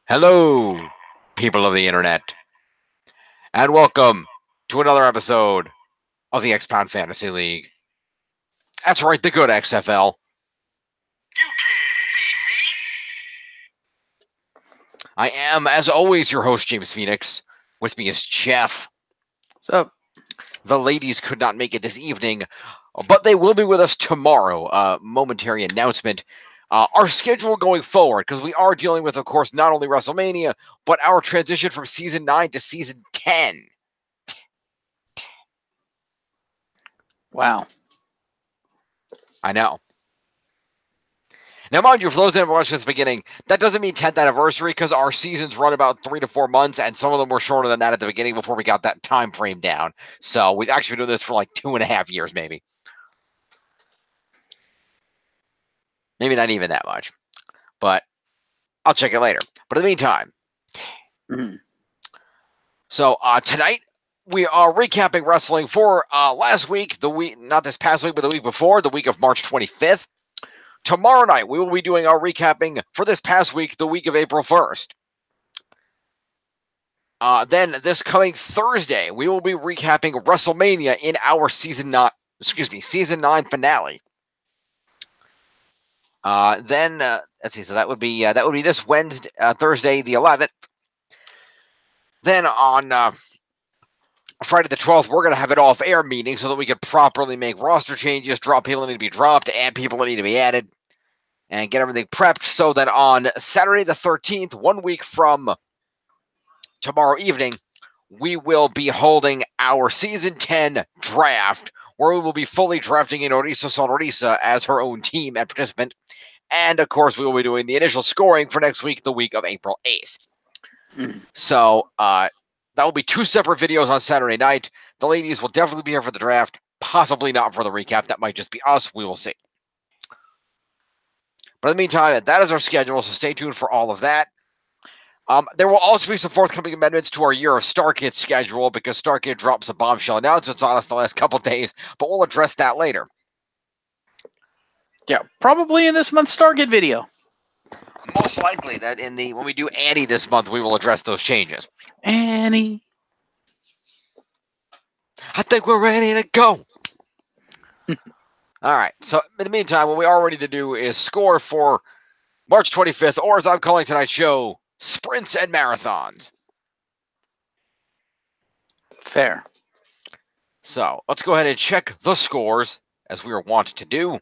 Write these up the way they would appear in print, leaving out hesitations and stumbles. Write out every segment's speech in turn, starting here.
Hello, people of the internet, and welcome to another episode of the X-Pound Fantasy League. That's right, the good XFL. I am, as always, your host, James Phoenix. With me is Jeff. So, The ladies could not make it this evening, but they will be with us tomorrow. Momentary announcement. Our schedule going forward, because we are dealing with, of course, not only WrestleMania, but our transition from Season 9 to Season 10. wow. I know. Now, mind you, for those that have watched this beginning, that doesn't mean 10th anniversary because our seasons run about 3 to 4 months, and some of them were shorter than that at the beginning before we got that time frame down. So we've actually been doing this for like 2.5 years, maybe. Maybe not even that much, but I'll check it later. But in the meantime, so tonight we are recapping wrestling for last week, not this past week, but the week before, the week of March 25th. Tomorrow night, we will be doing our recapping for this past week, the week of April 1st. Then this coming Thursday, we will be recapping WrestleMania in our season 9 finale. Let's see, so that would be this Wednesday, Thursday the 11th. Then on Friday the 12th, we're going to have an off-air meeting so that we can properly make roster changes, drop people that need to be dropped, add people that need to be added, and get everything prepped so that on Saturday the 13th, 1 week from tomorrow evening, we will be holding our Season 10 draft, where we will be fully drafting in Orisa Sonrisa as her own team and participant. And, of course, we will be doing the initial scoring for next week, the week of April 8th. So that will be 2 separate videos on Saturday night. The ladies will definitely be here for the draft, possibly not for the recap. That might just be us. We will see. But in the meantime, that is our schedule, so stay tuned for all of that. There will also be some forthcoming amendments to our Year of Starkid schedule because Starkid dropped some bombshell announcements on us the last couple days, but we'll address that later. Yeah, probably in this month's Stargate video. Most likely that when we do Annie this month, we will address those changes. Annie. I think we're ready to go. All right. So in the meantime, what we are ready to do is score for March 25th, or as I'm calling tonight's show, Sprints and Marathons. Fair. So let's go ahead and check the scores, as we are wont to do.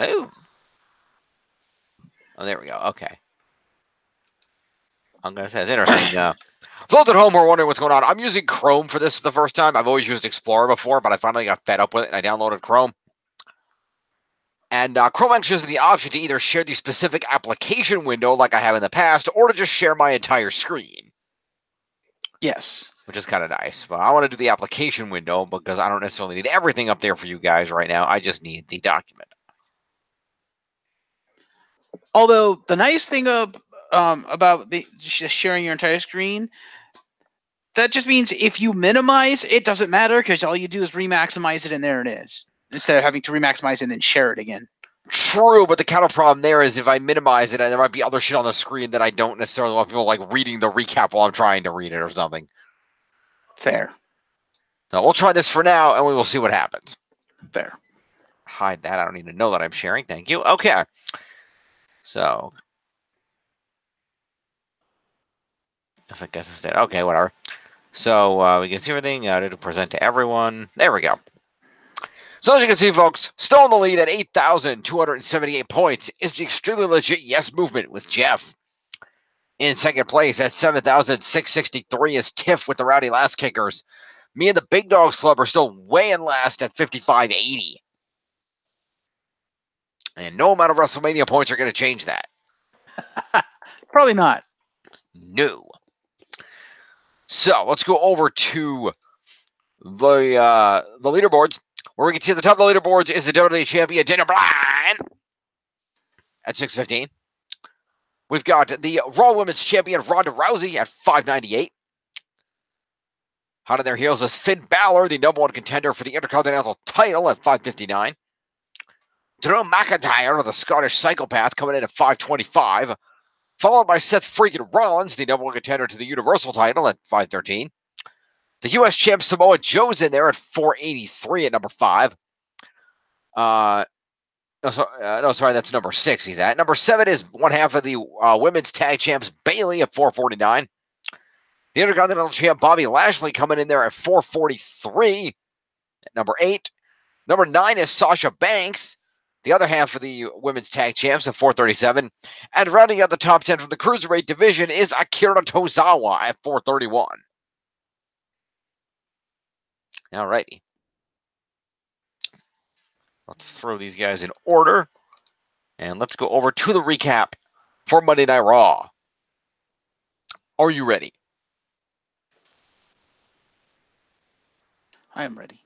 Oh, there we go. Okay. I'm going to say it's interesting. For those at home who are wondering what's going on, I'm using Chrome for this for the first time. I've always used Explorer before, but I finally got fed up with it, and I downloaded Chrome. And Chrome actually has the option to either share the specific application window like I have in the past, or to just share my entire screen. Yes. Which is kind of nice. But I want to do the application window because I don't necessarily need everything up there for you guys right now. I just need the document. Although the nice thing about just sharing your entire screen, that just means if you minimize, it doesn't matter because all you do is remaximize it and there it is. Instead of having to remaximize it and then share it again. True, but the counter problem there is if I minimize it, there might be other shit on the screen that I don't necessarily want people like reading the recap while I'm trying to read it or something. Fair. So we'll try this for now, and we will see what happens. Fair. Hide that. I don't even know that I'm sharing. Thank you. Okay. So. I guess instead. Okay, whatever. So we can see everything. To present to everyone. There we go. So as you can see, folks, still in the lead at 8,278 points is the extremely legit Yes Movement with Jeff. In second place at 7,663 is Tiff with the Rowdy Last Kickers. Me and the Big Dogs Club are still way in last at 5,580. And no amount of WrestleMania points are going to change that. Probably not. No. So let's go over to the leaderboards, where we can see at the top of the leaderboards is the WWE Champion Daniel Bryan at 615. We've got the Raw Women's Champion Ronda Rousey at 598. Hot on their heels is Finn Balor, the #1 contender for the Intercontinental title at 5:59. Drew McIntyre, the Scottish psychopath, coming in at 5:25. Followed by Seth freaking Rollins, the #1 contender to the Universal title at 5:13. The U.S. champ Samoa Joe's in there at 483 at number 5. Sorry, that's number 6 he's at. Number 7 is one half of the women's tag champs Bayley at 449. The Intercontinental champ Bobby Lashley coming in there at 443 at number 8. Number 9 is Sasha Banks, the other half of the women's tag champs at 437. And rounding out the top 10 from the Cruiserweight division is Akira Tozawa at 431. All righty. Let's throw these guys in order. And let's go over to the recap for Monday Night Raw. Are you ready? I am ready.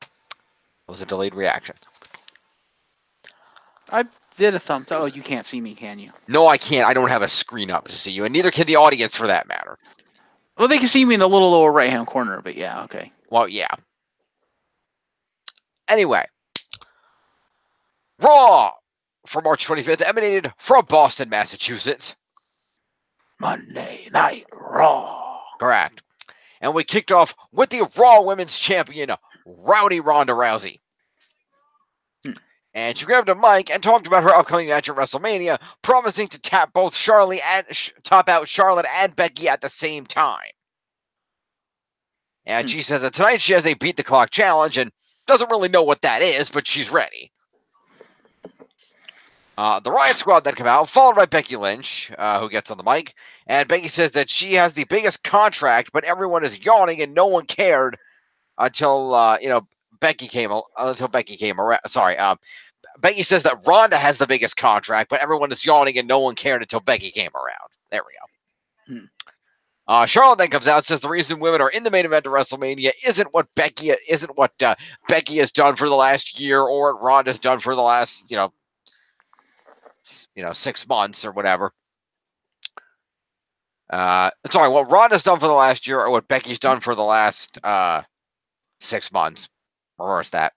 That was a delayed reaction. I did a thumbs. Oh, you can't see me, can you? No, I can't. I don't have a screen up to see you, and neither can the audience for that matter. Well, they can see me in the little lower right-hand corner, but yeah, okay. Well, yeah. Anyway, Raw for March 25th emanated from Boston, Massachusetts. Monday Night Raw. Correct. And we kicked off with the Raw Women's Champion, Rowdy Ronda Rousey. And she grabbed a mic and talked about her upcoming match at WrestleMania, promising to tap out Charlotte and Becky at the same time. And she says that tonight she has a beat the clock challenge and doesn't really know what that is, but she's ready. The Riot Squad then come out, followed by Becky Lynch, who gets on the mic. And Becky says that she has the biggest contract, but everyone is yawning and no one cared until Becky came around. Sorry. Becky says that Ronda has the biggest contract, but everyone is yawning and no one cared until Becky came around. There we go. Charlotte then comes out and says the reason women are in the main event of WrestleMania isn't what Becky has done for the last year or what Ronda's done for the last 6 months or whatever. What Ronda's done for the last year or what Becky's done for the last 6 months. Reverse that.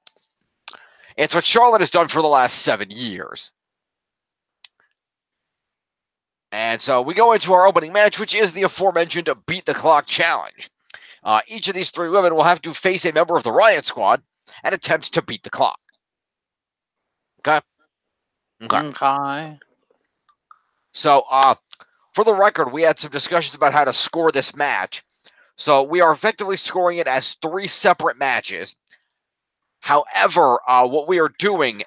It's what Charlotte has done for the last 7 years. And so we go into our opening match, which is the aforementioned Beat the Clock Challenge. Each of these 3 women will have to face a member of the Riot Squad and attempt to beat the clock. Okay? Okay. So, for the record, we had some discussions about how to score this match. So we are effectively scoring it as 3 separate matches. However, what we are doing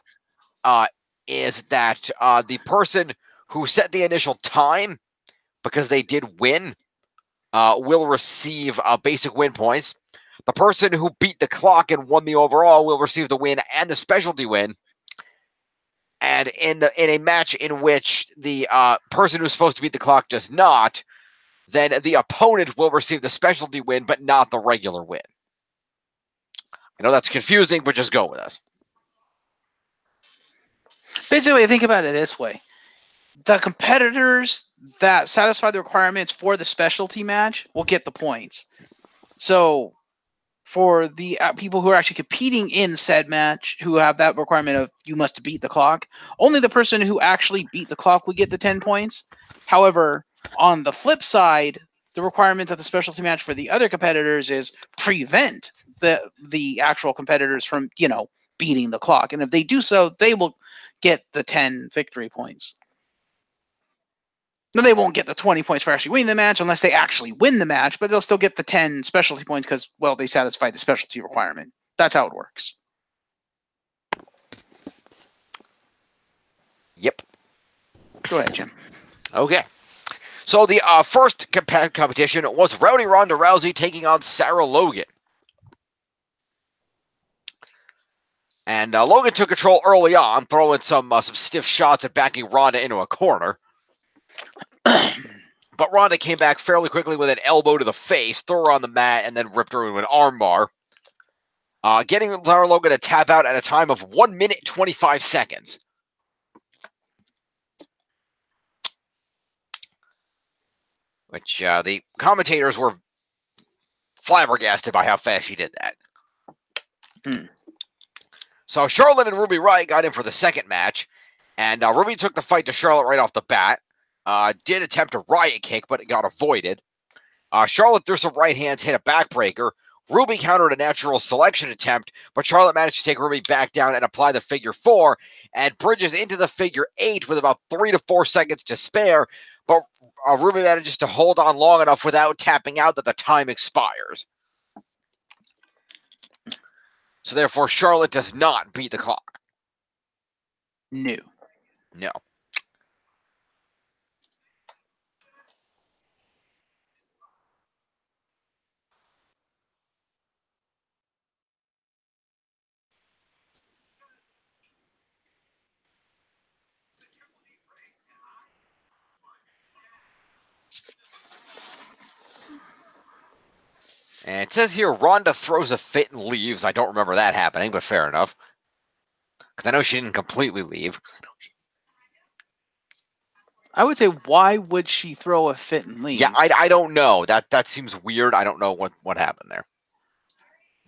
is that the person who set the initial time, because they did win, will receive basic win points. The person who beat the clock and won the overall will receive the win and the specialty win. And in a match in which the person who's supposed to beat the clock does not, then the opponent will receive the specialty win, but not the regular win. I know that's confusing, but just go with us. Basically, think about it this way. The competitors that satisfy the requirements for the specialty match will get the points. So for the people who are actually competing in said match, who have that requirement of you must beat the clock, only the person who actually beat the clock will get the 10 points. However, on the flip side, the requirement of the specialty match for the other competitors is prevent the actual competitors from, beating the clock. And if they do so, they will get the 10 victory points. Now, they won't get the 20 points for actually winning the match unless they actually win the match, but they'll still get the 10 specialty points because, well, they satisfied the specialty requirement. That's how it works. Yep. Go ahead, Jim. Okay. So the first competition was Rowdy Ronda Rousey taking on Sarah Logan. And Logan took control early on, throwing some stiff shots at backing Ronda into a corner. But Ronda came back fairly quickly with an elbow to the face, threw her on the mat, and then ripped her into an armbar. Getting Sarah Logan to tap out at a time of 1 minute 25 seconds. Which the commentators were flabbergasted by how fast she did that. Hmm. So Charlotte and Ruby Riott got in for the second match, and Ruby took the fight to Charlotte right off the bat. Did attempt a Riott kick, but it got avoided. Charlotte threw some right hands, hit a backbreaker. Ruby countered a natural selection attempt, but Charlotte managed to take Ruby back down and apply the figure 4, and bridges into the figure 8 with about 3 to 4 seconds to spare, but Ruby manages to hold on long enough without tapping out that the time expires. So therefore, Charlotte does not beat the clock. No. No. And it says here, Ronda throws a fit and leaves. I don't remember that happening, but fair enough. Because I know she didn't completely leave. I would say, why would she throw a fit and leave? Yeah, I don't know. That seems weird. I don't know what happened there.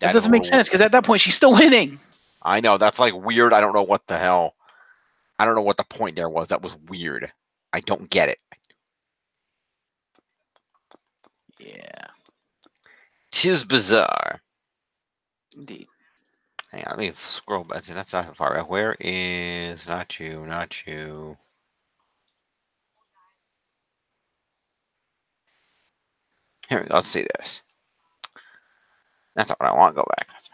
That doesn't make sense, because at that point, she's still winning. I know. That's like weird. I don't know what the hell. I don't know what the point there was. That was weird. I don't get it. Yeah. 'Tis bizarre. Indeed. Hang on, let me scroll back. That's not far out. Where is... Not you, not you. Here we go. Let's see this. That's not what I want. Go back. That's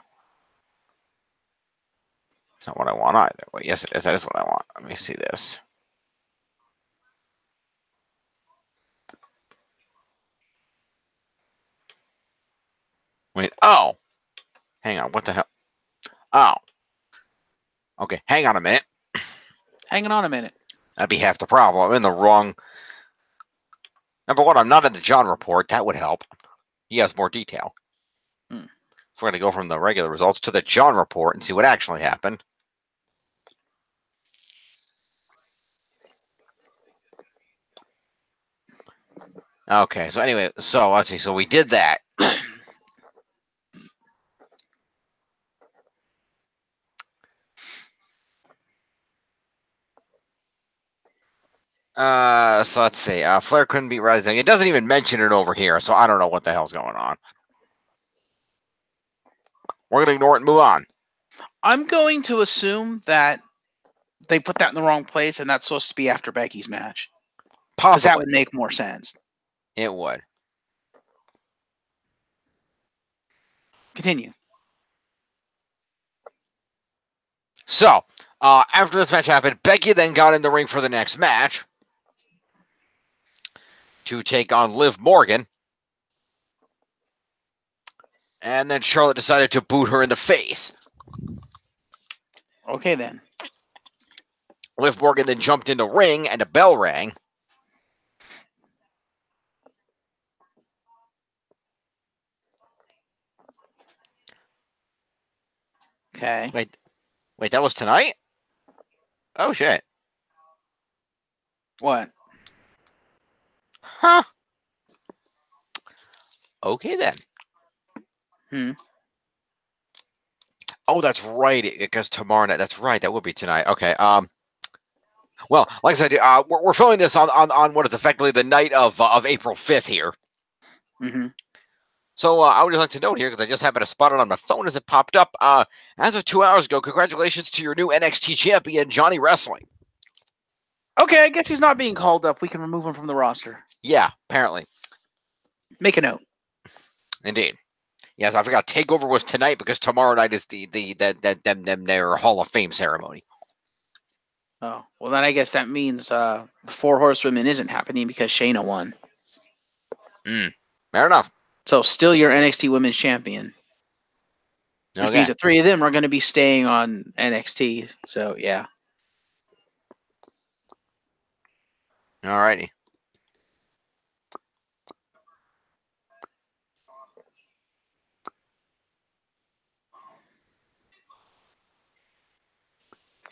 not what I want either. Wait, yes, it is. That is what I want. Let me see this. Wait. Oh. Hang on. What the hell? Oh. Okay. Hang on a minute. Hanging on a minute. That'd be half the problem. I'm in the wrong... Number one, I'm not in the John report. That would help. He has more detail. Hmm. So we're going to go from the regular results to the John report and see what actually happened. Okay, so anyway, so let's see. So we did that. So let's see. Flair couldn't beat Rising. It doesn't even mention it over here, so I don't know what the hell's going on. We're going to ignore it and move on. I'm going to assume that they put that in the wrong place, and that's supposed to be after Becky's match. Because that Possibly. would make more sense. It would. Continue. So, after this match happened, Becky then got in the ring for the next match to take on Liv Morgan. And then Charlotte decided to boot her in the face. Okay, then. Liv Morgan then jumped in the ring, and a bell rang. Okay. Wait, that was tonight? Oh, shit. What? Huh. Okay, then. Hmm. Oh, that's right. It goes tomorrow night. That's right. That would be tonight. Okay. Well, like I said, we're filming this on what is effectively the night of April 5th here. Mm-hmm. So I would just like to note here, because I just happened to spot it on my phone as it popped up. As of 2 hours ago, congratulations to your new NXT champion, Johnny Wrestling. Okay, I guess he's not being called up. We can remove him from the roster. Yeah, apparently. Make a note. Indeed. Yes, I forgot TakeOver was tonight because tomorrow night is their Hall of Fame ceremony. Oh, well, then I guess that means the Four Horsewomen isn't happening because Shayna won. Fair enough. So still your NXT Women's Champion. Which means the three of them are going to be staying on NXT. So, yeah. Alrighty.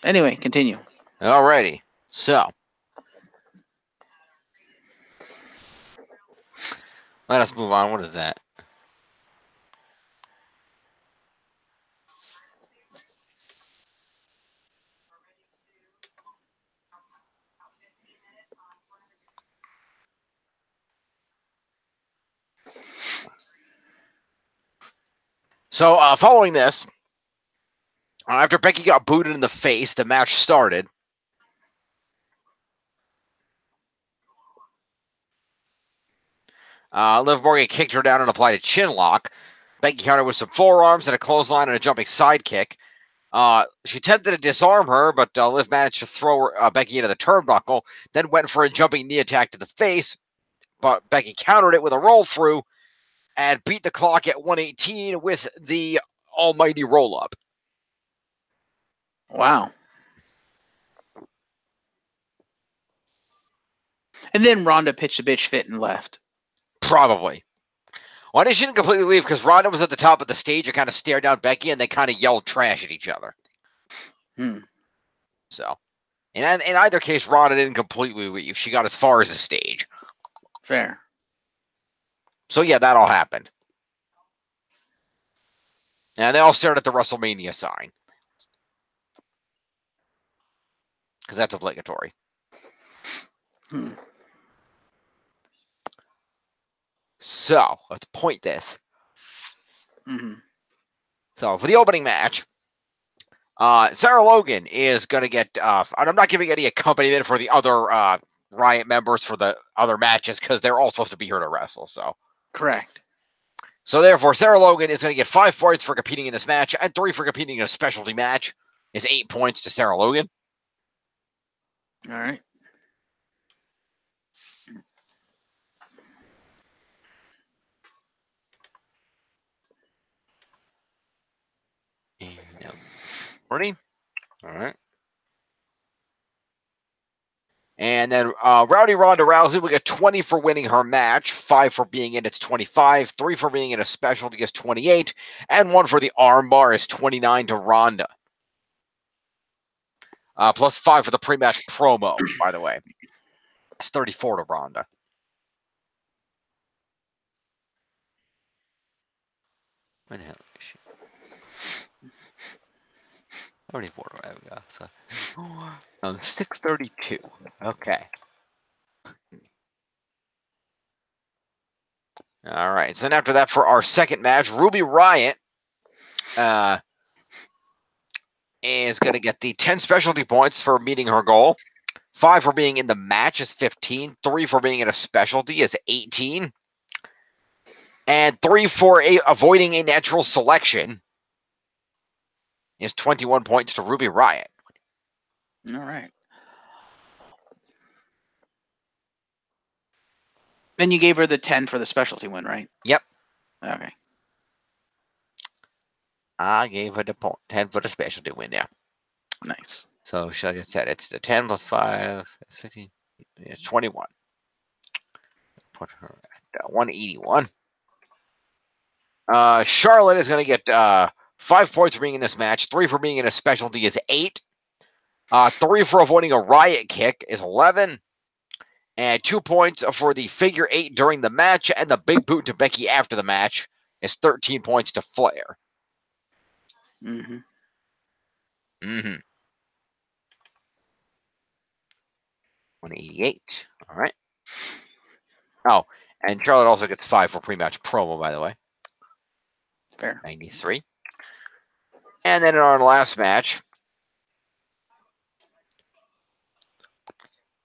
Anyway, continue. Alrighty. So, let us move on. What is that? So following this, after Becky got booted in the face, the match started. Liv Morgan kicked her down and applied a chin lock. Becky countered with some forearms and a clothesline and a jumping sidekick. She attempted to disarm her, but Liv managed to throw Becky into the turnbuckle, then went for a jumping knee attack to the face, but Becky countered it with a roll through and beat the clock at 118 with the almighty roll up. Wow. And then Ronda pitched a bitch fit and left. Probably. Well, she didn't completely leave because Ronda was at the top of the stage and kind of stared down Becky, and they kind of yelled trash at each other. So, in either case, Ronda didn't completely leave. She got as far as the stage. Fair. So, yeah, that all happened. And they all stared at the WrestleMania sign. Because that's obligatory. So, let's point this. So, for the opening match, Sarah Logan is going to get, and I'm not giving any accompaniment for the other Riot members for the other matches because they're all supposed to be here to wrestle. So, correct. So therefore, Sarah Logan is going to get 5 points for competing in this match and 3 for competing in a specialty match. Is 8 points to Sarah Logan. All right. Ready? All right. And then Rowdy Ronda Rousey will get 20 for winning her match, 5 for being in, it's 25, 3 for being in a specialty is 28, and 1 for the armbar is 29 to Ronda. Plus 5 for the pre-match promo, by the way. It's 34 to Ronda. Where the hell is she? 34, there we go. So, 632. Okay. All right. So then after that, for our second match, Ruby Riott is going to get the 10 specialty points for meeting her goal. 5 for being in the match is 15. 3 for being in a specialty is 18. And 3 for avoiding a natural selection is 21 points to Ruby Riott. All right. Then you gave her the 10 for the specialty win, right? Yep. Okay. I gave her the 10 for the specialty win, yeah. Nice. So, like I said, it's the 10 plus 5, it's 15, it's 21. Put her at 181. Charlotte is going to get 5 points for being in this match. 3 for being in a specialty is 8. 3 for avoiding a riot kick is 11. And 2 points for the figure 8 during the match. And the big boot to Becky after the match is 13 points to Flair. 188. All right. Oh, and Charlotte also gets 5 for pre-match promo, by the way. Fair. 93. And then in our last match,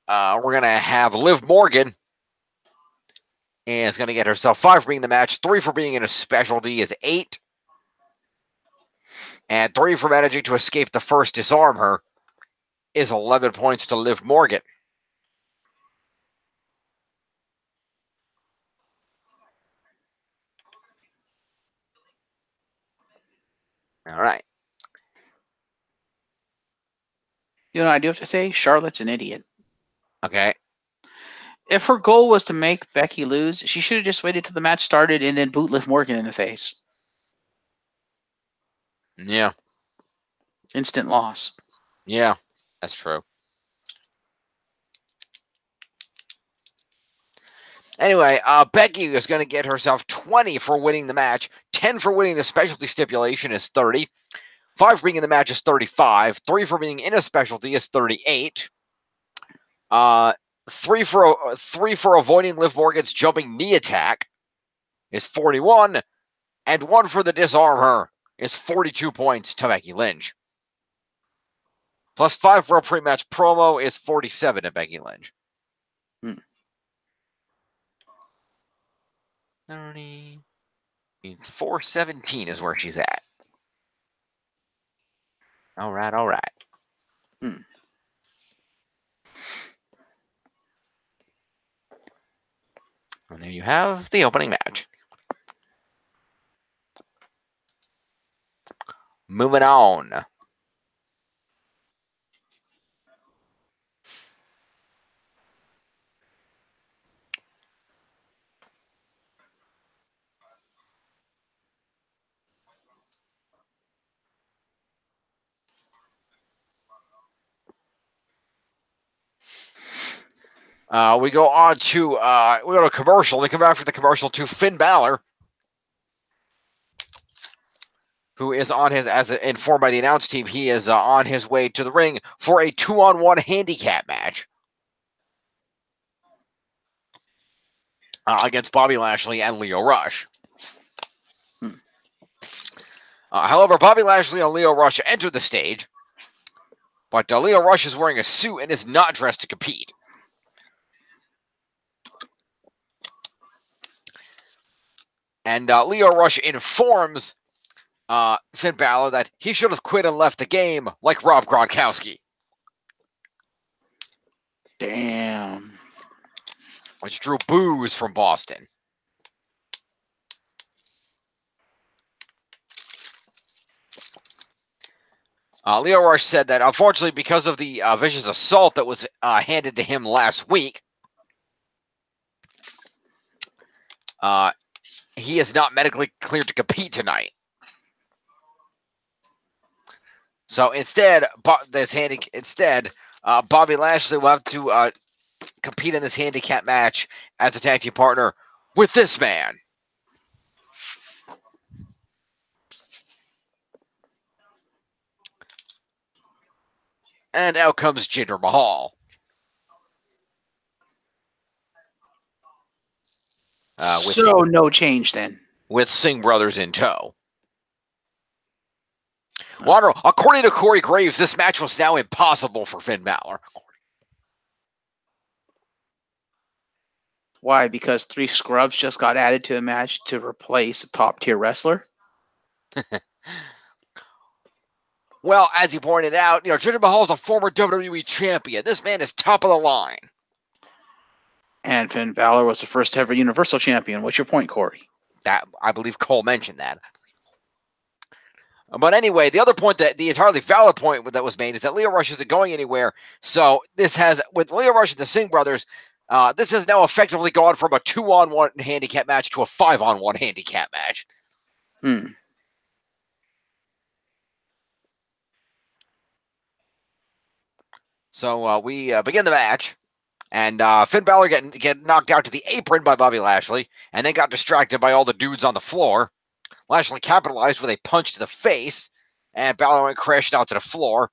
we're going to have Liv Morgan. And is going to get herself 5 for being in the match. 3 for being in a specialty is 8. And 3 for managing to escape the first disarm her is 11 points to Liv Morgan. All right. You know what I do have to say? Charlotte's an idiot. Okay. If her goal was to make Becky lose, she should have just waited till the match started and then boot Liv Morgan in the face. Yeah. Instant loss. Yeah, that's true. Anyway, Becky is going to get herself 20 for winning the match. 10 for winning the specialty stipulation is 30. 5 for being in the match is 35. 3 for being in a specialty is 38. 3 for avoiding Liv Morgan's jumping knee attack is 41. and 1 for the disarm her is 42 points to Becky Lynch. Plus 5 for a pre-match promo is 47 to Becky Lynch. 30. 417 is where she's at. All right. Hmm. And there you have the opening match. Moving on. We go on to we go to commercial. We come back from the commercial to Finn Balor, who is on his, as informed by the announce team, he is on his way to the ring for a 2-on-1 handicap match against Bobby Lashley and Lio Rush. However, Bobby Lashley and Lio Rush enter the stage, but Lio Rush is wearing a suit and is not dressed to compete. And Lio Rush informs Finn Balor that he should have quit and left the game like Rob Gronkowski. Damn. Which drew boos from Boston. Lio Rush said that, unfortunately, because of the vicious assault that was handed to him last week, he is not medically cleared to compete tonight. So instead, Bobby Lashley will have to compete in this handicap match as a tag team partner with this man. And out comes Jinder Mahal. So no change then. With Singh brothers in tow. Water, according to Corey Graves, this match was now impossible for Finn Balor. Why? Because 3 scrubs just got added to a match to replace a top tier wrestler? Well, as he pointed out, Jinder Mahal is a former WWE champion. This man is top of the line. And Finn Balor was the first ever Universal Champion. What's your point, Corey? That, I believe Cole mentioned that. But anyway, the other point, that the entirely valid point that was made, is that Lio Rush isn't going anywhere. So this has, with Lio Rush and the Singh brothers, this has now effectively gone from a 2-on-1 handicap match to a 5-on-1 handicap match. So we begin the match, and Finn Balor get knocked out to the apron by Bobby Lashley, and then got distracted by all the dudes on the floor. Lashley capitalized with a punch to the face, and Balor went crashing out to the floor.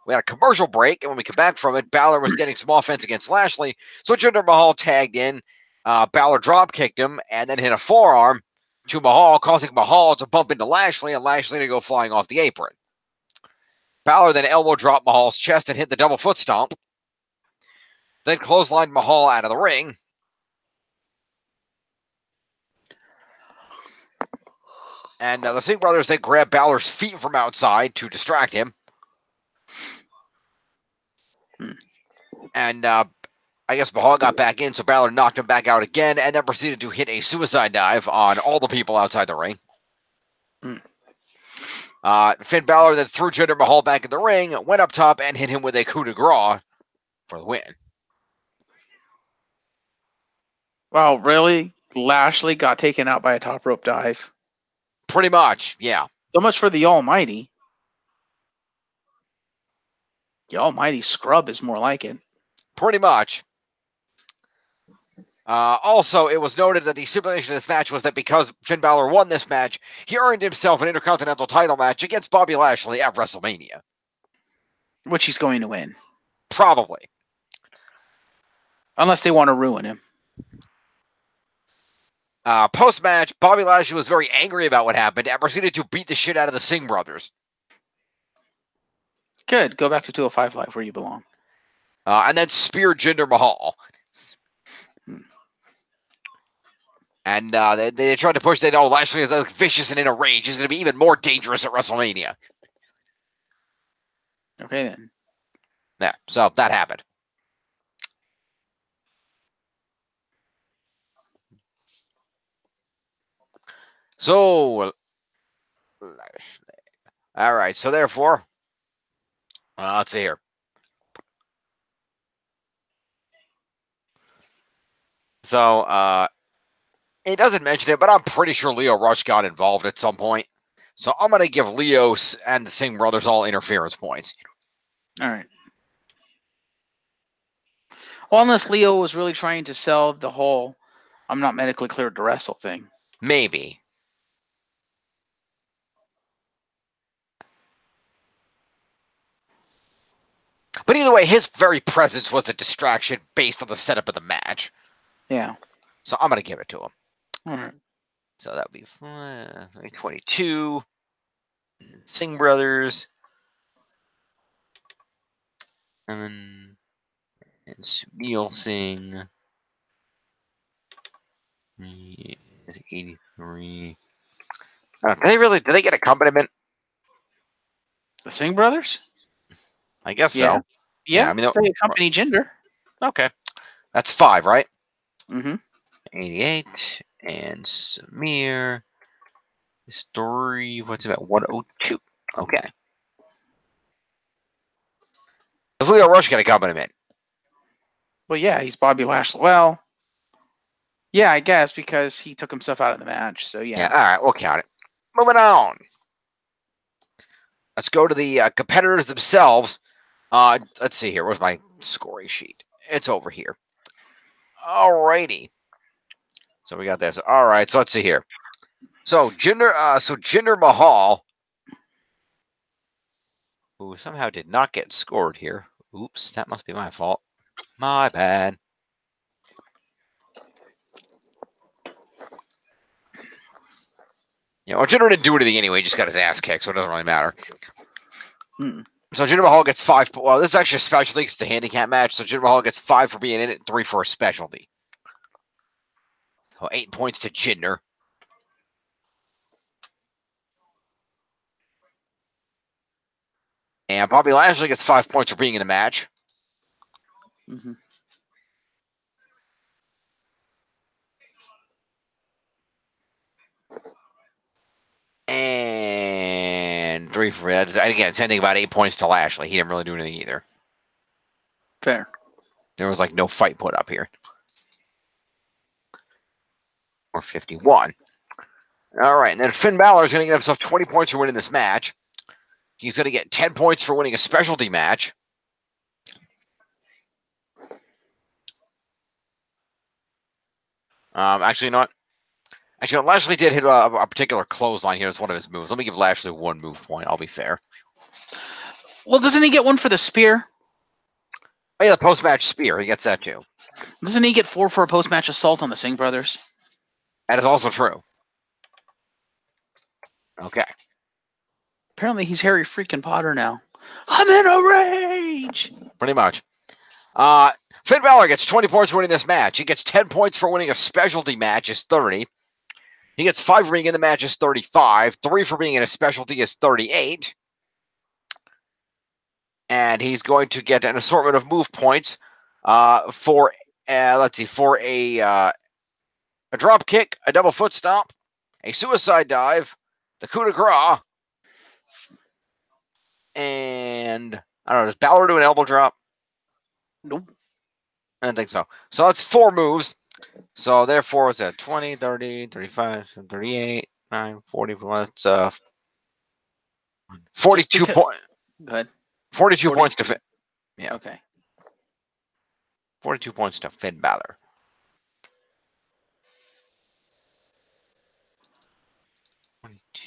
We had a commercial break, and when we come back from it, Balor was getting some offense against Lashley, so Jinder Mahal tagged in. Balor drop kicked him, and then hit a forearm to Mahal, causing Mahal to bump into Lashley, and Lashley to go flying off the apron. Balor then elbow dropped Mahal's chest and hit the double foot stomp. Then clotheslined Mahal out of the ring. And the Singh brothers then grabbed Balor's feet from outside to distract him. And I guess Mahal got back in, so Balor knocked him back out again, and then proceeded to hit a suicide dive on all the people outside the ring. Finn Balor then threw Jinder Mahal back in the ring, went up top, and hit him with a coup de grace for the win. Wow, really? Lashley got taken out by a top rope dive? Pretty much, yeah. So much for the Almighty. The Almighty Scrub is more like it. Pretty much. Also, it was noted that the stipulation of this match was that because Finn Balor won this match, he earned himself an Intercontinental title match against Bobby Lashley at WrestleMania. Which he's going to win. Probably. Unless they want to ruin him. Post-match, Bobby Lashley was very angry about what happened and proceeded to beat the shit out of the Singh brothers. Good. Go back to 205 Live where you belong. And then speared Jinder Mahal. And they tried to push that, Lashley is vicious and in a rage. He's going to be even more dangerous at WrestleMania. Okay, then. Yeah, so that happened. So, all right, so therefore, let's see here. So, it doesn't mention it, but I'm pretty sure Leo Rush got involved at some point. So I'm going to give Leo and the Singh brothers all interference points. All right. Well, unless Leo was really trying to sell the whole I'm not medically cleared to wrestle thing. Maybe. But either way, his very presence was a distraction based on the setup of the match. Yeah. So I'm going to give it to him. All right. So that would be 22. Singh brothers. And Sunil Singh is 83. Do they get accompaniment? The Singh brothers? I guess Yeah. so. Yeah. I mean, they accompany Jinder. Okay. That's 5, right? Mm-hmm. 88. And Samir. Story, what's about 102? Okay. Does Leo Rush get accompaniment? Well, yeah, he's Bobby Lashley. Well, yeah, I guess because he took himself out of the match. So yeah. All right, we'll count it. Moving on. Let's go to the competitors themselves. Let's see here. Where's my scoring sheet? It's over here. Alrighty. So we got this. All right. So let's see here. So Jinder Mahal, who somehow did not get scored here. Oops, that must be my fault. My bad. Well, Jinder didn't do anything anyway. He just got his ass kicked, so it doesn't really matter. So Jinder Mahal gets 5. Well, this is actually a specialty because it's a handicap match. So Jinder Mahal gets 5 for being in it, 3 for a specialty. So 8 points to Jinder. And Bobby Lashley gets 5 points for being in the match. Mm-hmm. And 3 for that. Again, same thing about 8 points to Lashley. He didn't really do anything either. Fair. There was no fight put up here. Or 51. All right, and then Finn Balor is going to get himself 20 points for winning this match. He's going to get 10 points for winning a specialty match. Actually, not. Actually, Lashley did hit a particular clothesline here. It's one of his moves. Let me give Lashley 1 move point. I'll be fair. Well, doesn't he get 1 for the spear? Oh, yeah, the post-match spear. He gets that too. Doesn't he get 4 for a post-match assault on the Singh brothers? That is also true. Okay. Apparently, he's Harry freaking Potter now. I'm in a rage! Pretty much. Finn Balor gets 20 points for winning this match. He gets 10 points for winning a specialty match, is 30. He gets 5 for being in the match, is 35. 3 for being in a specialty is 38. And he's going to get an assortment of move points for a drop kick, a double foot stomp, a suicide dive, the coup de grace, and I don't know, does Balor do an elbow drop? Nope. I don't think so. So that's 4 moves. So therefore, it's at 20, 30, 35, 38, 9, 40. That's 42 points. Go ahead. 42 points to Finn. Yeah. Okay. 42 points to Finn Balor.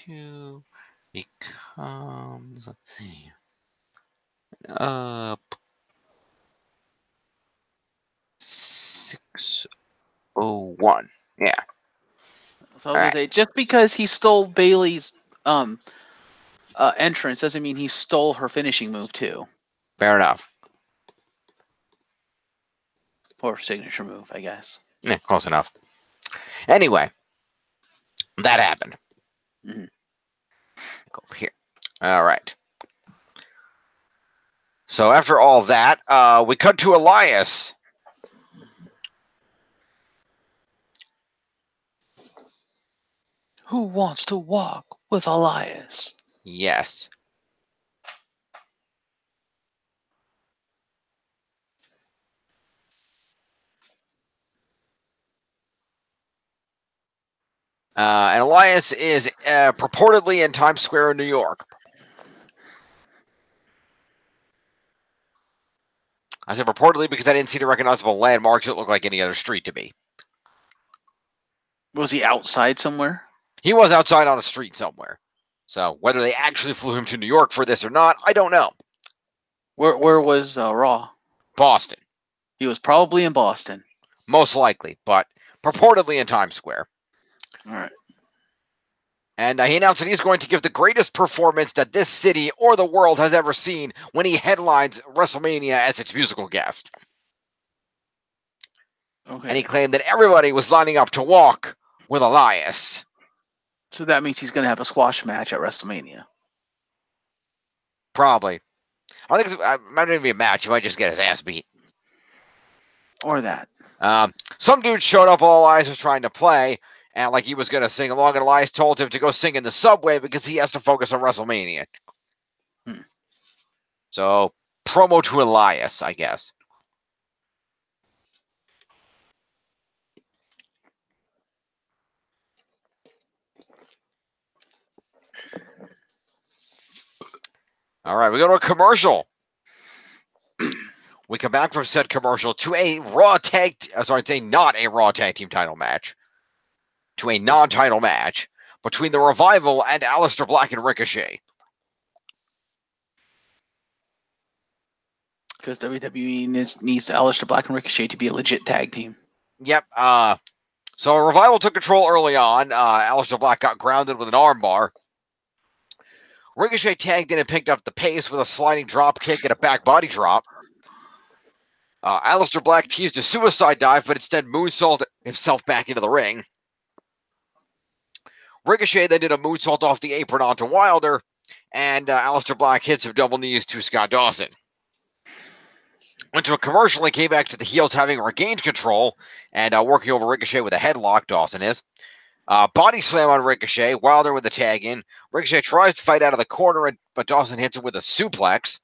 $22 becomes, let's see, up 601. Yeah. So I was gonna say, just because he stole Bailey's entrance doesn't mean he stole her finishing move too, Fair enough. or signature move, I guess. Yeah, close enough. Anyway, that happened. Mm-hmm. Go over here. All right. So after all that, we cut to Elias. Who wants to walk with Elias? Yes. And Elias is purportedly in Times Square in New York. I said purportedly because I didn't see the recognizable landmarks that look like any other street to me. Was he outside somewhere? He was outside on the street somewhere. So whether they actually flew him to New York for this or not, I don't know. Where was Raw? Boston. He was probably in Boston. Most likely, but purportedly in Times Square. All right. And he announced that he's going to give the greatest performance that this city or the world has ever seen when he headlines WrestleMania as its musical guest. Okay. And he claimed that everybody was lining up to walk with Elias. So that means he's going to have a squash match at WrestleMania. Probably. I think it might not even be a match. He might just get his ass beat. Or that. Some dude showed up while Elias was trying to play, and like he was going to sing along, and Elias told him to go sing in the subway because he has to focus on WrestleMania. So, promo to Elias, I guess. All right, we go to a commercial. We come back from said commercial to a not a Raw Tag Team title match, to a non-title match between the Revival and Aleister Black and Ricochet. Because WWE needs Aleister Black and Ricochet to be a legit tag team. Yep. So Revival took control early on. Aleister Black got grounded with an armbar. Ricochet tagged in and picked up the pace with a sliding drop kick and a back body drop. Aleister Black teased a suicide dive, but instead moonsaulted himself back into the ring. Ricochet then did a moonsault off the apron onto Wilder, and Aleister Black hit some double knees to Scott Dawson. Went to a commercial and came back to the heels having regained control and working over Ricochet with a headlock, Dawson is. Body slam on Ricochet, Wilder with the tag in. Ricochet tries to fight out of the corner, but Dawson hits him with a suplex.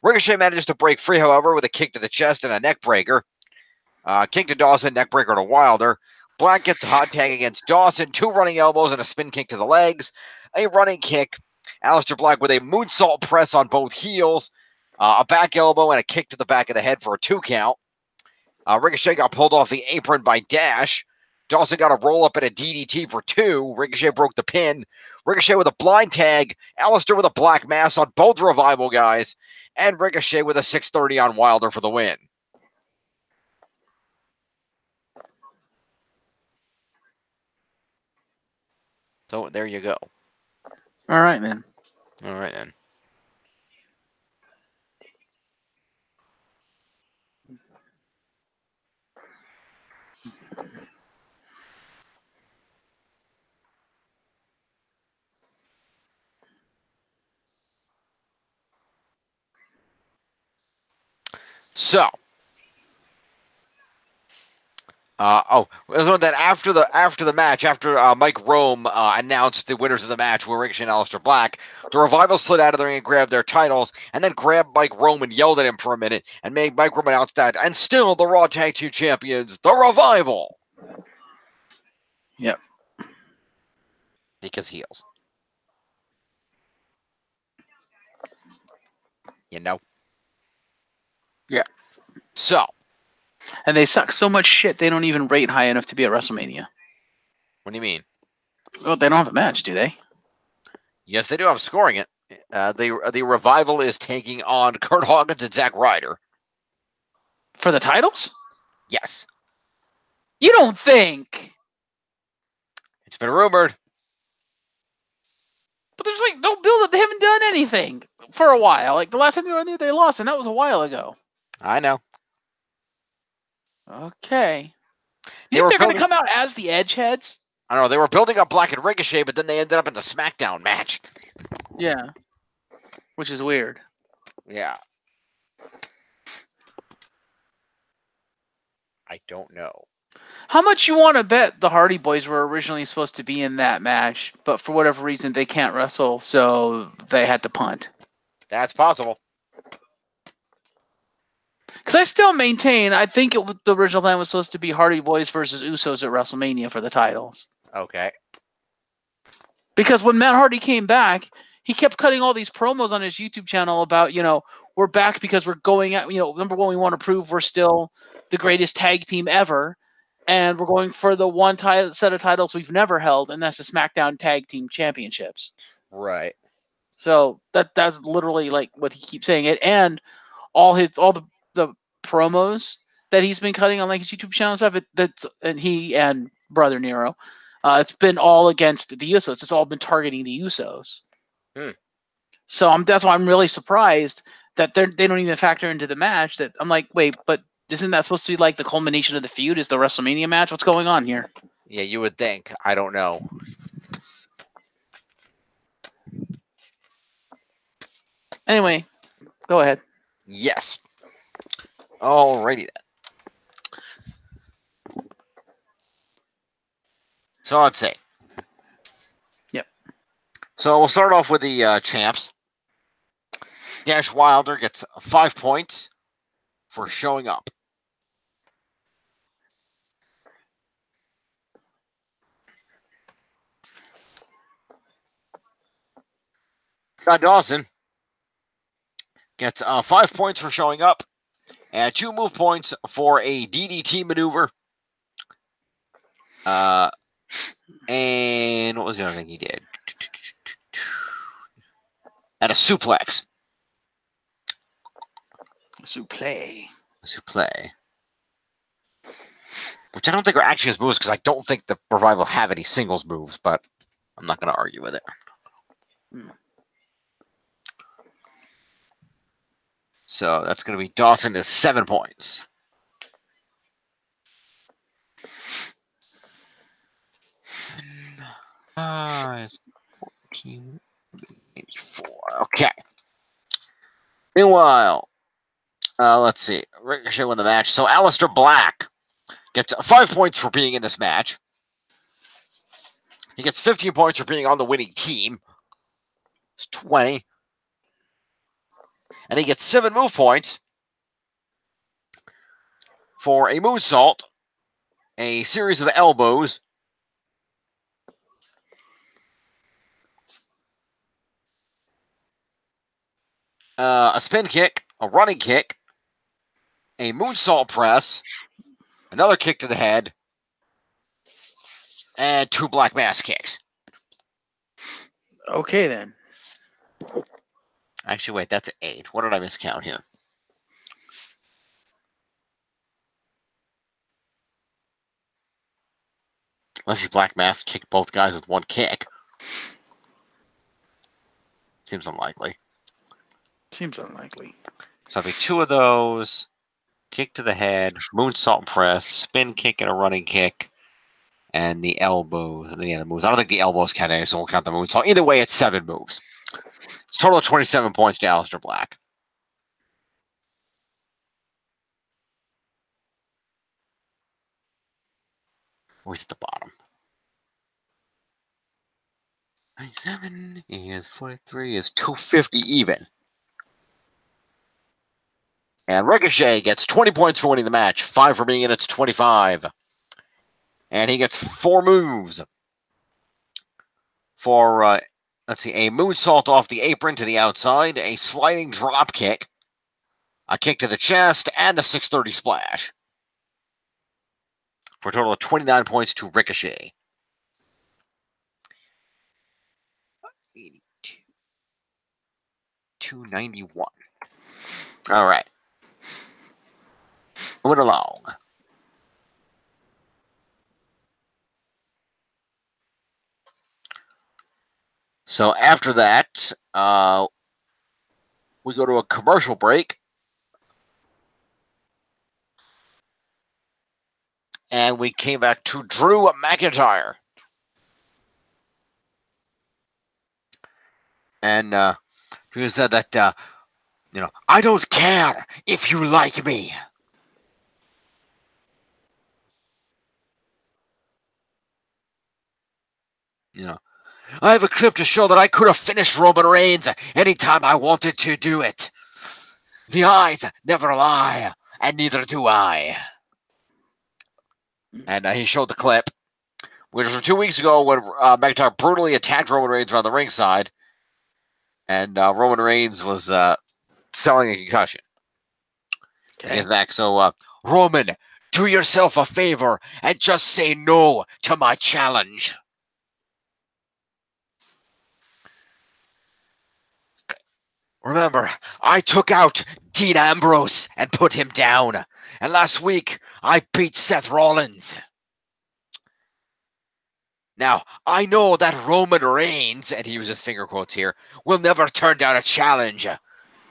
Ricochet manages to break free, however, with a kick to the chest and a neck breaker. Kick to Dawson, neck breaker to Wilder. Black gets a hot tag against Dawson, 2 running elbows and a spin kick to the legs. A running kick. Aleister Black with a moonsault press on both heels. A back elbow and a kick to the back of the head for a 2 count. Ricochet got pulled off the apron by Dash. Dawson got a roll up and a DDT for 2. Ricochet broke the pin. Ricochet with a blind tag. Aleister with a black mass on both Revival guys. And Ricochet with a 630 on Wilder for the win. So there you go. All right, then. All right, then. So, that after the match, after Mike Rome announced the winners of the match were Ricochet and Aleister Black, the Revival slid out of the ring and grabbed their titles, and then grabbed Mike Rome and yelled at him for a minute, and made Mike Rome announce that, and still the Raw Tag Team Champions, the Revival. Yep. Because heels. You know? Yeah. So. And they suck so much shit they don't even rate high enough to be at WrestleMania. What do you mean? Well, they don't have a match, do they? Yes, they do. I'm scoring it. The Revival is taking on Kurt Hawkins and Zack Ryder. For the titles? Yes. You don't think? It's been rumored. But there's like no build up. They haven't done anything for a while. Like the last time they were on there, they lost, and that was a while ago. I know. Okay. They You think were they're going to building. come out as the Edgeheads? I don't know. They were building up Black and Ricochet, but then they ended up in the SmackDown match. Yeah. Which is weird. Yeah. I don't know. How much you want to bet the Hardy Boys were originally supposed to be in that match, but for whatever reason they can't wrestle, so they had to punt? That's possible. Because I still maintain, I think the original plan was supposed to be Hardy Boys versus Usos at WrestleMania for the titles. Okay. Because when Matt Hardy came back, he kept cutting all these promos on his YouTube channel about, we're back because we're going at, number one, we want to prove we're still the greatest tag team ever. And we're going for the one set of titles we've never held, and that's the SmackDown Tag Team Championships. Right. So that's literally like what he keeps saying it, and all the promos that he's been cutting on like his YouTube channel and stuff. And he and Brother Nero, it's been all against the Usos. It's all been targeting the Usos. So that's why I'm really surprised that they don't even factor into the match. That I'm like, wait, but isn't that supposed to be like the culmination of the feud? Is the WrestleMania match? What's going on here? Yeah, you would think. I don't know. Anyway, go ahead. Yes. Alrighty then. So let's see. Yep. So we'll start off with the champs. Dash Wilder gets 5 points for showing up. Scott Dawson gets 5 points for showing up and 2 move points for a DDT maneuver. And what was the other thing he did? And a suplex. Suplex. Which I don't think are actually his moves because I don't think the Revival have any singles moves, but I'm not going to argue with it. So that's going to be Dawson is 7 points. Is 14, 84. Okay. Meanwhile, let's see. Ricochet won the match. So Aleister Black gets 5 points for being in this match. He gets 15 points for being on the winning team. It's 20. And he gets 7 move points for a moonsault, a series of elbows, a spin kick, a running kick, a moonsault press, another kick to the head, and 2 black mass kicks. Okay, then. Actually, wait, that's 8. What did I miscount here? Unless he black mass kicked both guys with 1 kick. Seems unlikely. So it'll be 2 of those. Kick to the head, moonsault press, spin kick and a running kick, and the elbows and the other moves. I don't think the elbows count any, so we'll count the moonsault. Either way, it's 7 moves. It's a total of 27 points to Aleister Black. Oh, he's at the bottom. 97 is 43 is 250 even. And Ricochet gets 20 points for winning the match, 5 for being in its 25. And he gets 4 moves for, let's see, a moonsault off the apron to the outside, a sliding drop kick, a kick to the chest, and a 630 splash. For a total of 29 points to Ricochet. 82. 291. All right. Moving along. So after that, we go to a commercial break. And we came back to Drew McIntyre. And he said that, I don't care if you like me. I have a clip to show that I could have finished Roman Reigns anytime I wanted to do it. The eyes never lie, and neither do I. And he showed the clip, which was from 2 weeks ago when McIntyre brutally attacked Roman Reigns around the ringside, and Roman Reigns was selling a concussion. Okay. He's back. So, Roman, do yourself a favor and just say no to my challenge. Remember, I took out Dean Ambrose and put him down. And last week, I beat Seth Rollins. Now, I know that Roman Reigns, and he uses finger quotes here, will never turn down a challenge.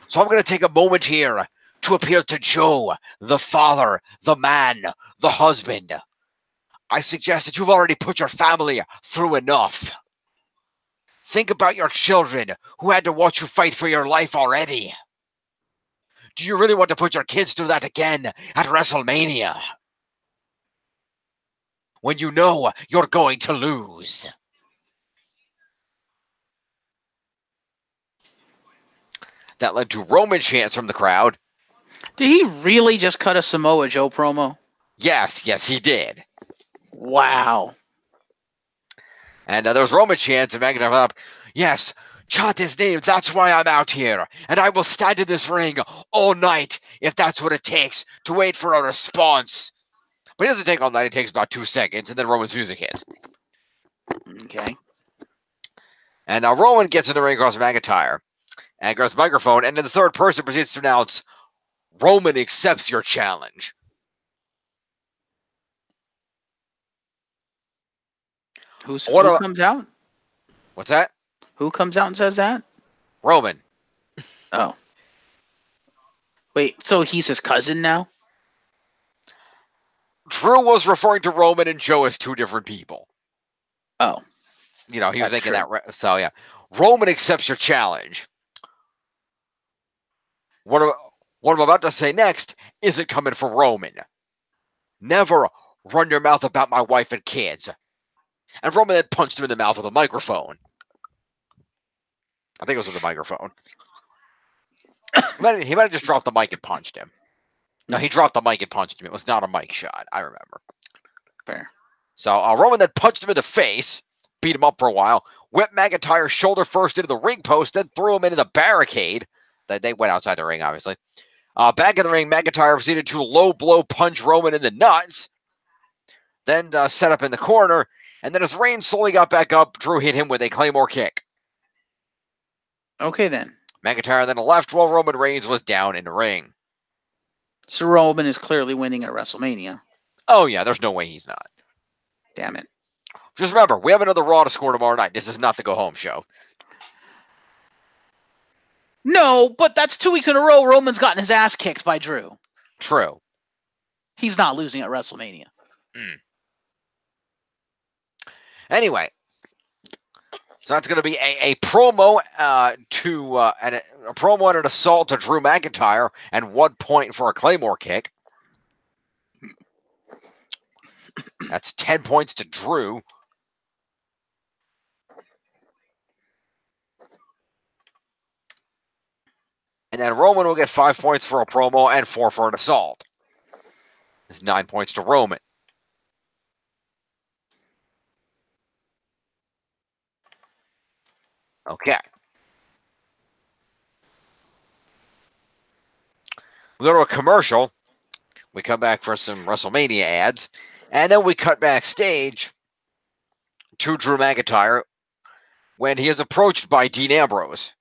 So I'm going to take a moment here to appeal to Joe, the father, the man, the husband. I suggest that you've already put your family through enough. Think about your children who had to watch you fight for your life already. Do you really want to put your kids through that again at WrestleMania? When you know you're going to lose. That led to Roman chants from the crowd. Did he really just cut a Samoa Joe promo? Yes, he did. Wow. And there was Roman chants, and McIntyre up, yes, chant his name, that's why I'm out here. And I will stand in this ring all night if that's what it takes to wait for a response. But it doesn't take all night, it takes about 2 seconds, and then Roman's music hits. Okay. And now Roman gets in the ring across McIntyre and grabs the microphone, and then the third person proceeds to announce, Roman accepts your challenge. Who comes out? What's that? Who comes out and says that? Roman. Oh. Wait, so he's his cousin now? Drew was referring to Roman and Joe as two different people. Oh. He was making that. So, yeah. Roman accepts your challenge. What I'm about to say next isn't coming from Roman. Never run your mouth about my wife and kids. And Roman then punched him in the mouth with a microphone. I think it was with a microphone. He might have just dropped the mic and punched him. No, he dropped the mic and punched him. It was not a mic shot. I remember. Fair. So Roman then punched him in the face, beat him up for a while, whipped McIntyre shoulder first into the ring post, then threw him into the barricade. They went outside the ring, obviously. Back in the ring, McIntyre proceeded to low blow punch Roman in the nuts, then set up in the corner, and then as Reigns slowly got back up, Drew hit him with a Claymore kick. Okay, then. McIntyre then left while Roman Reigns was down in the ring. So Roman is clearly winning at WrestleMania. Oh, yeah, there's no way he's not. Damn it. Just remember, we have another Raw to score tomorrow night. This is not the go-home show. No, but that's 2 weeks in a row Roman's gotten his ass kicked by Drew. True. He's not losing at WrestleMania. Anyway, so that's going to be a promo a promo and an assault to Drew McIntyre, and 1 point for a Claymore kick. That's 10 points to Drew. And then Roman will get 5 points for a promo and 4 for an assault. It's 9 points to Roman. Okay. We go to a commercial. We come back for some WrestleMania ads. And then we cut backstage to Drew McIntyre when he is approached by Dean Ambrose.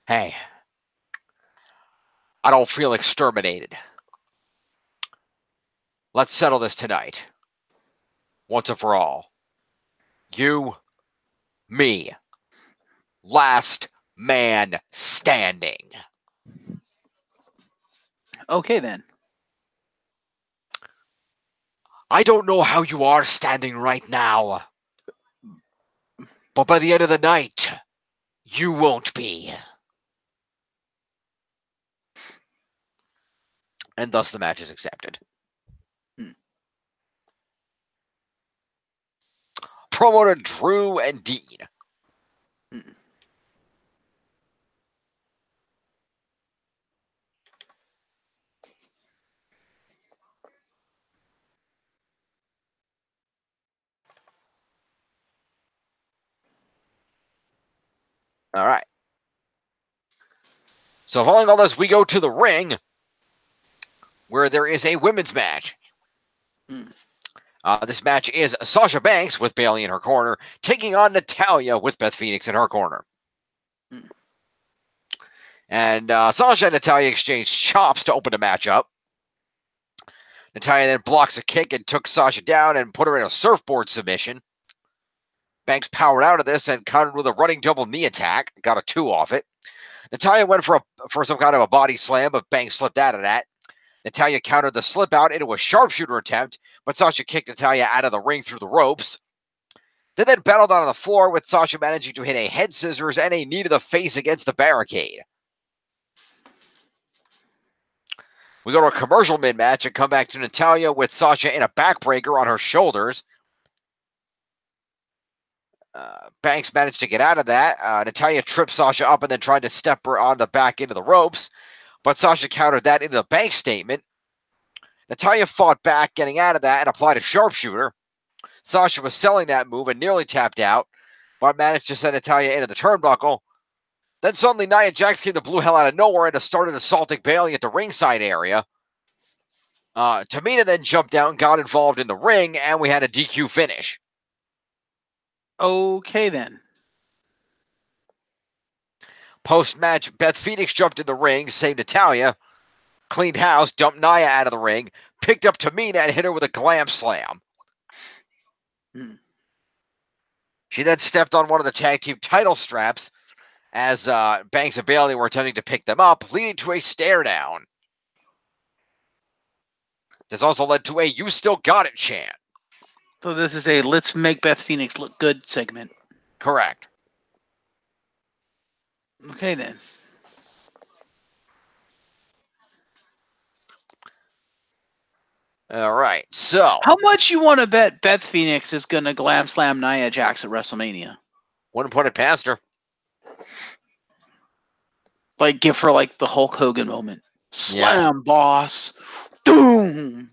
Hey, I don't feel exterminated. Let's settle this tonight. Once and for all. You, me. Last man standing. Okay, then. I don't know how you are standing right now, but by the end of the night, you won't be. And thus the match is accepted. Promoter Drew and Dean. All right. So following all this, we go to the ring where there is a women's match. This match is Sasha Banks with Bayley in her corner, taking on Natalya with Beth Phoenix in her corner. And Sasha and Natalya exchange chops to open the match up. Natalya then blocks a kick and took Sasha down and put her in a surfboard submission. Banks powered out of this and countered with a running double knee attack. Got a 2 off it. Natalya went for some kind of a body slam, but Banks slipped out of that. Natalya countered the slip out into a sharpshooter attempt, but Sasha kicked Natalya out of the ring through the ropes. They then battled on the floor, with Sasha managing to hit a head scissors and a knee to the face against the barricade. We go to a commercial mid-match and come back to Natalya with Sasha in a backbreaker on her shoulders. Banks managed to get out of that. Natalya tripped Sasha up and then tried to step her on the back into the ropes, but Sasha countered that into the Banks statement. Natalya fought back, getting out of that, and applied a sharpshooter. Sasha was selling that move and nearly tapped out, but managed to send Natalya into the turnbuckle. Then suddenly Nia Jax came to blue hell out of nowhere and started assaulting Bayley at the ringside area. Tamina then jumped out and got involved in the ring, and we had a DQ finish. Okay, then. Post-match, Beth Phoenix jumped in the ring, saved Natalya, cleaned house, dumped Nia out of the ring, picked up Tamina and hit her with a glam slam. She then stepped on one of the tag team title straps as Banks and Bayley were attempting to pick them up, leading to a stare down. This also led to a "You Still Got It" chant. So this is a "Let's Make Beth Phoenix Look Good" segment. Correct. Okay, then. All right, so how much you want to bet Beth Phoenix is going to glam slam Nia Jax at WrestleMania? Wouldn't put it past her. Like, give her like the Hulk Hogan moment. Slam, boss. Boom.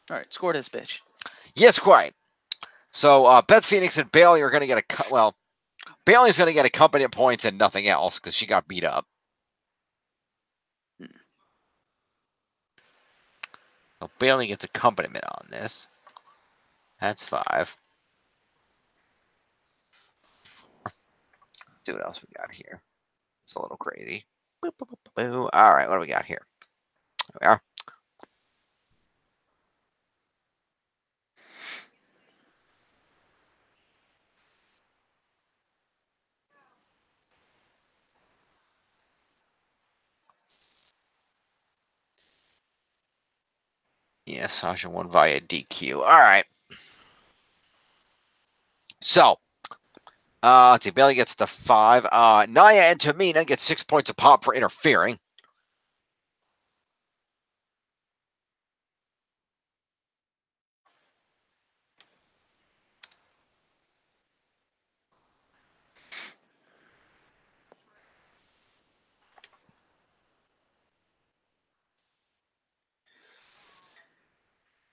All right, score this bitch. Yes, quite. So Beth Phoenix and Bayley are going to get Bayley's going to get accompaniment points and nothing else because she got beat up. So Bayley gets accompaniment on this. That's 5. See what else we got here. It's a little crazy. Boop, boop, boop, boop. All right, what do we got here? There we are. Yeah, Sasha won via DQ. All right. So, let's see. Bayley gets the 5. Nia and Tamina get 6 points a pop for interfering.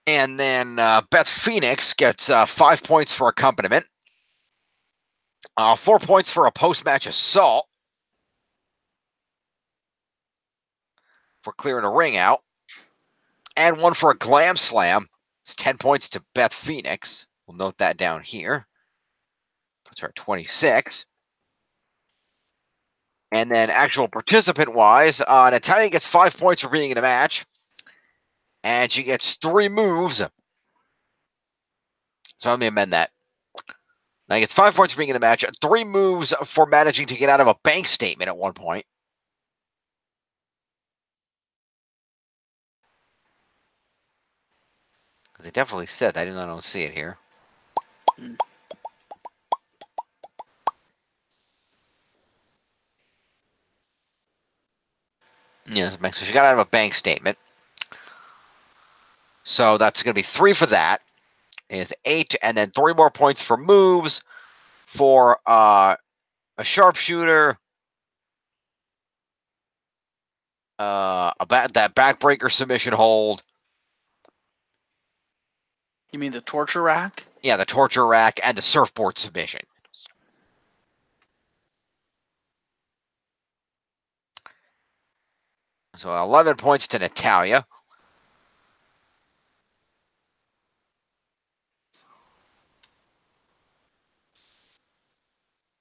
And then Beth Phoenix gets 5 points for accompaniment. 4 points for a post-match assault. For clearing a ring out. And 1 for a glam slam. It's 10 points to Beth Phoenix. We'll note that down here. puts her at 26. And then actual participant-wise, Natalia gets 5 points for being in a match. And she gets 3 moves. So let me amend that. Now, he gets 5 points for being in the match, 3 moves for managing to get out of a bank statement at one point. They definitely said that. I don't see it here. Yes, so she got out of a bank statement. So that's going to be 3 for that. Is 8, and then 3 more points for moves for a sharpshooter, that backbreaker submission hold. You mean the torture rack? Yeah, the torture rack and the surfboard submission. So 11 points to Natalia.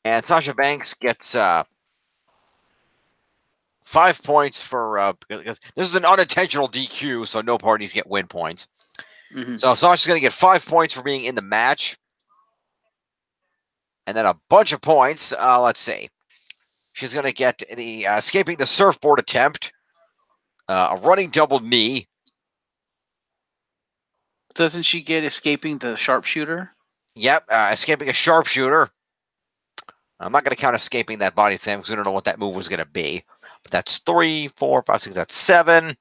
And Sasha Banks gets 5 points for this is an unintentional DQ, so no parties get win points. Mm-hmm. So Sasha's going to get 5 points for being in the match. And then a bunch of points. Let's see. She's going to get the escaping the surfboard attempt, a running double knee. Doesn't she get escaping the sharpshooter? Yep, escaping a sharpshooter. I'm not going to count escaping that body slam because we don't know what that move was going to be. But that's 3, 4, 5, 6, that's 7.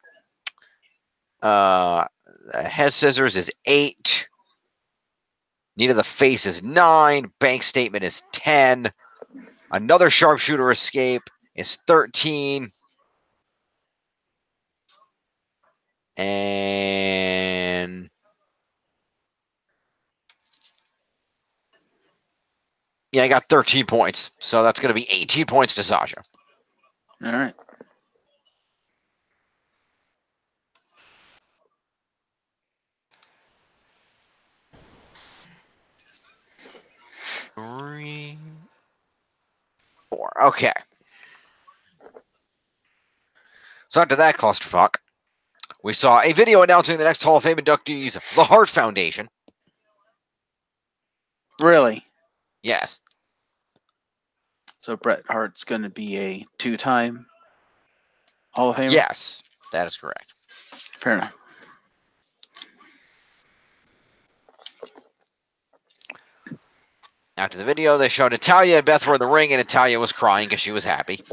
Head scissors is 8. Knee to the face is 9. Bank statement is 10. Another sharpshooter escape is 13. And yeah, I got 13 points. So that's going to be 18 points to Sasha. All right. Three, 4. Okay. So after that clusterfuck, we saw a video announcing the next Hall of Fame inductees, the Hart Foundation. Really? Yes. So Bret Hart's going to be a 2-time Hall of Famer? Yes, that is correct. Fair enough. After the video, they showed Natalia and Beth were in the ring, and Natalia was crying because she was happy.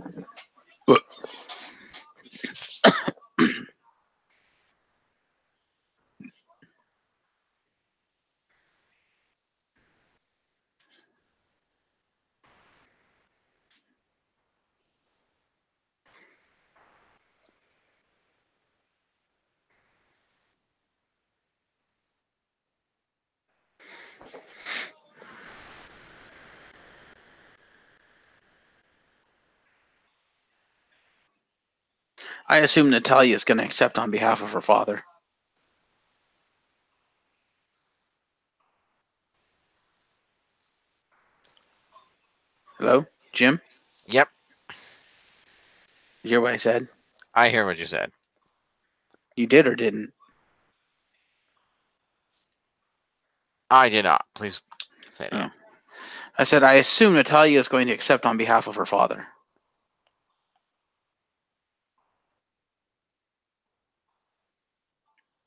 I assume Natalia is going to accept on behalf of her father. Hello? Jim? Yep, You hear what I said? I hear what you said. You did or didn't? I did not. Please say it again. I said, I assume Natalia is going to accept on behalf of her father.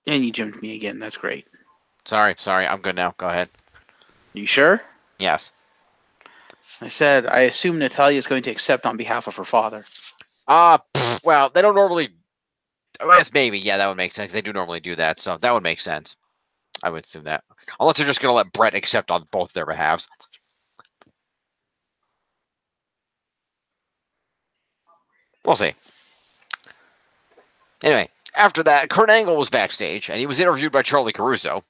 And you jimmed me again. That's great. Sorry, I'm good now. Go ahead. You sure? Yes. I said, I assume Natalia is going to accept on behalf of her father. Well, they don't normally. I guess maybe, yeah, that would make sense. They do normally do that, so that would make sense. I would assume that. Unless they're just going to let Brett accept on both their behalves. We'll see. Anyway, after that, Kurt Angle was backstage, and he was interviewed by Charlie Caruso.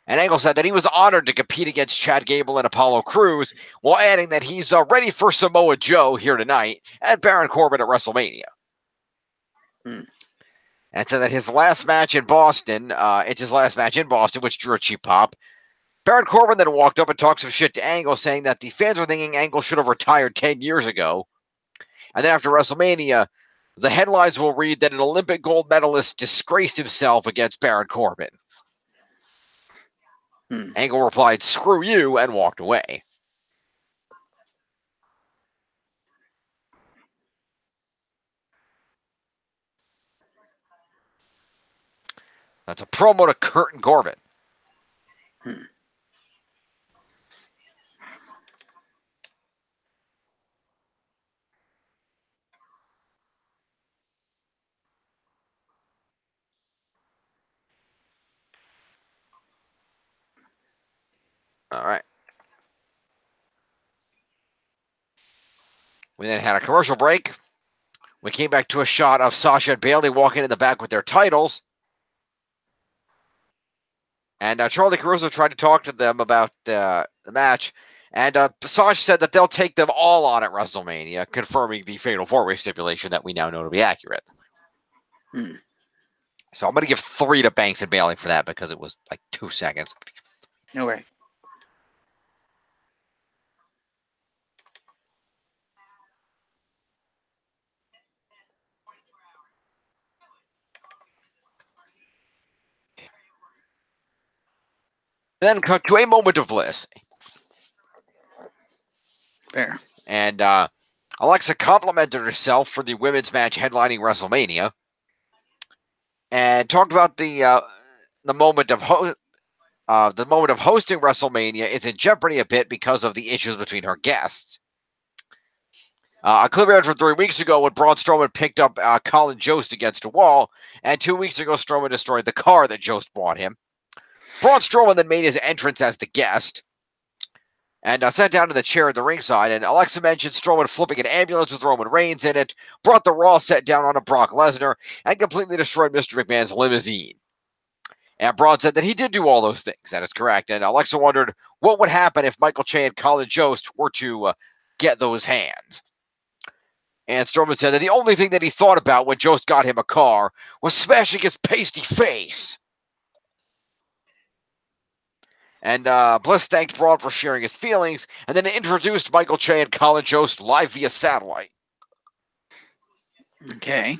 And Angle said that he was honored to compete against Chad Gable and Apollo Crews, while adding that he's ready for Samoa Joe here tonight and Baron Corbin at WrestleMania. And said that his last match in Boston, it's his last match in Boston, which drew a cheap pop. Baron Corbin then walked up and talked some shit to Angle, saying that the fans were thinking Angle should have retired 10 years ago. And then after WrestleMania, the headlines will read that an Olympic gold medalist disgraced himself against Baron Corbin. Angle replied, "Screw you," and walked away. That's a promo to Curtin Corbin. All right. We then had a commercial break. We came back to a shot of Sasha and Bayley walking in the back with their titles. And Charlie Caruso tried to talk to them about the match. And Sasha said that they'll take them all on at WrestleMania, confirming the Fatal 4-Way stipulation that we now know to be accurate. So I'm going to give 3 to Banks and Bayley for that because it was like 2 seconds. Okay. Then cut to a moment of bliss. Fair. And Alexa complimented herself for the women's match headlining WrestleMania, and talked about the moment of hosting WrestleMania is in jeopardy a bit because of the issues between her guests. A clip aired from 3 weeks ago when Braun Strowman picked up Colin Jost against a wall, and 2 weeks ago Strowman destroyed the car that Jost bought him. Braun Strowman then made his entrance as the guest, and sat down in the chair at the ringside, and Alexa mentioned Strowman flipping an ambulance with Roman Reigns in it, brought the Raw set down on a Brock Lesnar, and completely destroyed Mr. McMahon's limousine. And Braun said that he did do all those things. That is correct. And Alexa wondered what would happen if Michael Che and Colin Jost were to get those hands. And Strowman said that the only thing that he thought about when Jost got him a car was smashing his pasty face. And Bliss thanked Braun for sharing his feelings, and then introduced Michael Che and Colin Jost live via satellite. Okay.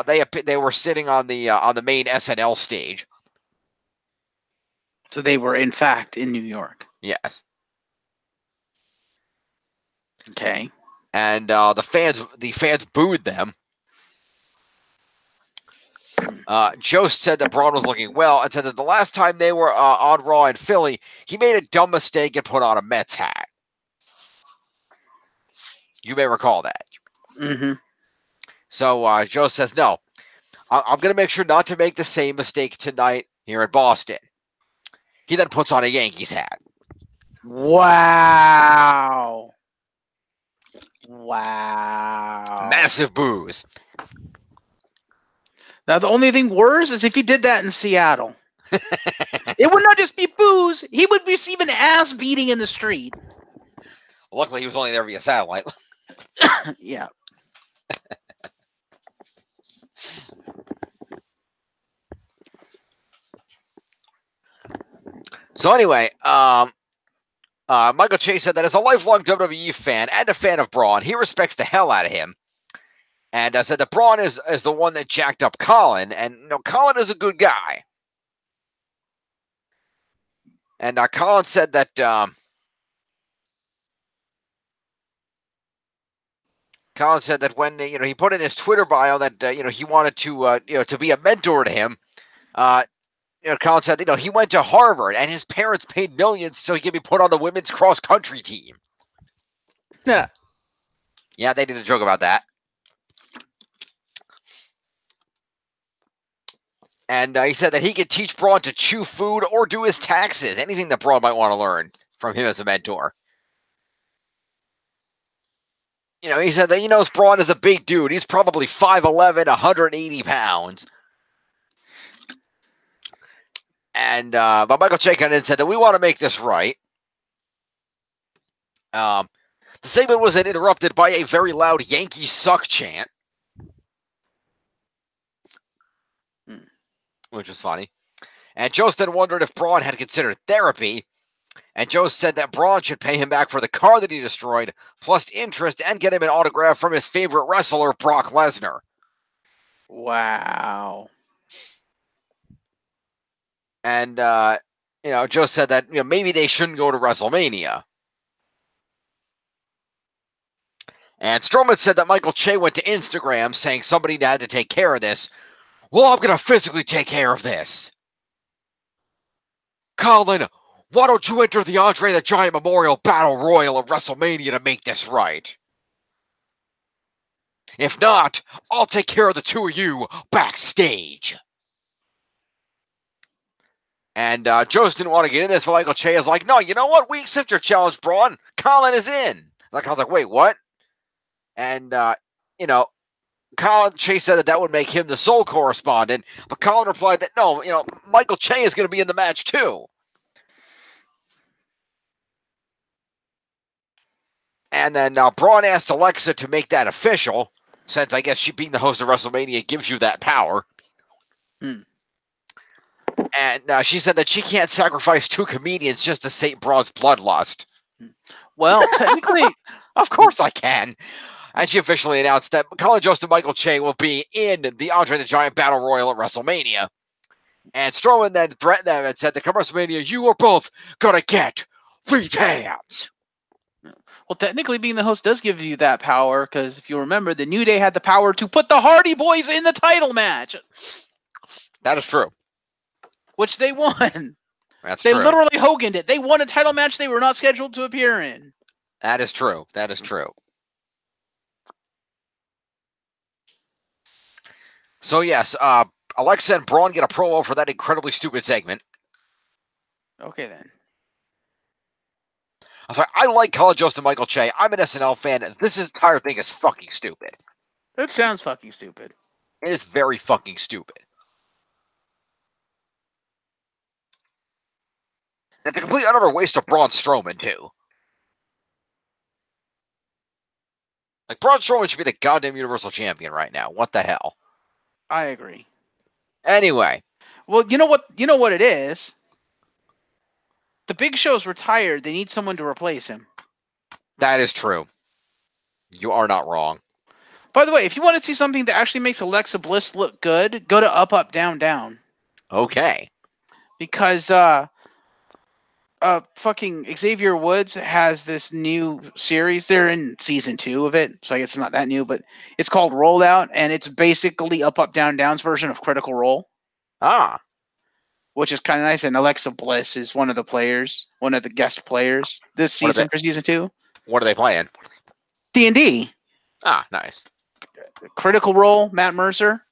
They were sitting on the main SNL stage. So they were in fact in New York. Yes. Okay. And the fans booed them. Jost said that Braun was looking well, and said that the last time they were on Raw in Philly, he made a dumb mistake and put on a Mets hat. You may recall that. Mm-hmm. So Jost says, no, I'm going to make sure not to make the same mistake tonight here in Boston. He then puts on a Yankees hat. Wow. Wow. Massive boos. Now, the only thing worse is if he did that in Seattle. It would not just be boos. He would receive an ass beating in the street. Luckily, he was only there via satellite. Yeah. So anyway, Michael Che said that as a lifelong WWE fan and a fan of Braun, he respects the hell out of him. And said that Braun is the one that jacked up Colin, and Colin is a good guy. And Colin said that when he put in his Twitter bio that he wanted to to be a mentor to him. Colin said he went to Harvard and his parents paid millions so he could be put on the women's cross country team. Yeah. Yeah, they did a joke about that. And he said that he could teach Braun to chew food or do his taxes, anything that Braun might want to learn from him as a mentor. He said that he knows Braun is a big dude. He's probably 5'11", 180 pounds. And but Michael Che came in and said that we want to make this right. The segment was then interrupted by a very loud Yankees suck chant, which was funny. And Jost then wondered if Braun had considered therapy. And Jost said that Braun should pay him back for the car that he destroyed, plus interest, and get him an autograph from his favorite wrestler, Brock Lesnar. Wow. And, Jost said that maybe they shouldn't go to WrestleMania. And Strowman said that Michael Che went to Instagram saying somebody had to take care of this. Well, I'm going to physically take care of this. Colin, why don't you enter the Andre the Giant Memorial Battle Royal at WrestleMania to make this right? If not, I'll take care of the two of you backstage. And Jost didn't want to get in this, but Michael Che is like, no, you know what? We accept your challenge, Braun. Colin is in. Like, I was like, wait, what? And, Colin Che said that would make him the sole correspondent, but Colin replied that no, Michael Che is going to be in the match too. And then Braun asked Alexa to make that official, since I guess she being the host of WrestleMania gives you that power. And she said that she can't sacrifice two comedians just to sate Braun's bloodlust. Well, technically, of course I can. And she officially announced that Colin Jost and Michael Che will be in the Andre the Giant Battle Royal at WrestleMania. And Strowman then threatened them and said, come WrestleMania, you are both going to get these hands. Well, technically, being the host does give you that power, because if you remember, the New Day had the power to put the Hardy Boys in the title match. That is true. Which they won. That's true. They literally Hogan'd it. They won a title match they were not scheduled to appear in. That is true. That is true. So, yes, Alexa and Braun get a promo for that incredibly stupid segment. Okay, then. I'm sorry, I like Colin Jost and Michael Che. I'm an SNL fan. This entire thing is fucking stupid. That sounds fucking stupid. It is very fucking stupid. It's a complete utter waste of Braun Strowman, too. Like, Braun Strowman should be the goddamn Universal Champion right now. What the hell? I agree. Anyway. Well, you know what it is? The Big Show's retired. They need someone to replace him. That is true. You are not wrong. By the way, if you want to see something that actually makes Alexa Bliss look good, go to Up, Up, Down, Down. Okay. Because fucking Xavier Woods has this new series. They're in season 2 of it, so I guess it's not that new, but it's called Rollout, and it's basically Up, Up, Down, Down's version of Critical Role. Ah. Which is kind of nice, and Alexa Bliss is one of the players, one of the guest players this season for season 2. What are they playing? D&D. Ah, nice. Critical Role, Matt Mercer.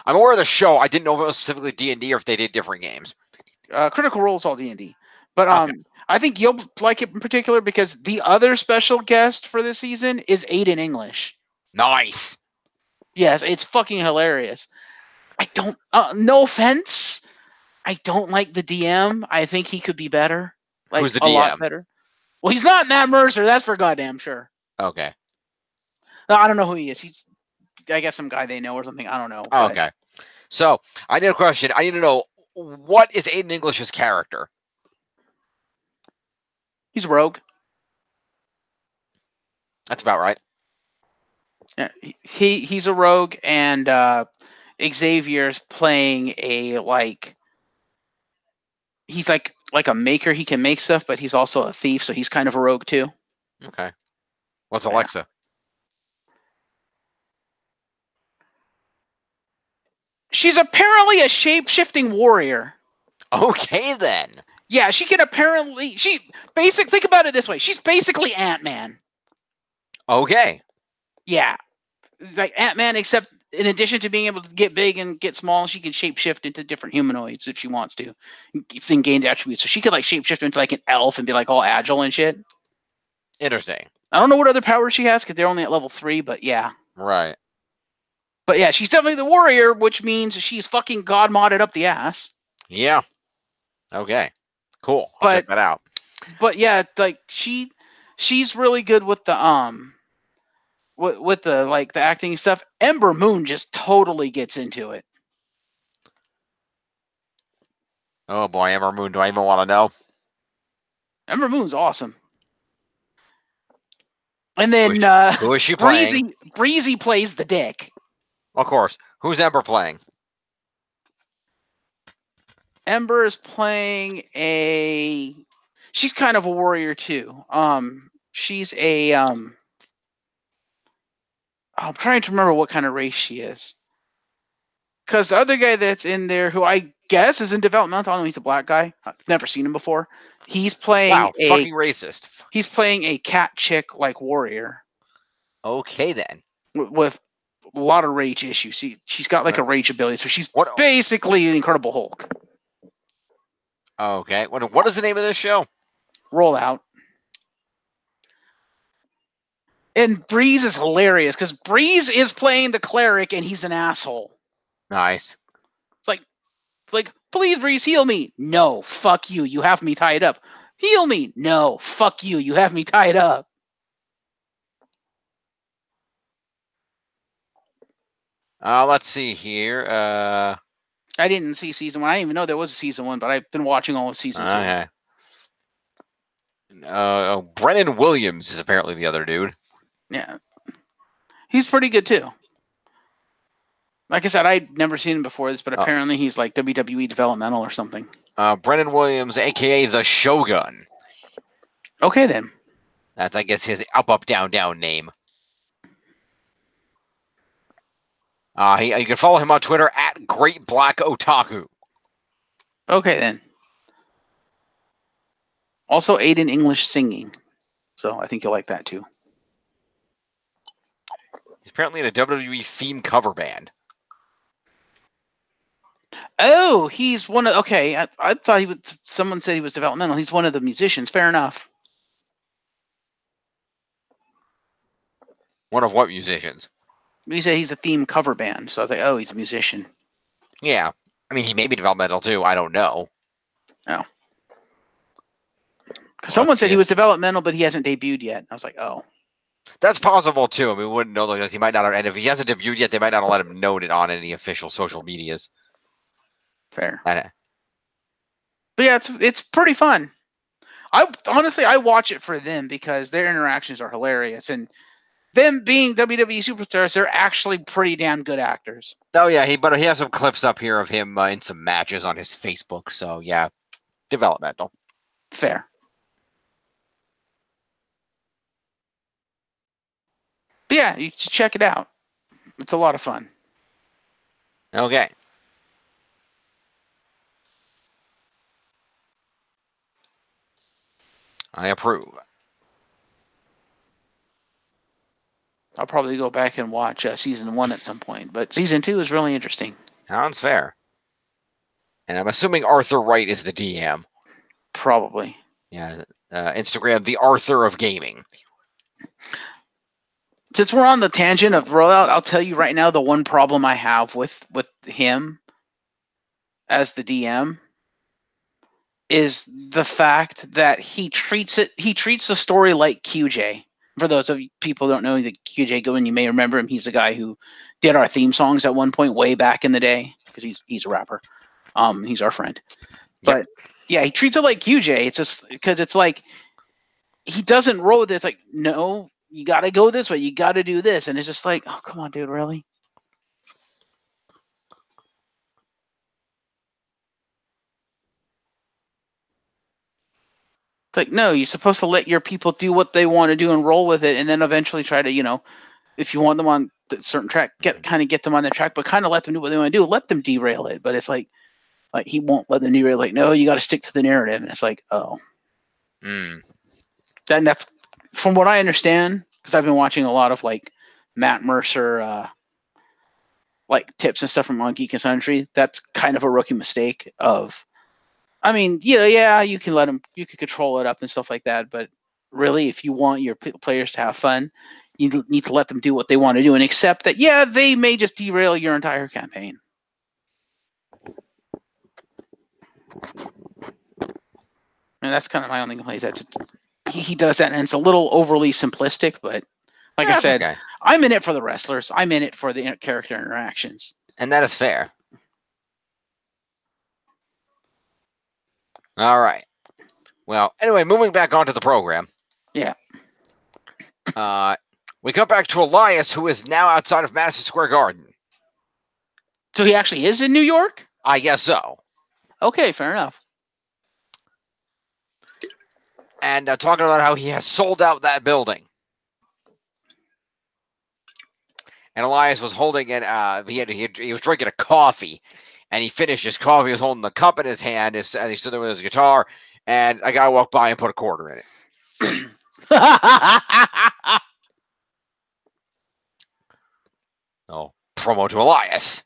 I'm aware of the show. I didn't know if it was specifically D&D or if they did different games. Critical Role is all D&D. But okay. I think you'll like it in particular because the other special guest for this season is Aiden English. Nice. Yes, it's fucking hilarious. I don't, no offense, I don't like the DM. I think he could be better. Like, who's the DM? A lot better. Well, he's not Matt Mercer, that's for goddamn sure. Okay. No, I don't know who he is. He's, I guess, some guy they know or something. I don't know. Oh, okay. So, I need a question. I need to know, what is Aiden English's character? He's a rogue. That's about right. Yeah, he's a rogue, and Xavier's playing a, like, he's like a maker. He can make stuff, but he's also a thief, so he's kind of a rogue too. Okay. What's Alexa? She's apparently a shape-shifting warrior. Okay, then. Yeah, she can apparently... think about it this way. She's basically Ant-Man. Okay. Yeah. Like Ant-Man, except in addition to being able to get big and get small, she can shapeshift into different humanoids if she wants to. And gain attributes. So she could, like, shapeshift into, like, an elf and be, like, all agile and shit. Interesting. I don't know what other powers she has, because they're only at level 3, but yeah. Right. But yeah, she's definitely the warrior, which means she's fucking god modded up the ass. Yeah. Okay. Cool. I'll check that out. But yeah, like she's really good with the with the, like, the acting stuff. Ember Moon just totally gets into it. Oh boy, Ember Moon. Do I even want to know? Ember Moon's awesome. And then Who is she playing? Breezy plays the dick. Of course. Who's Ember playing? Ember is playing a. She's kind of a warrior too. She's a. I'm trying to remember what kind of race she is. Because the other guy that's in there, who I guess is in developmental, I don't know, he's a black guy. I've never seen him before. He's playing Fucking racist. He's playing a cat chick like warrior. Okay then. With a lot of rage issues. She's got like a rage ability, so she's basically the Incredible Hulk. Okay. What is the name of this show? Rollout. And Breeze is hilarious because Breeze is playing the cleric and he's an asshole. Nice. It's like, please, Breeze, heal me. No, fuck you. You have me tied up. Heal me. No, fuck you. You have me tied up. Let's see here. I didn't see season 1. I didn't even know there was a season 1, but I've been watching all of season 2. Okay. Brennan Williams is apparently the other dude. Yeah. He's pretty good too. Like I said, I'd never seen him before this, but apparently he's like WWE developmental or something. Brennan Williams, a.k.a. the Shogun. Okay, then. That's, I guess, his up, down, down name. You can follow him on Twitter at Great Black Otaku. Okay, then. Also aid in English singing. So I think you'll like that too. He's apparently in a WWE theme cover band. Oh, he's one of. Okay, I thought he was. Someone said he was developmental. He's one of the musicians. Fair enough. One of what musicians? He said he's a theme cover band. So I was like, oh, he's a musician. Yeah. I mean, he may be developmental too. I don't know. Oh. Someone said he was developmental, but he hasn't debuted yet. I was like, oh. That's possible too. I mean, we wouldn't know because he might not have. And if he hasn't debuted yet, they might not have let him know it on any official social medias. Fair. But yeah, it's pretty fun. I watch it for them because their interactions are hilarious, and them being WWE superstars, they're actually pretty damn good actors. Oh yeah, but he has some clips up here of him in some matches on his Facebook. So yeah, developmental. Fair. But yeah, you should check it out. It's a lot of fun. Okay. I approve. I'll probably go back and watch season 1 at some point, but season 2 is really interesting. Sounds fair. And I'm assuming Arthur Wright is the DM. Probably. Yeah. Instagram, the Arthur of gaming. Since we're on the tangent of rollout, I'll tell you right now the one problem I have with him as the DM is the fact that he treats the story like QJ. For those of you people who don't know the QJ Goodwin, you may remember him. He's the guy who did our theme songs at one point way back in the day because he's a rapper. He's our friend. But yeah, he treats it like QJ. It's just because it's like he doesn't roll with it. It's like, no, you got to go this way. You got to do this. And it's just like, oh, come on, dude, really? It's like, no, you're supposed to let your people do what they want to do and roll with it, and then eventually try to, if you want them on a certain track, get them on the track, but kind of let them do what they want to do. Let them derail it. But it's like he won't let them derail. Like, no, you got to stick to the narrative. And it's like, oh. Then that's from what I understand, because I've been watching a lot of like Matt Mercer, like tips and stuff from on Geek and Sundry. That's kind of a rookie mistake of. I mean, you can let them, you can control it up and stuff like that. But really, if you want your players to have fun, you need to let them do what they want to do and accept that, they may just derail your entire campaign. And that's kind of my only complaint. That's he does that, and it's a little overly simplistic. But like I said, okay. I'm in it for the wrestlers. I'm in it for the character interactions. And that is fair. All right. Well, anyway, moving back onto the program. Yeah. We come back to Elias, who is now outside of Madison Square Garden. So he actually is in New York? I guess so. Okay, fair enough. And talking about how he has sold out that building. And Elias was holding it. He was drinking a coffee, and he finished his coffee. He was holding the cup in his hand, and he stood there with his guitar. And a guy walked by and put a quarter in it. Oh, promo to Elias.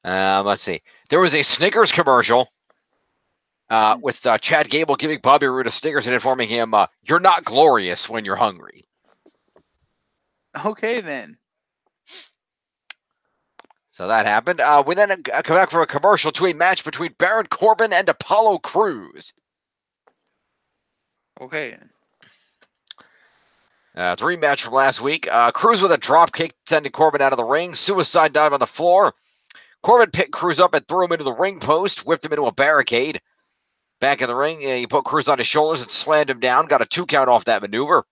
Let's see. There was a Snickers commercial with Chad Gable giving Bobby Roode a Snickers and informing him, "You're not glorious when you're hungry." Okay, then. So that happened. We then come back for a commercial to a match between Baron Corbin and Apollo Crews. Okay. It's a rematch from last week. Crews with a drop kick sending Corbin out of the ring. Suicide dive on the floor. Corbin picked Crews up and threw him into the ring post, whipped him into a barricade. Back in the ring, he put Crews on his shoulders and slammed him down. Got a 2 count off that maneuver.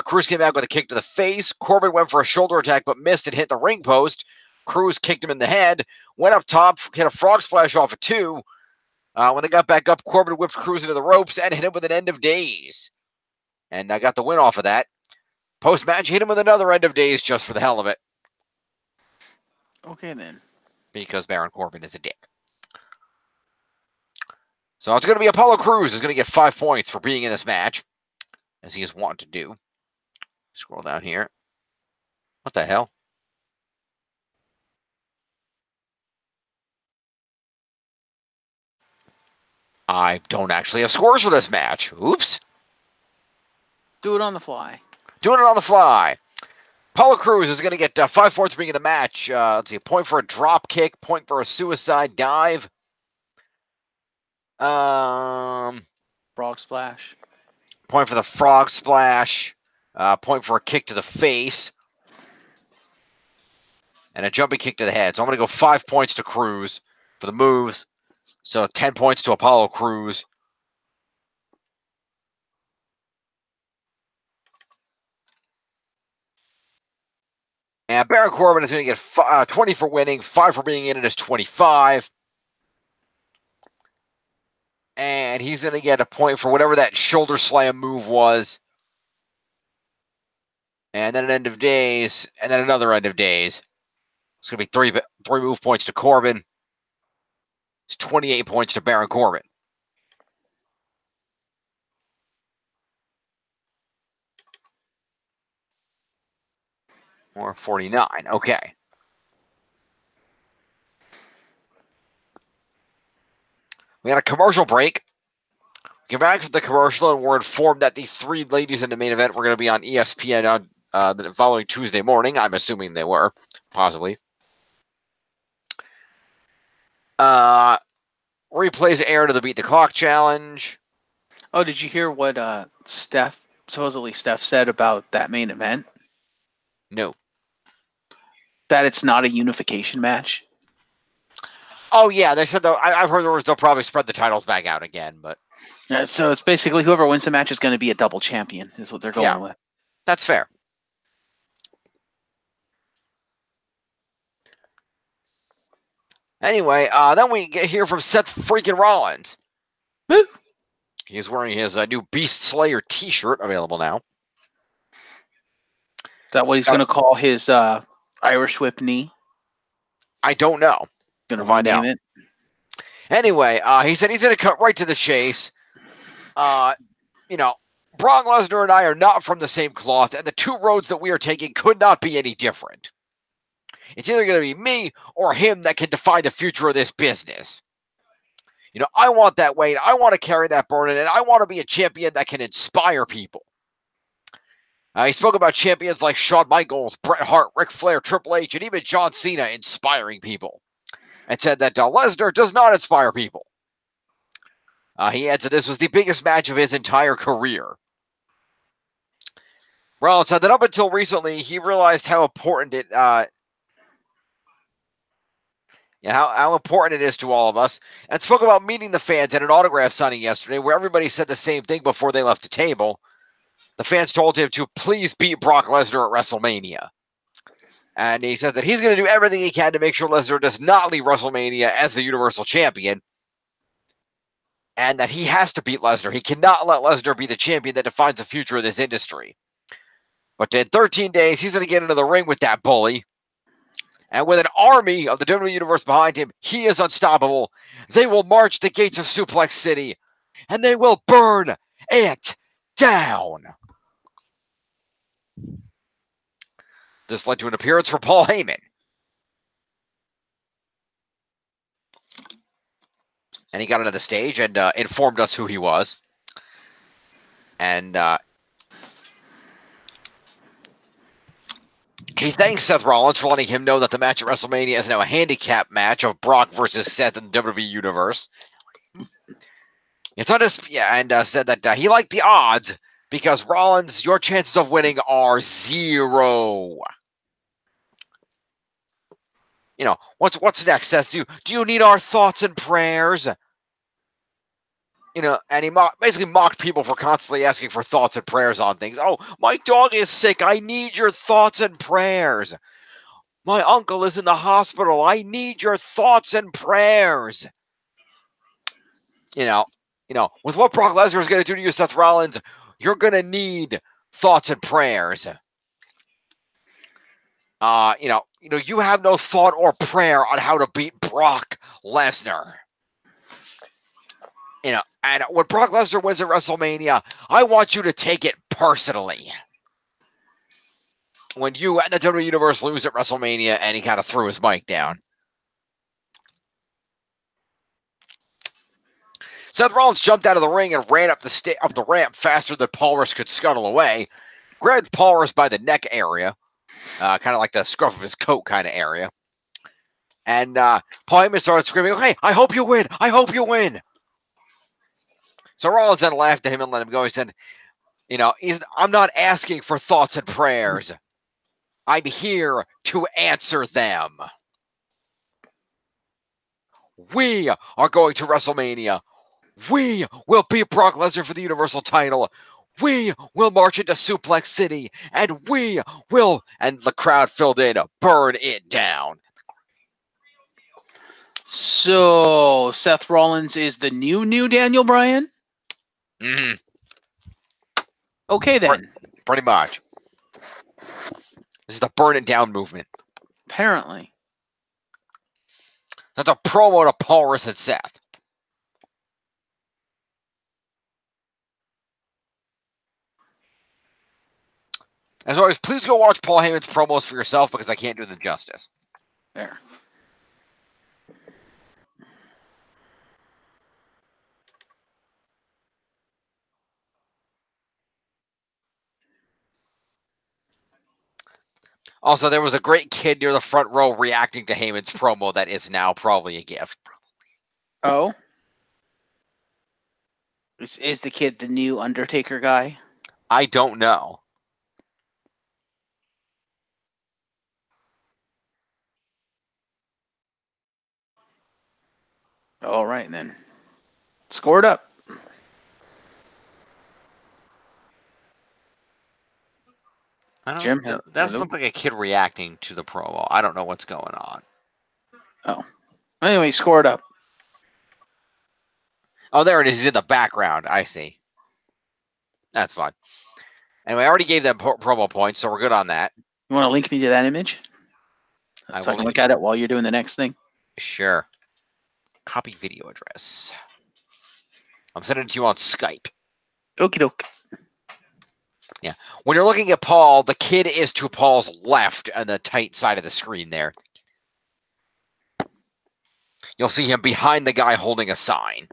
Crews came back with a kick to the face. Corbin went for a shoulder attack but missed and hit the ring post. Crews kicked him in the head. Went up top, hit a frog splash off of 2. When they got back up, Corbin whipped Crews into the ropes and hit him with an end of days. And I got the win off of that. Post-match, hit him with another end of days just for the hell of it. Okay, then. Because Baron Corbin is a dick. So it's going to be Apollo Crews is going to get 5 points for being in this match, as he is wanting to do. Scroll down here. What the hell? I don't actually have scores for this match. Oops. Do it on the fly. Doing it on the fly. Apollo Crews is going to get 5 points for being in the match. Let's see, a point for a drop kick, point for a suicide dive. Frog splash. Point for the frog splash. Point for a kick to the face. And a jumping kick to the head. So I'm going to go 5 points to Crews for the moves. So 10 points to Apollo Crews. And Baron Corbin is going to get 20 for winning, 5 for being in it is 25. And he's going to get a point for whatever that shoulder slam move was. And then an end of days, and then another end of days. It's going to be three move points to Corbin. It's 28 points to Baron Corbin. Or 49. Okay. We had a commercial break. Get back to the commercial, and we're informed that the 3 ladies in the main event were going to be on ESPN on the following Tuesday morning. I'm assuming they were, possibly. Replays aired of the Beat the Clock challenge. Oh, did you hear what supposedly Steph said about that main event? No. That it's not a unification match. Oh, yeah, they said, though, I've heard they'll probably spread the titles back out again, but... Yeah, so it's basically whoever wins the match is going to be a double champion, is what they're going with. That's fair. Anyway, then we hear from Seth freaking Rollins. Woo! He's wearing his new Beast Slayer t-shirt, available now. Is that what he's going to call his Irish whip knee? I don't know. Going to find out. It. Anyway, he said he's going to cut right to the chase. Brock Lesnar and I are not from the same cloth, and the 2 roads that we are taking could not be any different. It's either going to be me or him that can define the future of this business. I want that weight. I want to carry that burden, and I want to be a champion that can inspire people. He spoke about champions like Shawn Michaels, Bret Hart, Ric Flair, Triple H, and even John Cena inspiring people. And said that Lesnar does not inspire people. He adds that this was the biggest match of his entire career. Rollins said that up until recently, he realized how important it, how important it is to all of us, and spoke about meeting the fans at an autograph signing yesterday, where everybody said the same thing before they left the table. The fans told him to please beat Brock Lesnar at WrestleMania. And he says that he's going to do everything he can to make sure Lesnar does not leave WrestleMania as the Universal Champion. And that he has to beat Lesnar. He cannot let Lesnar be the champion that defines the future of this industry. But in 13 days, he's going to get into the ring with that bully. And with an army of the WWE Universe behind him, he is unstoppable. They will march the gates of Suplex City, and they will burn it down. This led to an appearance for Paul Heyman. And he got onto the stage and informed us who he was. And he thanks Seth Rollins for letting him know that the match at WrestleMania is now a handicap match of Brock versus Seth in the WWE Universe. It's not just, and said that he liked the odds because Rollins, your chances of winning are 0. You know, what's next, Seth? Do you need our thoughts and prayers? You know, and he basically mocked people for constantly asking for thoughts and prayers on things. Oh, my dog is sick. I need your thoughts and prayers. My uncle is in the hospital. I need your thoughts and prayers. You know, with what Brock Lesnar is going to do to you, Seth Rollins, you're going to need thoughts and prayers. You have no thought or prayer on how to beat Brock Lesnar. And when Brock Lesnar wins at WrestleMania, I want you to take it personally. When you and the WWE Universe lose at WrestleMania, and he kind of threw his mic down. Seth Rollins jumped out of the ring and ran up the ramp faster than Paulus could scuttle away. Grabbed Paulus by the neck area, kind of like the scruff of his coat kind of area. And Paul Heyman started screaming, "Hey, I hope you win! I hope you win!" So Rollins then laughed at him and let him go. He said, I'm not asking for thoughts and prayers. I'm here to answer them. We are going to WrestleMania. We will beat Brock Lesnar for the Universal title. We will march into Suplex City, and we will, and the crowd filled in, burn it down. So Seth Rollins is the new Daniel Bryan? Mm-hmm. Okay, then. Pretty much. This is the burn it down movement. Apparently. That's a promo to Paulus and Seth. As always, please go watch Paul Heyman's promos for yourself because I can't do them justice. There. Also, there was a great kid near the front row reacting to Heyman's promo that is now probably a gift. Oh? Is the kid the new Undertaker guy? I don't know. All right, then. Scored up. Jim, That doesn't look like a kid reacting to the promo. I don't know what's going on. Oh. Anyway, scored up. Oh, there it is. He's in the background. I see. That's fine. Anyway, I already gave them promo points, so we're good on that. You want to link me to that image? So I can look at it while you're doing the next thing? Sure. Copy video address. I'm sending it to you on Skype. Okie doke. Yeah. When you're looking at Paul, the kid is to Paul's left on the tight side of the screen there. You'll see him behind the guy holding a sign.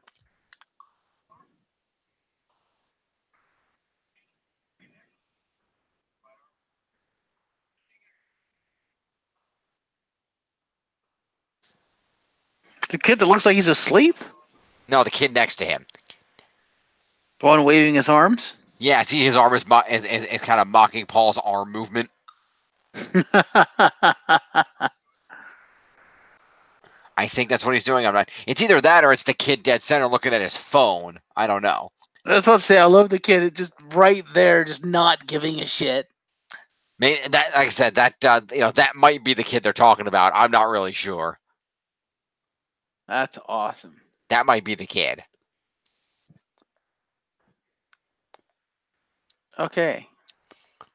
The kid that looks like he's asleep? No, the kid next to him. The one waving his arms? Yeah, see, his arm is kind of mocking Paul's arm movement. I think that's what he's doing. I'm not. It's either that or it's the kid dead center looking at his phone. I don't know. That's what I say. I love the kid just right there, just not giving a shit. Maybe that, like I said, that that might be the kid they're talking about. I'm not really sure. That's awesome. That might be the kid. Okay.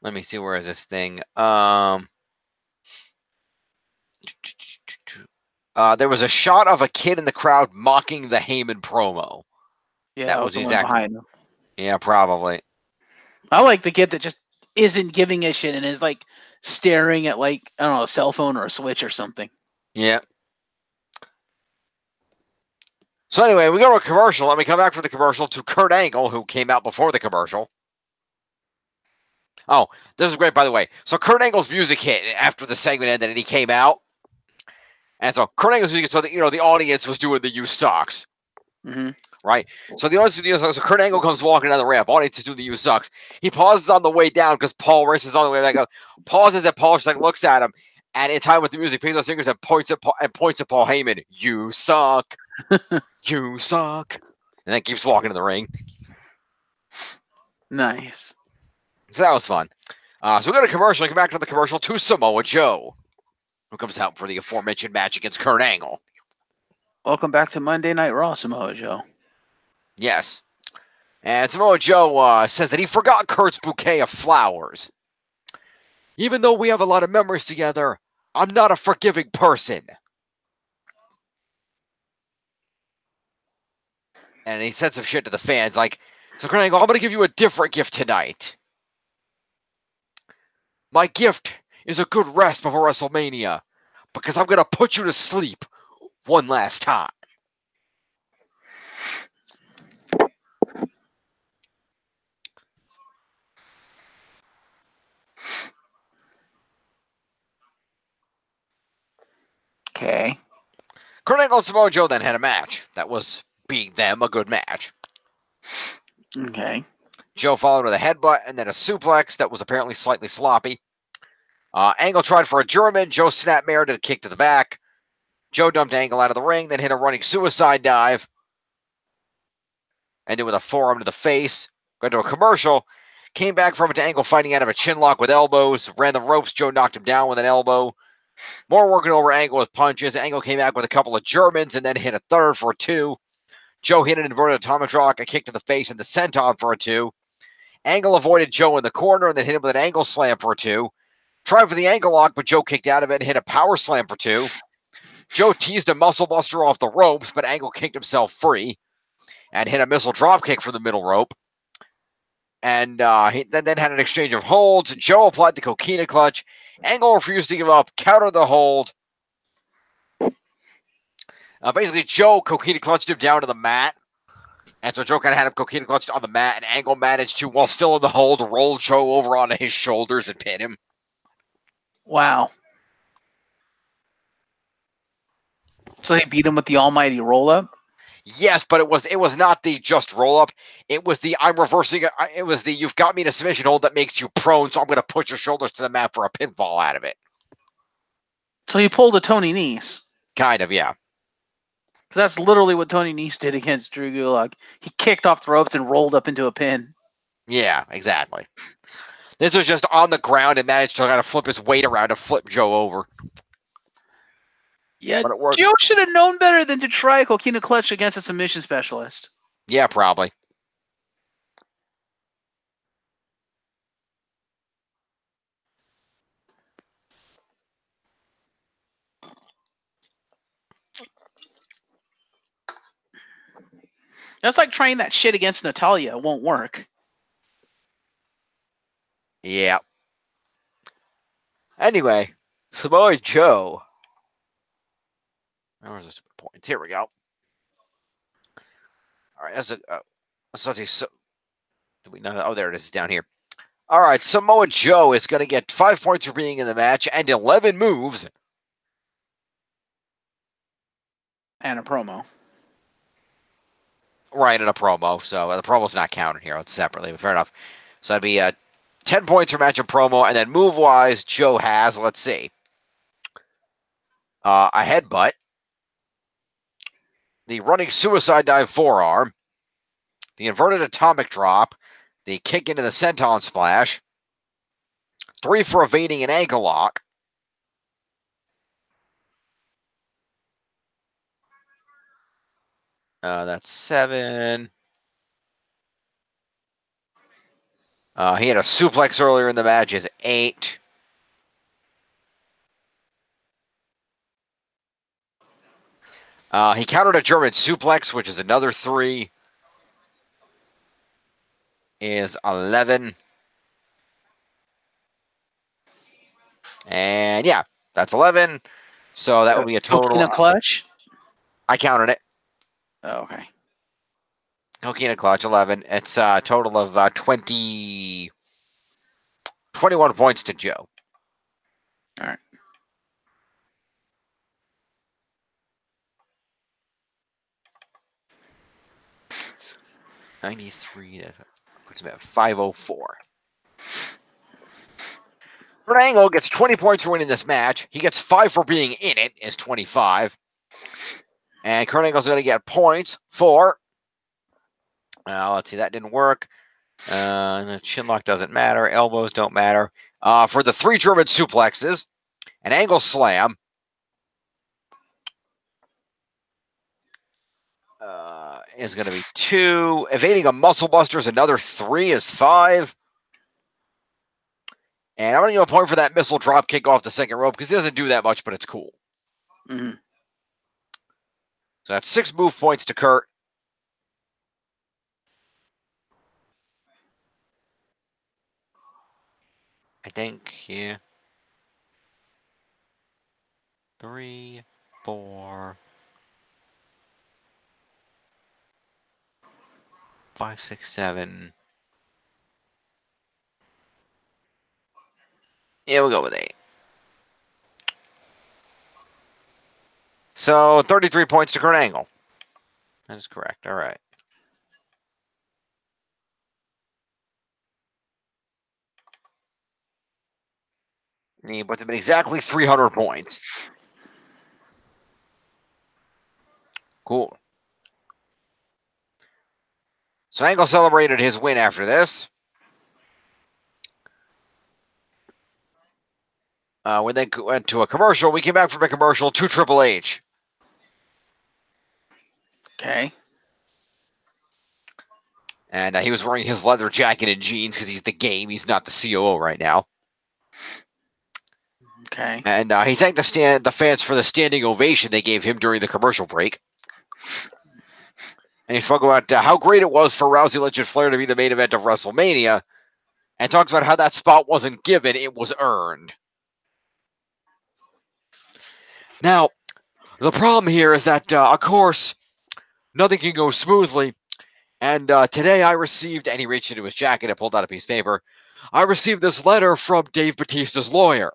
Let me see. Where is this thing? There was a shot of a kid in the crowd mocking the Heyman promo. Yeah, That that was was the the one exact. behind him. Yeah, probably. I like the kid that just isn't giving a shit and is like staring at like, I don't know, a cell phone or a switch or something. Yeah. So anyway, we go to a commercial. Let me come back from the commercial to Kurt Angle, who came out before the commercial. Oh, this is great, by the way. So Kurt Angle's music hit after the segment ended, and he came out. And so Kurt Angle's music, so the audience was doing the "You Sucks," Mm-hmm. right? So the audience, so Kurt Angle comes walking down the ramp. Audience is doing the "You Sucks." He pauses on the way down because Paul races on the way back up. Pauses and Paul just like looks at him, and in time with the music, picks up his fingers and points at Paul Heyman. You suck. You suck. And then keeps walking to the ring. Nice. So that was fun. So we go to commercial. Come back to the commercial to Samoa Joe, who comes out for the aforementioned match against Kurt Angle. Welcome back to Monday Night Raw, Samoa Joe. Yes. And Samoa Joe says that he forgot Kurt's bouquet of flowers. Even though we have a lot of memories together, I'm not a forgiving person. And he said some shit to the fans like, so Kurt Angle, I'm going to give you a different gift tonight. My gift is a good rest before WrestleMania because I'm going to put you to sleep one last time. Okay. Kurt Angle and Samoa Joe then had a match. That was, being them, a good match. Okay. Joe followed with a headbutt and then a suplex that was apparently slightly sloppy. Angle tried for a German. Joe snapped Mare did a kick to the back. Joe dumped Angle out of the ring, then hit a running suicide dive. Ended with a forearm to the face. Went to a commercial. Came back from it to Angle fighting out of a chin lock with elbows. Ran the ropes. Joe knocked him down with an elbow. More working over Angle with punches. Angle came back with a couple of Germans and then hit a third for a 2. Joe hit an inverted atomic rock, a kick to the face, and the senton for a 2. Angle avoided Joe in the corner and then hit him with an angle slam for a 2. Tried for the ankle lock, but Joe kicked out of it and hit a power slam for 2. Joe teased a muscle buster off the ropes, but Angle kicked himself free and hit a missile drop kick from the middle rope. And he then had an exchange of holds. Joe applied the coquina clutch. Angle refused to give up, countered the hold. Basically, Joe coquina clutched him down to the mat. And so Joe kind of had him coquina clutched on the mat, and Angle managed to, while still in the hold, roll Joe over onto his shoulders and pin him. Wow. So he beat him with the almighty roll up? Yes, but it was not the just roll up. It was the I'm reversing it. It was the you've got me in a submission hold that makes you prone, so I'm going to put your shoulders to the mat for a pinfall out of it. So he pulled a Tony Nese. Kind of, yeah. That's literally what Tony Nese did against Drew Gulak. He kicked off the ropes and rolled up into a pin. Yeah, exactly. This was just on the ground and managed to kind of flip his weight around to flip Joe over. Yeah, But it worked. Joe should have known better than to try a coquina clutch against a submission specialist. Yeah, probably. That's like trying that shit against Natalia. It won't work. Yeah. Anyway, Samoa Joe. Where's the stupid points? Here we go. All right, that's a. Let's see. So, do we know? Oh, there it is down here. All right, Samoa Joe is going to get 5 points for being in the match and 11 moves. And a promo. Right, in a promo. So the promo's not counted here. It's separately, but fair enough. So that'd be 10 points for match and promo. And then move-wise, Joe has, let's see, a headbutt, the running suicide dive forearm, the inverted atomic drop, the kick into the senton splash, 3 for evading an ankle lock, that's 7. He had a suplex earlier in the match, is 8. He countered a German suplex, which is another 3, is 11. And yeah, that's 11. So that would be a Hook in total. a clutch. I counted it. Oh, okay. Hooky and a clutch, 11. It's a total of 21 points to Joe. All right. $93. That puts him at 504. Kurt Angle gets 20 points for winning this match. He gets 5 for being in it, is 25. And Kurt Angle's going to get points for. Let's see, that didn't work. The chin lock doesn't matter. Elbows don't matter. For the 3 German suplexes, an Angle slam. Is going to be 2. Evading a muscle buster is another 3, is 5. And I'm going to give a point for that missile drop kick off the second rope because it doesn't do that much, but it's cool. Mm-hmm. So that's 6 move points to Kurt. I think, yeah. 3, 4, 5, 6, 7. Yeah, we'll go with 8. So 33 points to Kurt Angle. That is correct. All right. He puts him at exactly 300 points. Cool. So Angle celebrated his win after this. We then went to a commercial. We came back from a commercial to Triple H. Okay. And he was wearing his leather jacket and jeans because he's the game. He's not the COO right now. Okay. And he thanked the fans for the standing ovation they gave him during the commercial break. And he spoke about how great it was for Rousey, Lynch, and Flair to be the main event of WrestleMania. And talks about how that spot wasn't given, it was earned. Now, the problem here is that, of course, nothing can go smoothly. And today I received, and he reached into his jacket and pulled out a piece of paper. I received this letter from Dave Bautista's lawyer.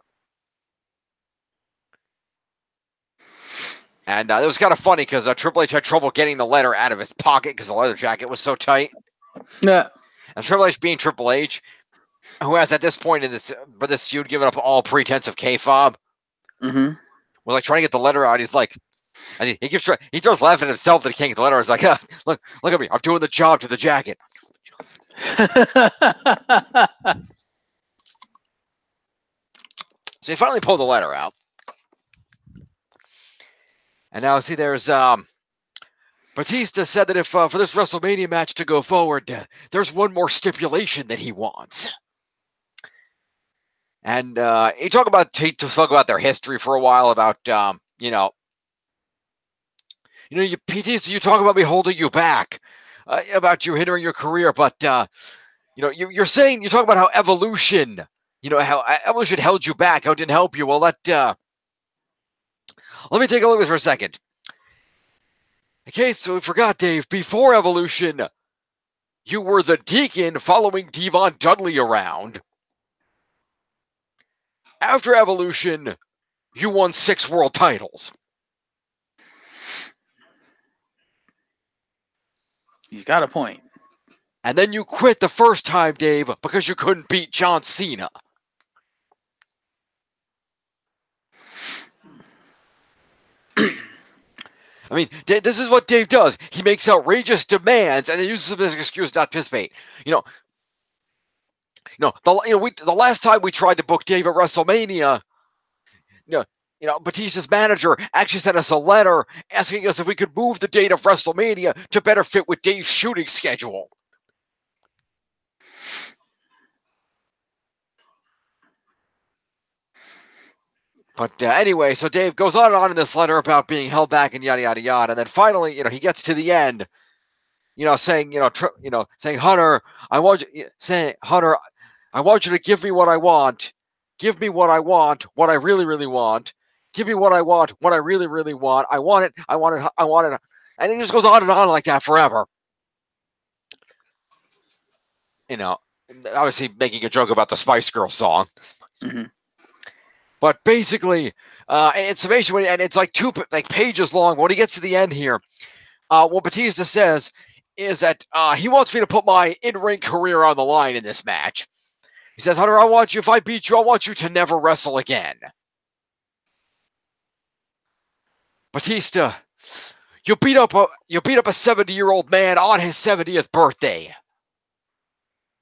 And it was kind of funny because Triple H had trouble getting the letter out of his pocket because the leather jacket was so tight. Yeah. And Triple H being Triple H, who has at this point in this feud given up all pretense of kayfabe, Mm-hmm. was like trying to get the letter out. He's like, and he throws laughing at himself that he can't get the letter. He's like, look at me, I'm doing the job to the jacket. So he finally pulled the letter out. And now, see, there's Batista said that if for this WrestleMania match to go forward, there's one more stipulation that he wants. And he talked about their history for a while, about Batista, you talk about me holding you back, about you hindering your career, but you're saying, you talk about how evolution, how evolution held you back, how it didn't help you. Well, let me take a look at this for a second. Okay, so we forgot, Dave, before Evolution, you were the Deacon following Devon Dudley around. After Evolution, you won 6 world titles. He's got a point. And then you quit the first time, Dave, because you couldn't beat John Cena. I mean, this is what Dave does. He makes outrageous demands and then uses them as an excuse not to participate. The last time we tried to book Dave at WrestleMania, Batista's manager actually sent us a letter asking us if we could move the date of WrestleMania to better fit with Dave's shooting schedule. But anyway, so Dave goes on and on in this letter about being held back and yada yada yada, and then finally, he gets to the end, saying, saying Hunter, I want you to give me what I want, give me what I want, what I really really want, give me what I want, what I really really want, I want it, I want it, I want it, and he just goes on and on like that forever. Obviously making a joke about the Spice Girls song. Mm-hmm. But basically, it's amazing, and it's like 2 pages long. When he gets to the end here, what Batista says is that he wants me to put my in-ring career on the line in this match. He says, Hunter, if I beat you, I want you to never wrestle again. Batista, you beat up a 70-year-old man on his 70th birthday.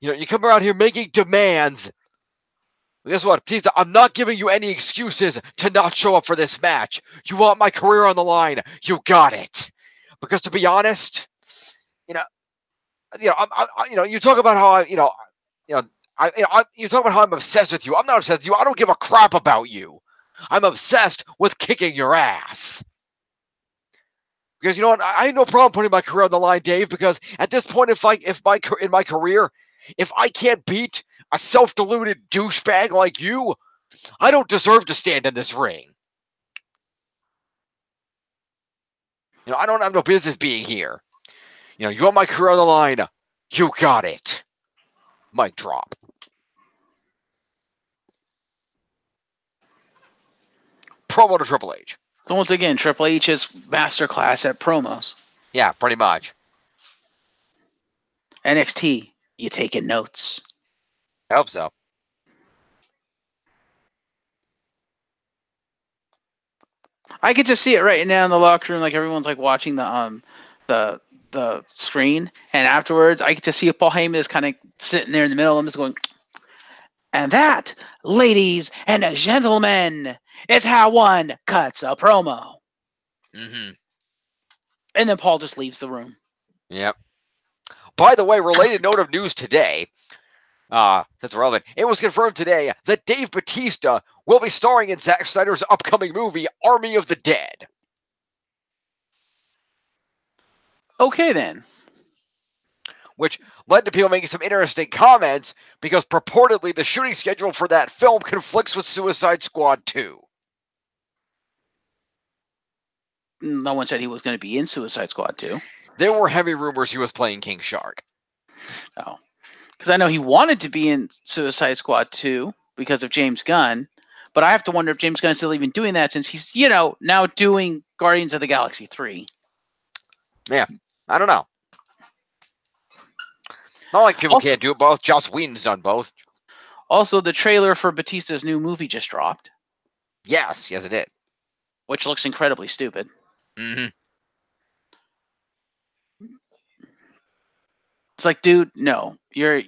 You come around here making demands. Guess what, Batista? I'm not giving you any excuses to not show up for this match. You want my career on the line? You got it. Because to be honest, you talk about how you talk about how I'm obsessed with you. I'm not obsessed with you. I don't give a crap about you. I'm obsessed with kicking your ass. Because you know what? I have no problem putting my career on the line, Dave. Because at this point, in my career, if I can't beat a self-deluded douchebag like you, I don't deserve to stand in this ring. I don't have no business being here. You want my career on the line? You got it. Mic drop. Promo to Triple H. So once again, Triple H is masterclass at promos. Yeah, pretty much. NXT, you taking notes? I hope so. I get to see it right now in the locker room, like everyone's like watching the screen, and afterwards I get to see Paul Heyman is kind of sitting there in the middle of them, just going, and that, ladies and gentlemen, is how one cuts a promo. Mm-hmm. And then Paul just leaves the room. Yep. By the way, related note of news today, that's relevant. It was confirmed today that Dave Batista will be starring in Zack Snyder's upcoming movie, Army of the Dead. Okay, then. Which led to people making some interesting comments because purportedly the shooting schedule for that film conflicts with Suicide Squad 2. No one said he was going to be in Suicide Squad 2. There were heavy rumors he was playing King Shark. Oh. Because I know he wanted to be in Suicide Squad 2 because of James Gunn, but I have to wonder if James Gunn is still even doing that since he's, now doing Guardians of the Galaxy 3. Yeah, I don't know. Not like people can't do both. Joss Whedon's done both. Also, the trailer for Batista's new movie just dropped. Yes, it did. Which looks incredibly stupid. Mm-hmm. It's like, dude, no, you're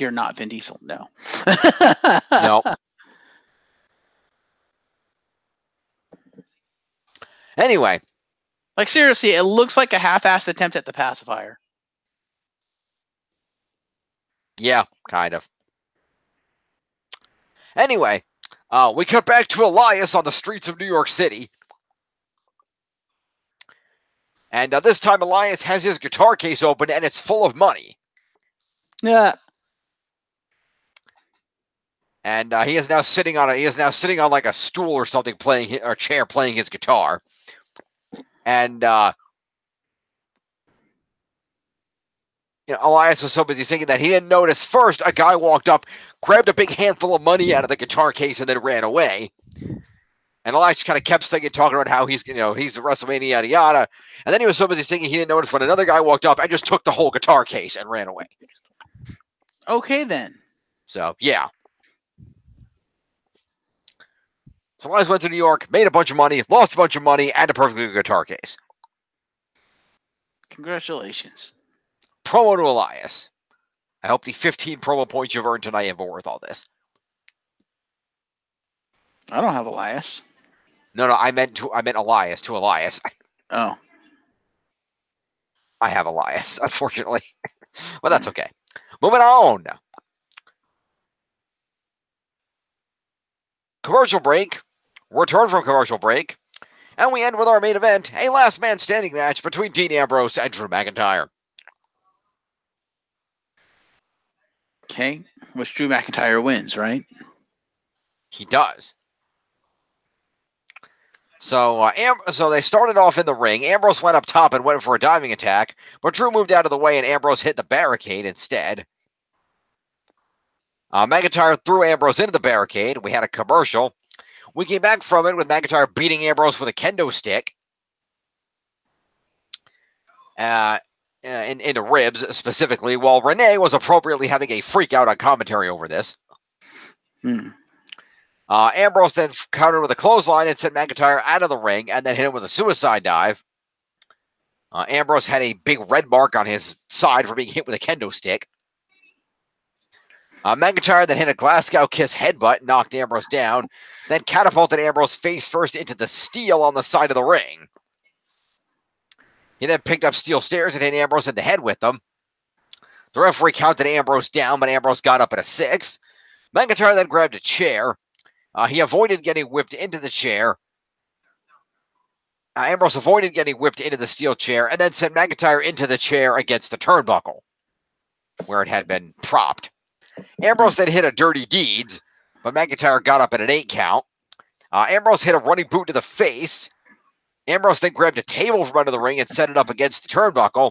not Vin Diesel. No. No. Anyway. Like, seriously, it looks like a half-assed attempt at the pacifier. Yeah, kind of. Anyway, we cut back to Elias on the streets of New York City. And this time Elias has his guitar case open and it's full of money. Yeah. And he is now sitting on like a stool or something, or chair playing his guitar. And Elias was so busy thinking that he didn't notice first a guy walked up, grabbed a big handful of money out of the guitar case, and then ran away. And Elias kind of kept singing, talking about how he's the WrestleMania, yada yada. And then he was so busy singing, he didn't notice when another guy walked up and just took the whole guitar case and ran away. Okay, then. So, yeah. So Elias went to New York, made a bunch of money, lost a bunch of money, and a perfectly good guitar case. Congratulations. Promo to Elias. I hope the 15 promo points you've earned tonight have been worth all this. I don't have Elias. No, I meant Elias to Elias. Oh. I have Elias, unfortunately. But that's okay. Moving on. Commercial break. Return from commercial break. And we end with our main event, a last man standing match between Dean Ambrose and Drew McIntyre. Okay. Which Drew McIntyre wins, right? He does. So they started off in the ring. Ambrose went up top and went for a diving attack, but Drew moved out of the way and Ambrose hit the barricade instead. McIntyre threw Ambrose into the barricade. We had a commercial. We came back from it with McIntyre beating Ambrose with a kendo stick. In the ribs specifically, while Renee was appropriately having a freak out on commentary over this. Ambrose then countered with a clothesline and sent McIntyre out of the ring and then hit him with a suicide dive. Ambrose had a big red mark on his side for being hit with a kendo stick. McIntyre then hit a Glasgow kiss headbutt, knocked Ambrose down, then catapulted Ambrose face first into the steel on the side of the ring. He then picked up steel stairs and hit Ambrose in the head with them. The referee counted Ambrose down, but Ambrose got up at a 6. McIntyre then grabbed a chair. He avoided getting whipped into the chair. Ambrose avoided getting whipped into the steel chair and then sent McIntyre into the chair against the turnbuckle, where it had been propped. Ambrose then hit a dirty deeds, but McIntyre got up at an 8 count. Ambrose hit a running boot to the face. Ambrose then grabbed a table from under the ring and set it up against the turnbuckle.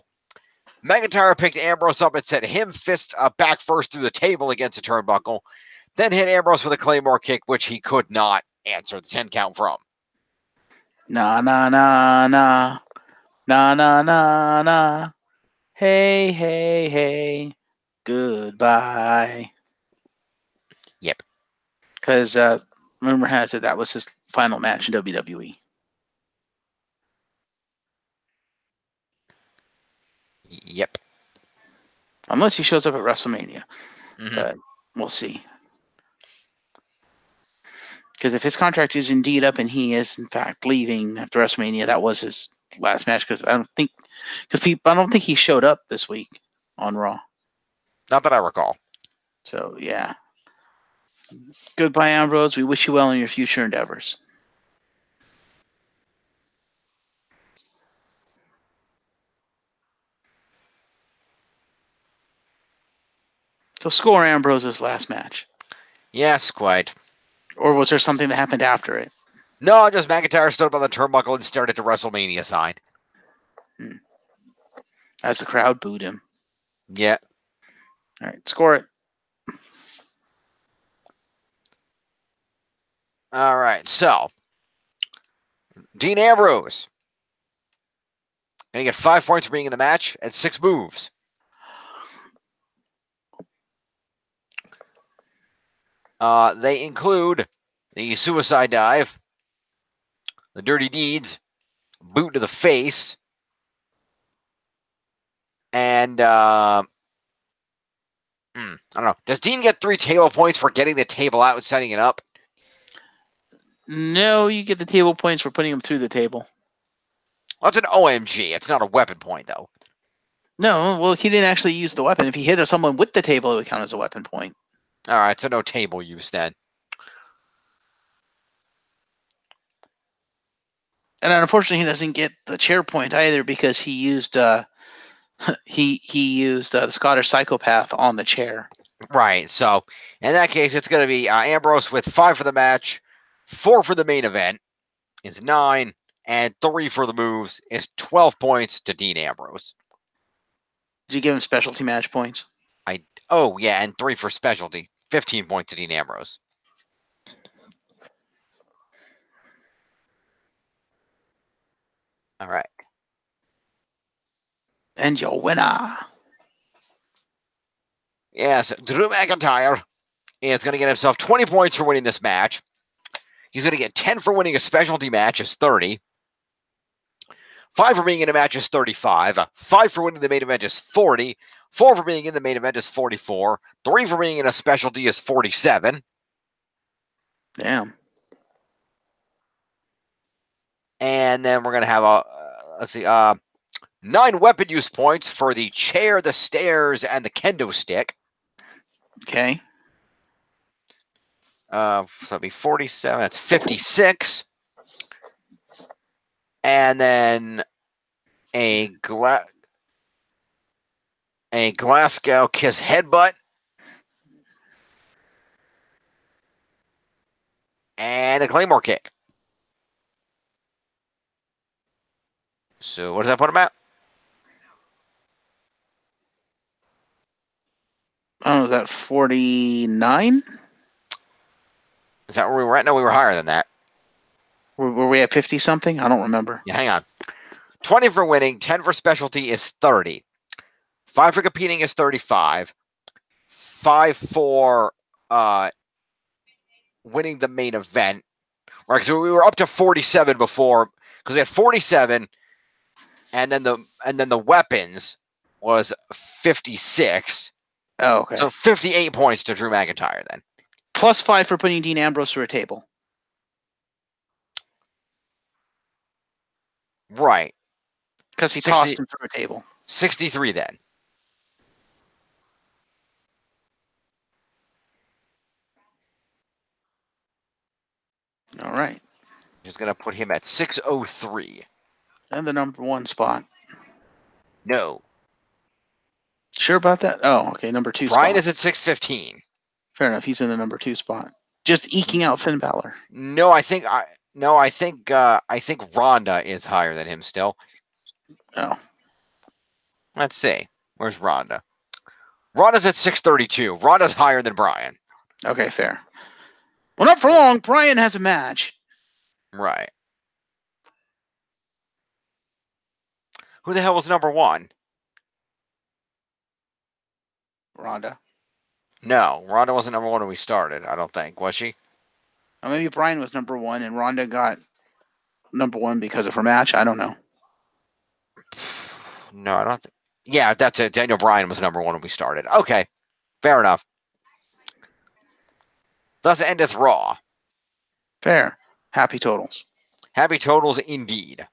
McIntyre picked Ambrose up and sent him fist back first through the table against the turnbuckle, then hit Ambrose with a Claymore kick, which he could not answer the 10 count from. Nah, nah, nah, nah. Nah, nah, nah, nah. Hey, hey, hey. Goodbye. Yep. Because rumor has it that was his final match in WWE. Yep. Unless he shows up at WrestleMania. Mm-hmm. But we'll see. Because if his contract is indeed up and he is in fact leaving after WrestleMania, that was his last match. Because I don't think he showed up this week on Raw. Not that I recall. So yeah. Goodbye, Ambrose. We wish you well in your future endeavors. So score Ambrose's last match. Yes, quite. Or was there something that happened after it? No, just McIntyre stood up on the turnbuckle and stared at the WrestleMania sign. As the crowd booed him. Yeah. All right, score it. All right, so Dean Ambrose gonna get 5 points for being in the match and 6 moves. They include the suicide dive, the dirty deeds, boot to the face, and I don't know. Does Dean get 3 table points for getting the table out and setting it up? No, you get the table points for putting him through the table. Well, it's an OMG. It's not a weapon point, though. No, well, he didn't actually use the weapon. If he hit someone with the table, it would count as a weapon point. All right, so no table use then. And unfortunately, he doesn't get the chair point either because he used he used the Scottish Psychopath on the chair. Right. So in that case, it's going to be Ambrose with 5 for the match, 4 for the main event is 9, and 3 for the moves is 12 points to Dean Ambrose. Did you give him specialty match points? And 3 for specialty, 15 points to Dean Ambrose. All right. And your winner. Yes, Drew McIntyre is going to get himself 20 points for winning this match. He's going to get 10 for winning a specialty match is 30. 5 for being in a match is 35. 5 for winning the main event is 40. 4 for being in the main event is 44. 3 for being in a specialty is 47. Damn. And then we're going to have let's see, 9 weapon use points for the chair, the stairs, and the kendo stick. Okay. So that'd be 47. That's 56. And then a Glasgow kiss headbutt. And a Claymore kick. So what does that put him at? Oh, is that 49? Is that where we were at? No, we were higher than that. Were we at 50 something? I don't remember. Yeah, hang on. 20 for winning, 10 for specialty is 30. 5 for competing is 35. 5 for winning the main event. Right, so we were up to 47 before, because we had 47, and then the weapons was 56. Oh, okay. So 58 points to Drew McIntyre then. Plus 5 for putting Dean Ambrose through a table. Right. Because he tossed him through a table. 63 then. All right. Just going to put him at 603. And the number 1 spot. No. Sure about that? Oh, okay. Number 2 spot. Brian is at 615. Fair enough. He's in the number 2 spot. Just eking out Finn Balor. No, I think Rhonda is higher than him still. Oh. Let's see. Where's Rhonda? Rhonda's at 632. Rhonda's higher than Brian. Okay, fair. Well, not for long. Brian has a match. Right. Who the hell was number 1? Rhonda. No, Rhonda wasn't number 1 when we started, I don't think. Was she? Or maybe Brian was number 1 and Rhonda got number 1 because of her match. I don't know. No, I don't think. Yeah, that's it. Daniel Bryan was number 1 when we started. Okay, fair enough. Thus endeth Raw. Fair. Happy totals. Happy totals indeed.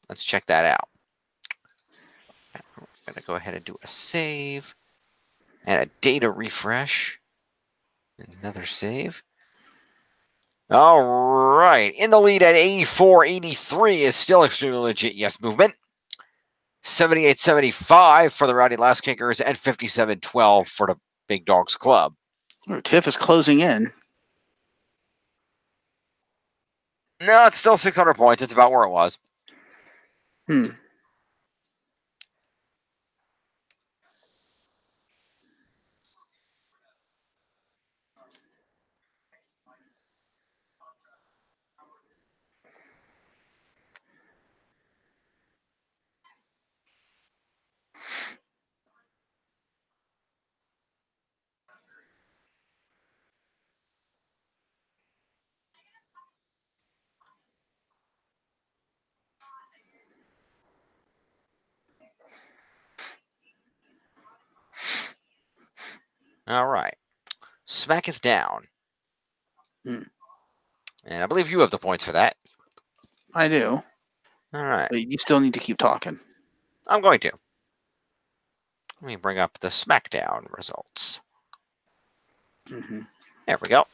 Let's check that out. I'm going to go ahead and do a save and a data refresh. Another save. All right. In the lead at 84-83 is still Extremely Legit Yes Movement. 78-75 for the Rowdy Last Kickers and 57-12 for the Big Dogs Club. Ooh, Tiff is closing in. No, it's still 600 points. It's about where it was. All right. Smacketh down. And I believe you have the points for that. I do. All right. But you still need to keep talking. I'm going to. Let me bring up the SmackDown results. Mm-hmm. There we go.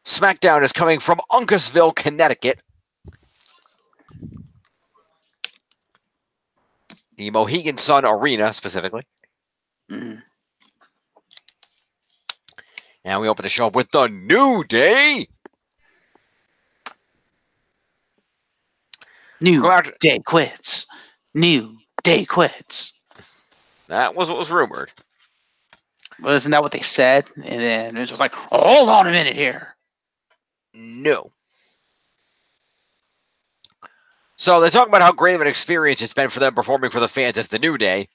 SmackDown is coming from Uncasville, Connecticut. The Mohegan Sun Arena, specifically. Mm-hmm. And we open the show up with the New Day. New Day quits. New Day quits. That was what was rumored. Well, isn't that what they said? And then it was like, oh, hold on a minute here. No. So they talk about how great of an experience it's been for them performing for the fans as the New Day.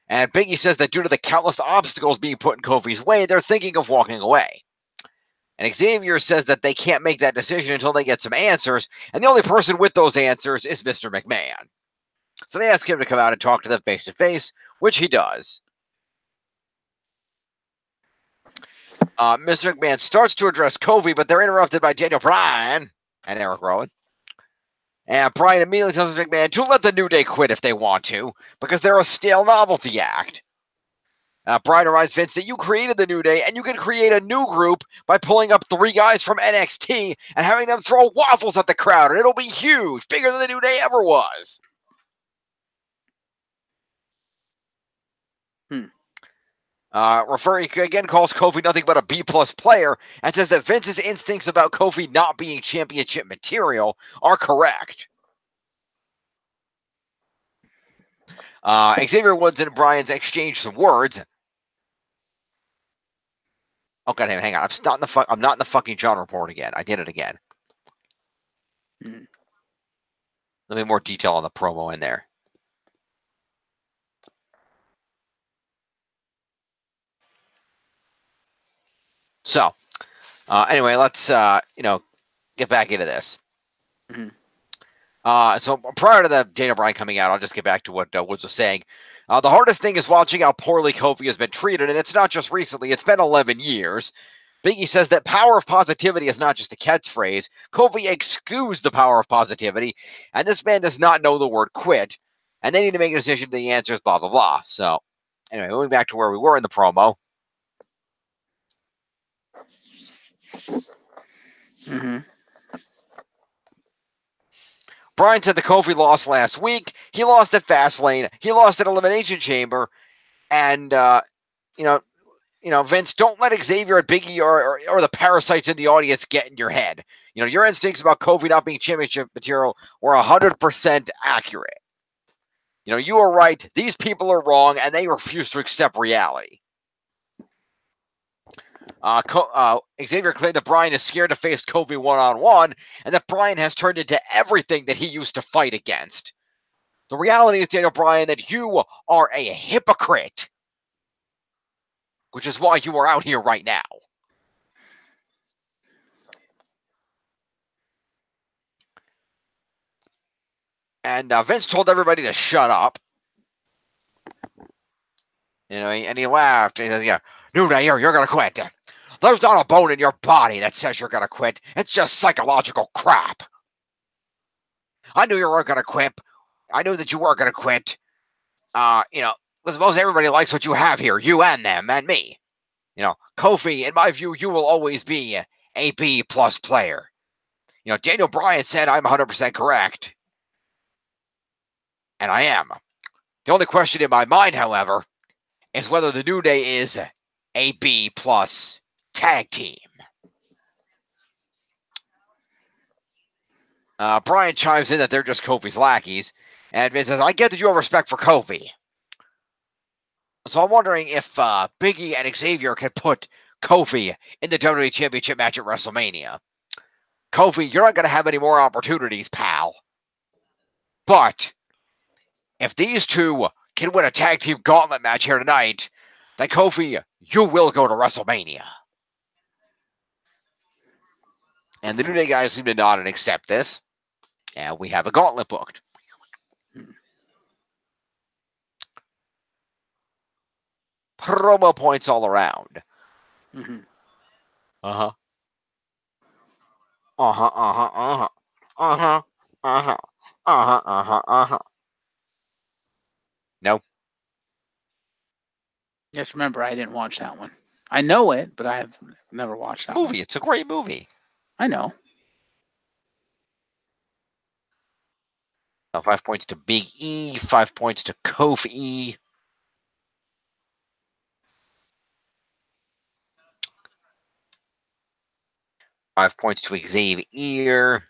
And Biggie says that due to the countless obstacles being put in Kofi's way, they're thinking of walking away. And Xavier says that they can't make that decision until they get some answers, and the only person with those answers is Mr. McMahon. So they ask him to come out and talk to them face to face, which he does. Mr. McMahon starts to address Kofi, but they're interrupted by Daniel Bryan and Eric Rowan. And Bryan immediately tells McMahon to let the New Day quit if they want to, because they're a stale novelty act. Bryan reminds Vince that you created the New Day, and you can create a new group by pulling up 3 guys from NXT and having them throw waffles at the crowd, and it'll be huge, bigger than the New Day ever was. Referring again calls Kofi nothing but a B-plus player and says that Vince's instincts about Kofi not being championship material are correct. Xavier Woods and Bryan's exchange some words. Oh god, hang on! I'm not in the fucking John report again. I did it again. Let me more detail on the promo in there. So, anyway, let's get back into this. So prior to the Daniel Bryan coming out, I'll just get back to what Woods was saying. The hardest thing is watching how poorly Kofi has been treated, and it's not just recently. It's been 11 years. Biggie says that power of positivity is not just a catchphrase. Kofi excused the power of positivity, and this man does not know the word quit, and they need to make a decision. The answer is blah, blah, blah. So, anyway, moving back to where we were in the promo. Bryan said the Kofi lost last week. He lost at Fastlane. He lost at Elimination Chamber. And, Vince, don't let Xavier and Biggie or the parasites in the audience get in your head. Your instincts about Kofi not being championship material were 100% accurate. You are right. These people are wrong, and they refuse to accept reality. Xavier claimed that Bryan is scared to face Kofi one-on-one, and that Bryan has turned into everything that he used to fight against. The reality is, Daniel Bryan, that you are a hypocrite, which is why you are out here right now. And Vince told everybody to shut up. And he laughed. And he says, New Day, you're going to quit. There's not a bone in your body that says you're going to quit. It's just psychological crap. I knew you weren't going to quit. I knew that you were going to quit. Because most everybody likes what you have here. You and them and me. Kofi, in my view, you will always be a B-plus player. Daniel Bryan said I'm 100% correct. And I am. The only question in my mind, however, is whether the New Day is a B-plus tag team. Bryan chimes in that they're just Kofi's lackeys. And Vince says, I get that you have respect for Kofi. So I'm wondering if Biggie and Xavier can put Kofi in the WWE Championship match at WrestleMania. Kofi, you're not going to have any more opportunities, pal. But if these two can win a tag team gauntlet match here tonight, then Kofi, you will go to WrestleMania. And the New Day guys seem to nod and accept this. And we have a gauntlet booked. Promo points all around. Uh-huh. Uh-huh, uh-huh, uh-huh. Uh-huh, uh-huh. Uh-huh, uh-huh, uh-huh. No. Just remember, I didn't watch that one. I know it, but I have never watched that movie. It's a great movie. I know. 5 points to Big E, 5 points to Kofi. Five points to Xavier.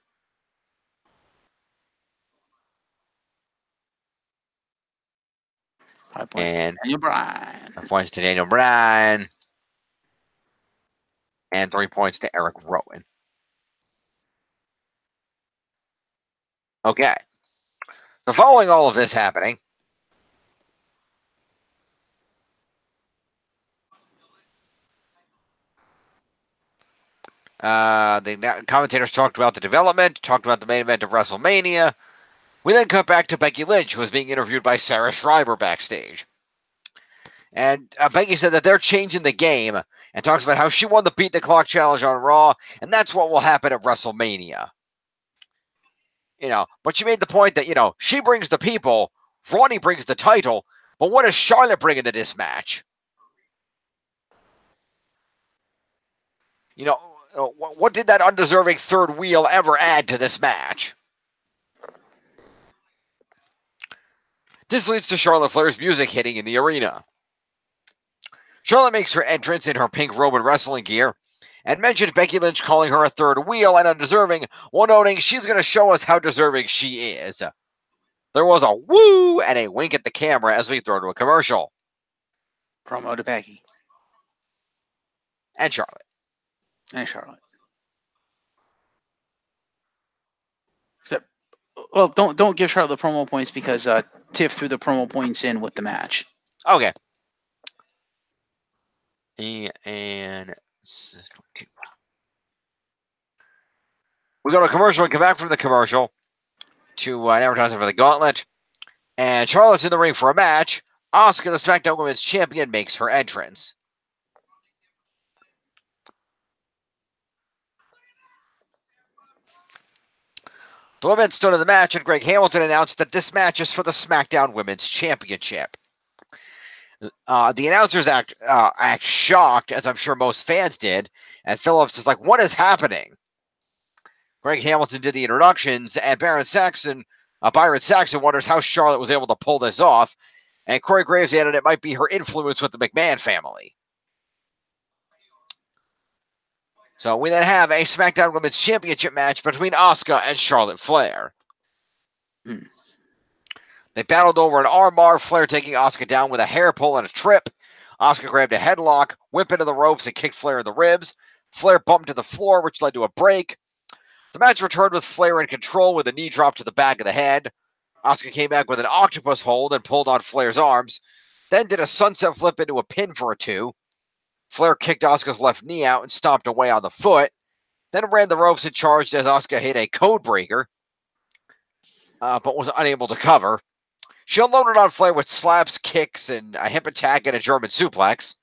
Five points to Daniel Bryan. 5 points to Daniel Bryan. And 3 points to Eric Rowan. Okay. So following all of this happening, the commentators talked about the development, talked about the main event of WrestleMania. We then cut back to Becky Lynch, who was being interviewed by Sarah Schreiber backstage. And Becky said that they're changing the game and talks about how she won the Beat the Clock challenge on Raw, and that's what will happen at WrestleMania. But she made the point that, she brings the people, Ronnie brings the title, but what does Charlotte bring into this match? What did that undeserving third wheel ever add to this match? This leads to Charlotte Flair's music hitting in the arena. Charlotte makes her entrance in her pink robe and wrestling gear, and mentions Becky Lynch calling her a third wheel and undeserving, while noting she's going to show us how deserving she is. There was a woo and a wink at the camera as we throw to a commercial. Promo to Becky. And Charlotte. Except, well, don't give Charlotte the promo points because Tiff threw the promo points in with the match. Okay. And we go to a commercial and come back from the commercial to an advertisement for the Gauntlet. And Charlotte's in the ring for a match. Asuka, the SmackDown Women's Champion, makes her entrance. The women stood in the match, and Greg Hamilton announced that this match is for the SmackDown Women's Championship. The announcers act shocked, as I'm sure most fans did, and Phillips is like, what is happening? Greg Hamilton did the introductions, and Byron Saxton wonders how Charlotte was able to pull this off, and Corey Graves added it might be her influence with the McMahon family. So we then have a SmackDown Women's Championship match between Asuka and Charlotte Flair. They battled over an armbar, Flair taking Asuka down with a hair pull and a trip. Asuka grabbed a headlock, whipped into the ropes, and kicked Flair in the ribs. Flair bumped to the floor, which led to a break. The match returned with Flair in control with a knee drop to the back of the head. Asuka came back with an octopus hold and pulled on Flair's arms, then did a sunset flip into a pin for a 2. Flair kicked Asuka's left knee out and stomped away on the foot, then ran the ropes and charged as Asuka hit a code breaker, but was unable to cover. She unloaded on Flair with slaps, kicks, and a hip attack and a German suplex.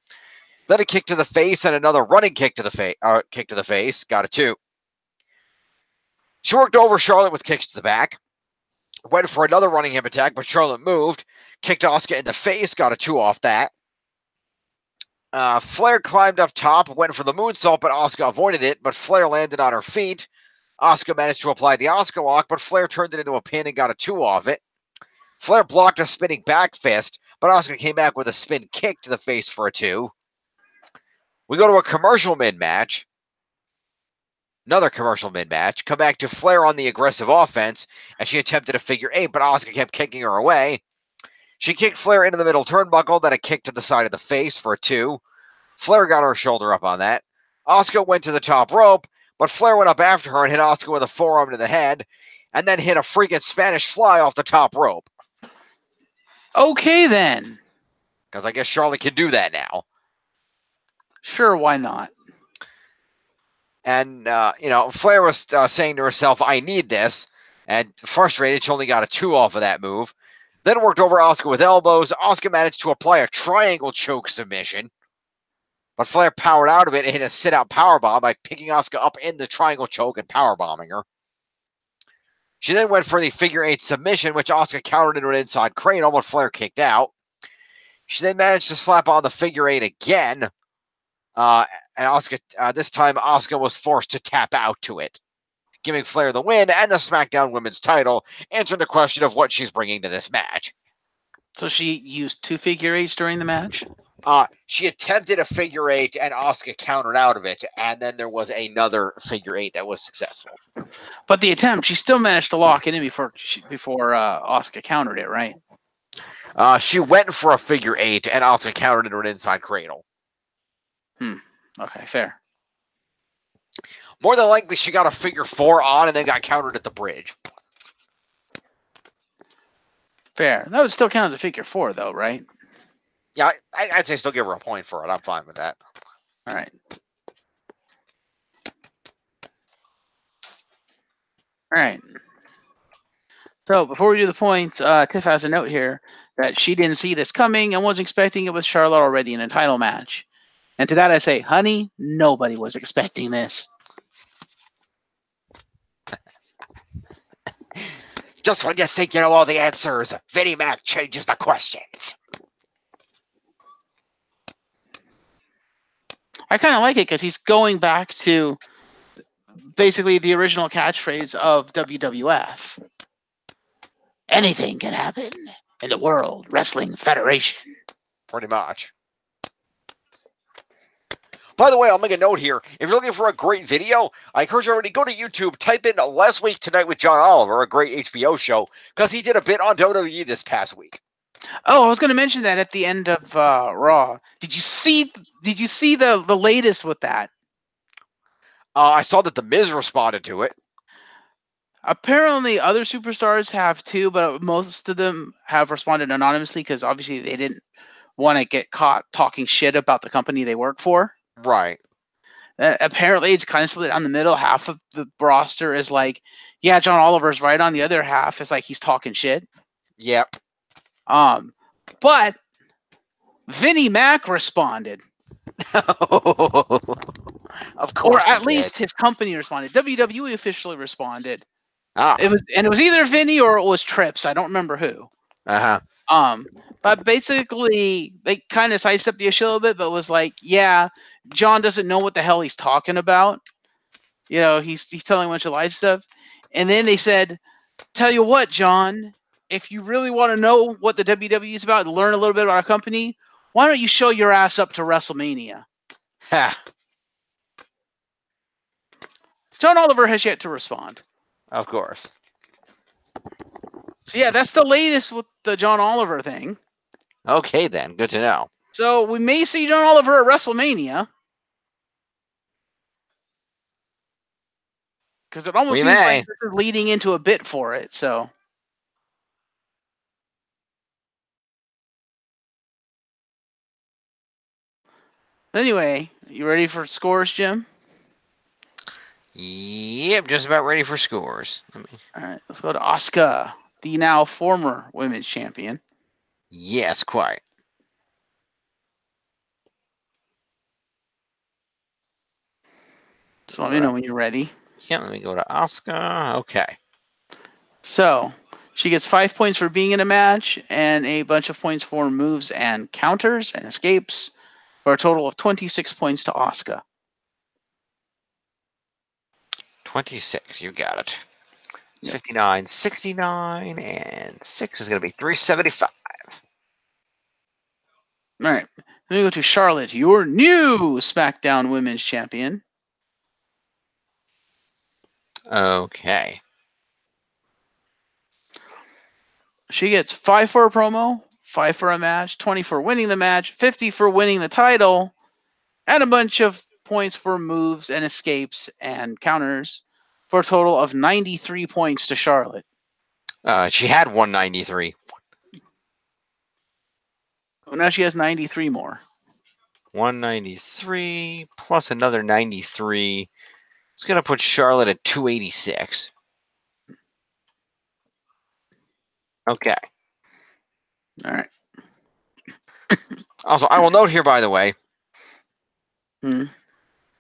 Then a kick to the face and another running kick to the face. Got a 2. She worked over Charlotte with kicks to the back. Went for another running hip attack, but Charlotte moved. Kicked Asuka in the face. Got a 2 off that. Flair climbed up top, went for the moonsault, but Asuka avoided it, but Flair landed on her feet. Asuka managed to apply the Asuka lock, but Flair turned it into a pin and got a 2 off it. Flair blocked a spinning back fist, but Asuka came back with a spin kick to the face for a 2. We go to a commercial mid-match. Another commercial mid-match. Come back to Flair on the aggressive offense as she attempted a figure 8, but Asuka kept kicking her away. She kicked Flair into the middle turnbuckle, then a kick to the side of the face for a 2. Flair got her shoulder up on that. Asuka went to the top rope, but Flair went up after her and hit Asuka with a forearm to the head, and then hit a freaking Spanish fly off the top rope. Okay, then. Because I guess Charlotte can do that now. Sure, why not? And, Flair was saying to herself, I need this. And frustrated, she only got a 2 off of that move. Then worked over Asuka with elbows. Asuka managed to apply a triangle choke submission. But Flair powered out of it and hit a sit-out powerbomb by picking Asuka up in the triangle choke and powerbombing her. She then went for the figure 8 submission, which Asuka countered into an inside cradle, but Flair kicked out. She then managed to slap on the figure 8 again. And Asuka, this time Asuka was forced to tap out to it, giving Flair the win and the SmackDown Women's title, answering the question of what she's bringing to this match. So she used 2 figure 8s during the match? She attempted a figure 8 and Asuka countered out of it, and then there was another figure 8 that was successful. But the attempt, she still managed to lock it in before Asuka countered it, right? She went for a figure 8 and Asuka countered into an inside cradle. Okay, fair. More than likely, she got a figure 4 on and then got countered at the bridge. Fair. That would still count as a figure 4, though, right? Yeah, I'd say still give her a point for it. I'm fine with that. All right. All right. So before we do the points, Tiff has a note here that she didn't see this coming and was expecting it with Charlotte already in a title match. And to that I say, honey, nobody was expecting this. Just when you think you know all the answers, Vinnie Mac changes the questions. I kind of like it because he's going back to basically the original catchphrase of WWF. Anything can happen in the World Wrestling Federation. Pretty much. By the way, I'll make a note here. If you're looking for a great video, I encourage everybody to go to YouTube, type in Last Week Tonight with John Oliver, a great HBO show, because he did a bit on WWE this past week. Oh, I was going to mention that at the end of Raw. Did you see the latest with that? I saw that The Miz responded to it. Apparently, other superstars have too, but most of them have responded anonymously because obviously they didn't want to get caught talking shit about the company they work for. Right. Apparently, it's kind of split down the middle. Half of the roster is like, yeah, John Oliver's right on. The other half is like, he's talking shit. Yep. But Vinnie Mac responded. Of course. Or at least his company responded. WWE officially responded. Ah. It was either Vinny or it was Trips. I don't remember who. But basically they kind of sidestepped the issue a little bit, but was like, yeah, John doesn't know what the hell he's talking about. You know, he's telling a bunch of lies stuff. And then they said, tell you what, John, if you really want to know what the WWE is about and learn a little bit about our company, why don't you show your ass up to WrestleMania? John Oliver has yet to respond. Of course. So yeah, that's the latest with the John Oliver thing. Okay, then. Good to know. So we may see John Oliver at WrestleMania. Because it almost seems like this is leading into a bit for it, so. Anyway, you ready for scores, Jim? Yep, just about ready for scores. All right, let's go to Asuka, the now former women's champion. Yes, quite. So let me know when you're ready. Yeah, let me go to Asuka. Okay. So she gets 5 points for being in a match and a bunch of points for moves and counters and escapes, for a total of 26 points to Asuka. 26, you got it. Yep. 59, 69, and 6 is going to be 375. All right. Let me go to Charlotte, your new SmackDown Women's Champion. Okay. She gets 5 for a promo, 5 for a match, 20 for winning the match, 50 for winning the title, and a bunch of points for moves and escapes and counters, for a total of 93 points to Charlotte. She had 193. Well, now she has 93 more. 193 plus another 93. It's going to put Charlotte at 286. Okay. All right. Also, I will note here, by the way, Hmm.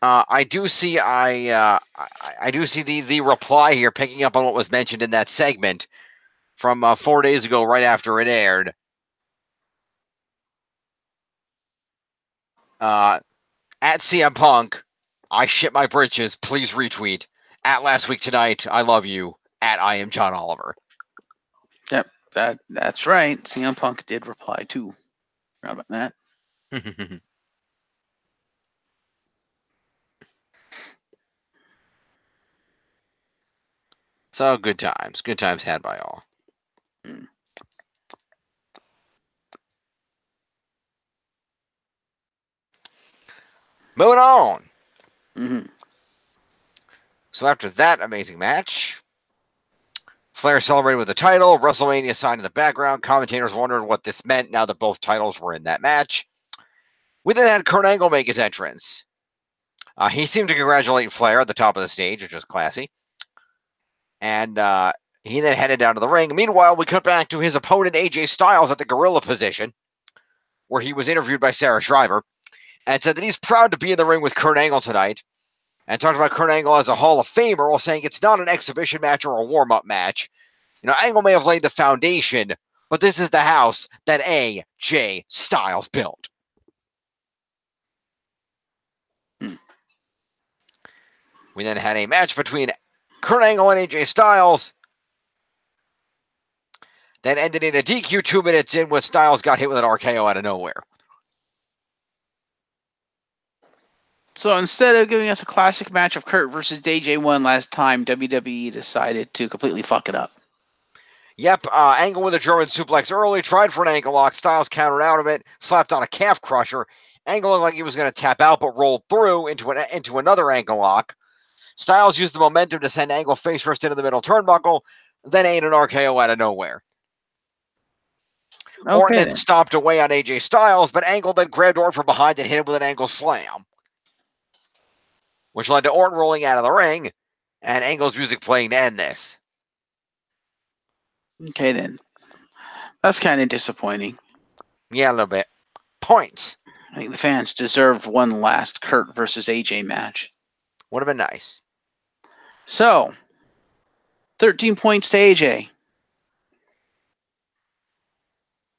I do see I do see the reply here, picking up on what was mentioned in that segment from 4 days ago, right after it aired. At CM Punk, I shit my britches. Please retweet. At Last Week Tonight, I love you. At I am John Oliver. Yep, that's right. CM Punk did reply too. How about that? So good times had by all. Hmm. Moving on. Mm-hmm. So after that amazing match, Flair celebrated with the title. WrestleMania sign in the background. Commentators wondered what this meant now that both titles were in that match. We then had Kurt Angle make his entrance. He seemed to congratulate Flair at the top of the stage, which was classy. And he then headed down to the ring. Meanwhile, we cut back to his opponent, AJ Styles, at the gorilla position, where he was interviewed by Sarah Shriver, and said that he's proud to be in the ring with Kurt Angle tonight, and talked about Kurt Angle as a Hall of Famer while saying it's not an exhibition match or a warm-up match. Angle may have laid the foundation, but this is the house that AJ Styles built. We then had a match between Kurt Angle and AJ Styles that ended in a DQ 2 minutes in when Styles got hit with an RKO out of nowhere. So instead of giving us a classic match of Kurt versus AJ1 last time, WWE decided to completely fuck it up. Yep, Angle with a German suplex early, tried for an ankle lock. Styles countered out of it, slapped on a calf crusher. Angle looked like he was going to tap out, but rolled through into another ankle lock. Styles used the momentum to send Angle face first into the middle turnbuckle, then ate an RKO out of nowhere. Okay, Orton then then. stomped away on AJ Styles, but Angle then grabbed Orton from behind and hit him with an Angle slam, which led to Orton rolling out of the ring, and Angle's music playing to end this. Okay, then. That's kind of disappointing. Yeah, a little bit. Points. I think the fans deserved one last Kurt versus AJ match. Would have been nice. So, 13 points to AJ.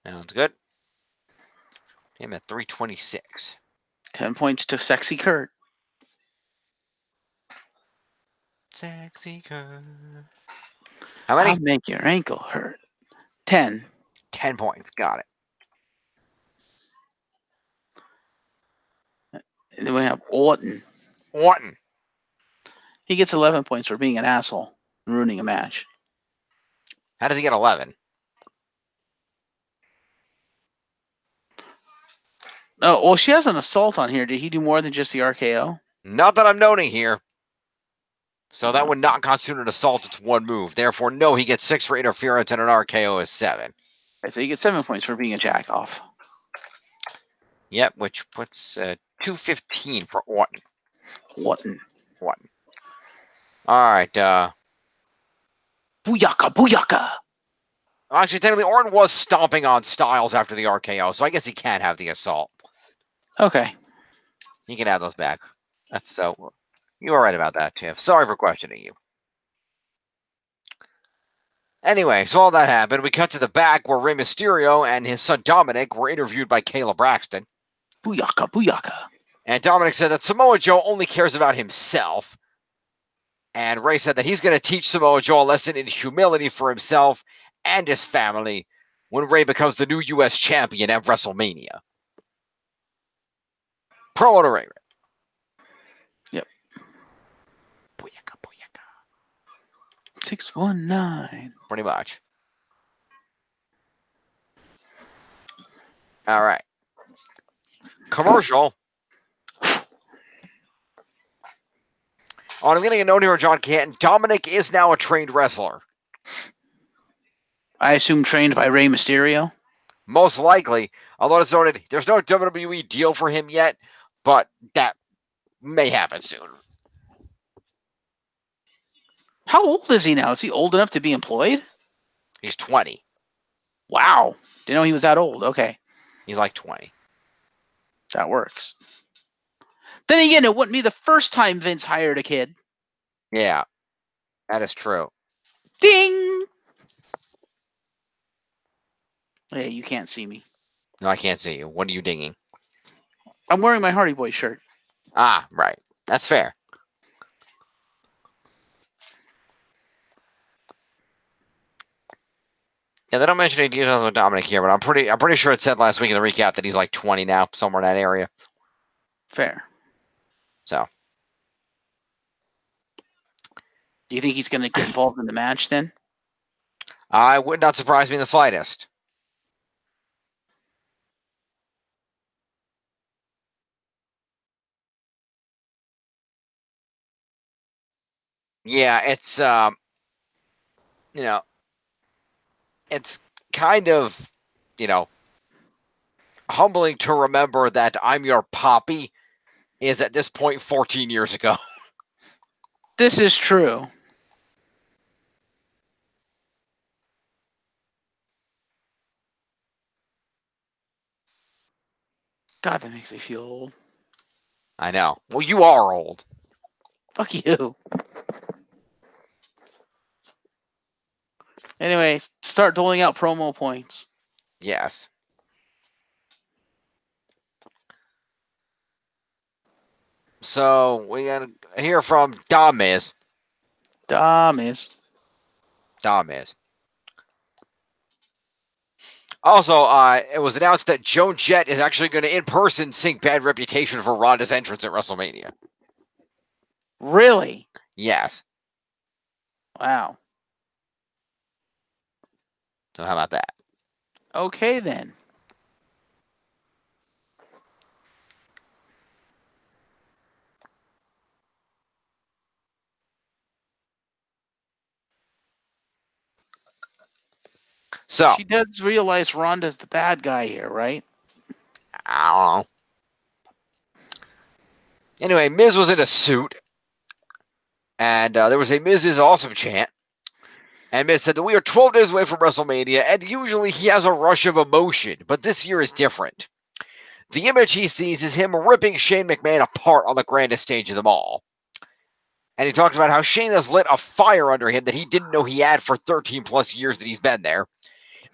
Sounds good. I'm at 326. 10 points to Sexy Kurt. Sexy Kurt. How many? I'll make your ankle hurt. 10. 10 points. Got it. And then we have Orton. Orton. He gets 11 points for being an asshole and ruining a match. How does he get 11? Oh, well, she has an assault on here. Did he do more than just the RKO? Not that I'm noting here. So that would not constitute an assault. It's one move. Therefore, no, he gets 6 for interference and an RKO is 7. Okay, so he gets 7 points for being a jackoff. Yep, which puts 215 for Orton. Orton. Orton. All right. Booyaka, booyaka. Actually, technically, Orton was stomping on Styles after the RKO, so I guess he can have the assault. Okay. He can add those back. That's so. You were right about that, Tiff. Sorry for questioning you. Anyway, so all that happened. We cut to the back where Rey Mysterio and his son Dominic were interviewed by Kayla Braxton. Booyaka, booyaka. And Dominic said that Samoa Joe only cares about himself. And Rey said that he's going to teach Samoa Joe a lesson in humility for himself and his family when Rey becomes the new U.S. champion at WrestleMania. Promo to Rey. Yep. Booyaka, booyaka. 619. Pretty much. All right. Commercial. Oh, I'm getting a note here, John Canton. Dominic is now a trained wrestler. I assume trained by Rey Mysterio? Most likely. Although it's noted, there's no WWE deal for him yet, but that may happen soon. How old is he now? Is he old enough to be employed? He's 20. Wow. Didn't know he was that old. Okay. He's like 20. That works. Then again, it wouldn't be the first time Vince hired a kid. Yeah, that is true. Ding! Hey, you can't see me. No, I can't see you. What are you dinging? I'm wearing my Hardy Boy shirt. Ah, right. That's fair. Yeah, they don't mention any details with Dominic here, but I'm pretty sure it said last week in the recap that he's like 20 now, somewhere in that area. Fair. So. Do you think he's going to get involved in the match then? I would not surprise me in the slightest. Yeah, it's it's kind of, humbling to remember that I'm your poppy is at this point 14 years ago. This is true. God, that makes me feel old. I know. Well, you are old. Fuck you. Anyway, start doling out promo points. Yes. So we got to hear from Damiz. Damiz. Also, it was announced that Joan Jett is actually going to in person sing Bad Reputation for Ronda's entrance at WrestleMania. Really? Yes. Wow. So how about that? Okay then. So, She does realize Ronda's the bad guy here, right? I don't know. Anyway, Miz was in a suit, and there was a Miz is awesome chant. And Miz said that we are 12 days away from WrestleMania, and usually he has a rush of emotion, but this year is different. The image he sees is him ripping Shane McMahon apart on the grandest stage of them all. And he talked about how Shane has lit a fire under him that he didn't know he had for 13 plus years that he's been there.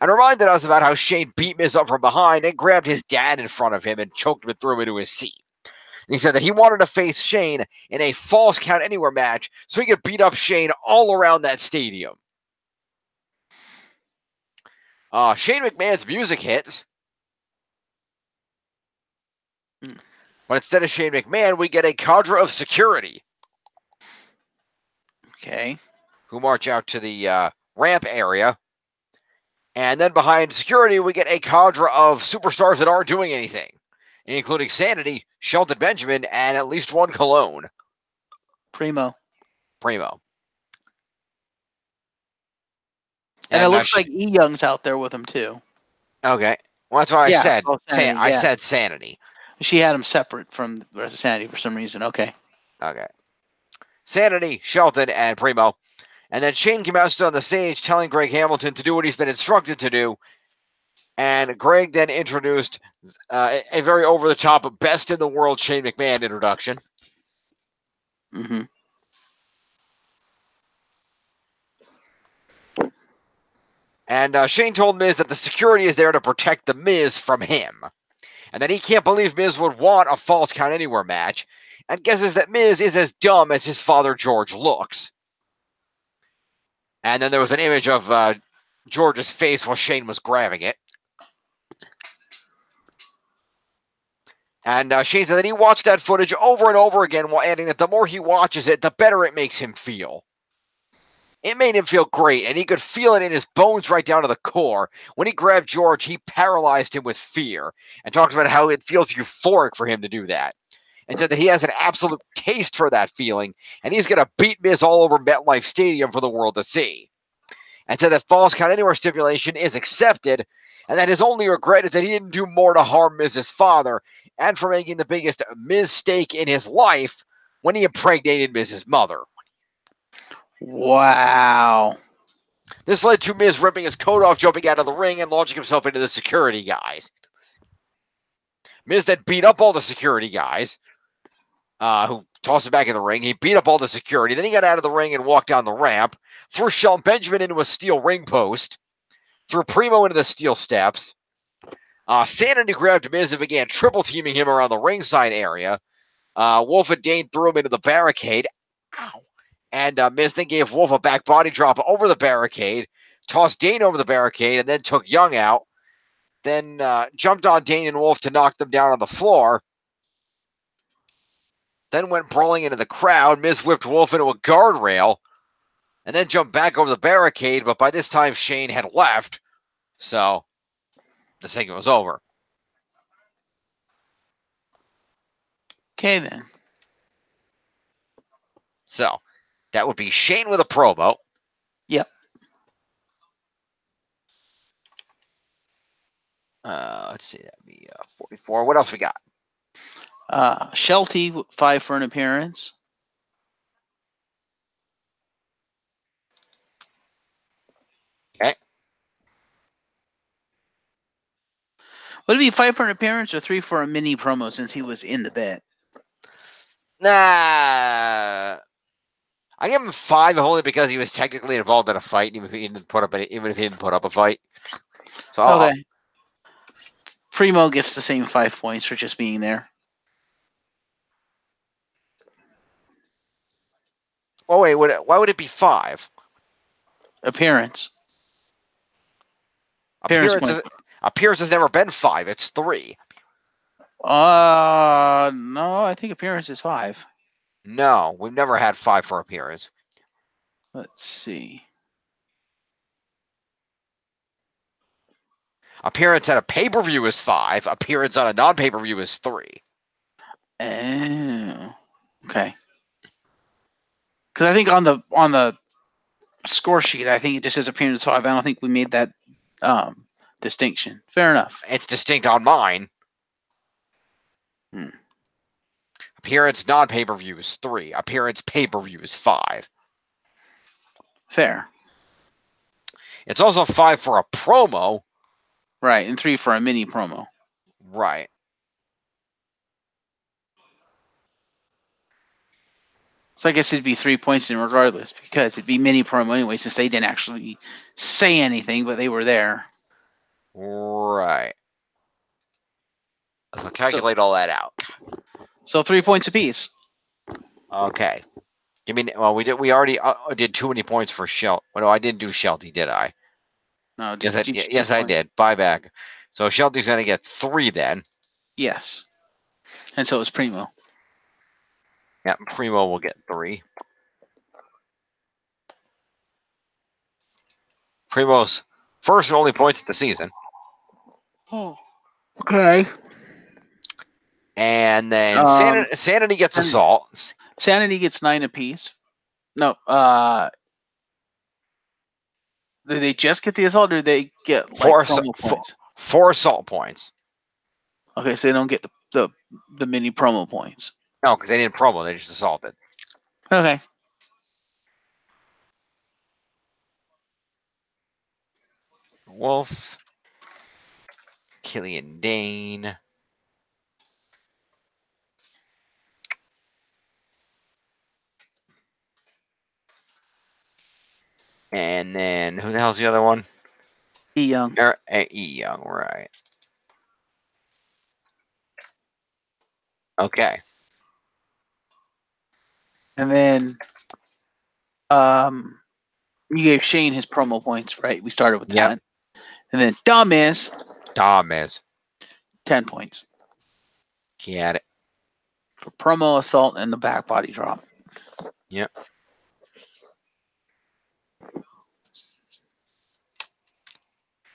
And reminded us about how Shane beat Miz up from behind and grabbed his dad in front of him and choked him and threw him into his seat. And he said that he wanted to face Shane in a false count anywhere match so he could beat up Shane all around that stadium. Shane McMahon's music hits. But instead of Shane McMahon, we get a cadre of security. Okay. Who march out to the ramp area. And then behind security, we get a cadre of superstars that aren't doing anything, including Sanity, Shelton Benjamin, and at least one Cologne. Primo. And it looks like E Young's out there with him too. Okay. Well, that's what I said. Sanity, I said Sanity. She had him separate from Sanity for some reason. Okay. Sanity, Shelton, and Primo. And then Shane came out on the stage telling Greg Hamilton to do what he's been instructed to do. And Greg then introduced a very over-the-top, best in the world Shane McMahon introduction. Mm-hmm. And Shane told Miz that the security is there to protect the Miz from him. And that he can't believe Miz would want a false count anywhere match. And guesses that Miz is as dumb as his father George looks. And then there was an image of George's face while Shane was grabbing it. And Shane said that he watched that footage over and over again while adding that the more he watches it, the better it makes him feel. It made him feel great, and he could feel it in his bones right down to the core. When he grabbed George, he paralyzed him with fear, and talked about how it feels euphoric for him to do that. And said that he has an absolute taste for that feeling, and he's going to beat Miz all over MetLife Stadium for the world to see. And said that false count anywhere stipulation is accepted, and that his only regret is that he didn't do more to harm Miz's father, and for making the biggest mistake in his life when he impregnated Miz's mother. Wow. This led to Miz ripping his coat off, jumping out of the ring, and launching himself into the security guys. Miz then beat up all the security guys, who tossed him back in the ring. He beat up all the security. Then he got out of the ring and walked down the ramp, threw Shelton Benjamin into a steel ring post, threw Primo into the steel steps. Sanity grabbed Miz and began triple teaming him around the ringside area. Wolf and Dane threw him into the barricade. Ow. And Miz then gave Wolf a back body drop over the barricade, tossed Dane over the barricade, and then took Young out. Then jumped on Dane and Wolf to knock them down on the floor. Then went brawling into the crowd. Miz whipped Wolf into a guardrail, and then jumped back over the barricade. But by this time, Shane had left, so the segment was over. Okay, then. So that would be Shane with a promo. Yep. Let's see, that'd be 44. What else we got? Shelty, 5 for an appearance. Okay. Would it be 5 for an appearance or 3 for a mini promo since he was in the bit? Nah. I give him 5 only because he was technically involved in a fight, even if he didn't put up a fight. So Okay. Primo gets the same 5 points for just being there. Oh wait, why would it be 5? Appearance. Appearance has never been 5. It's 3. No, I think appearance is 5. No, we've never had 5 for appearance. Let's see. Appearance at a pay-per-view is 5. Appearance on a non-pay-per-view is 3. Oh, okay. Because I think on the score sheet, I think it just says appearance 5. I don't think we made that distinction. Fair enough. It's distinct on mine. Appearance non-pay-per-view is 3. Appearance pay-per-view is 5. Fair. It's also 5 for a promo. Right, and 3 for a mini promo. Right. So I guess it'd be 3 points in regardless because it'd be mini promo anyway since they didn't actually say anything, but they were there. Right. So calculate all that out. So 3 points apiece. Okay. You mean, well, we already did too many points for Shelty. Well, no, I didn't do Shelty, did I? No, Yes, I did. Buyback. So Shelty's going to get 3 then. Yes. And so is Primo. Yeah, Primo will get 3. Primo's first and only points of the season. Oh. Okay. And then Sanity gets assault. Sanity gets 9 apiece. No, do they just get the assault or do they get like promo points? 4 assault points. Okay, so they don't get the mini promo points. No, because they didn't promo, they just assaulted. Okay. Wolf. Killian Dane. And then who the hell's the other one? E Young. E Young, right. Okay. And then you gave Shane his promo points, right? We started with that. And then Dom is 10 points. Got it. For promo, assault, and the back body drop. Yep.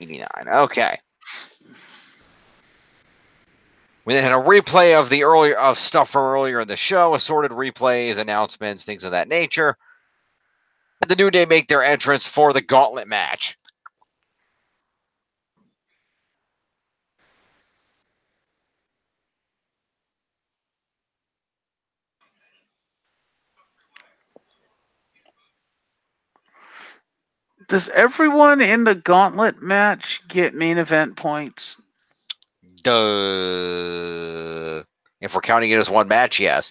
$89. Okay. We then had a replay of the earlier stuff from earlier in the show, assorted replays, announcements, things of that nature. And the New Day make their entrance for the gauntlet match. Does everyone in the gauntlet match get main event points? Duh. If we're counting it as one match, yes.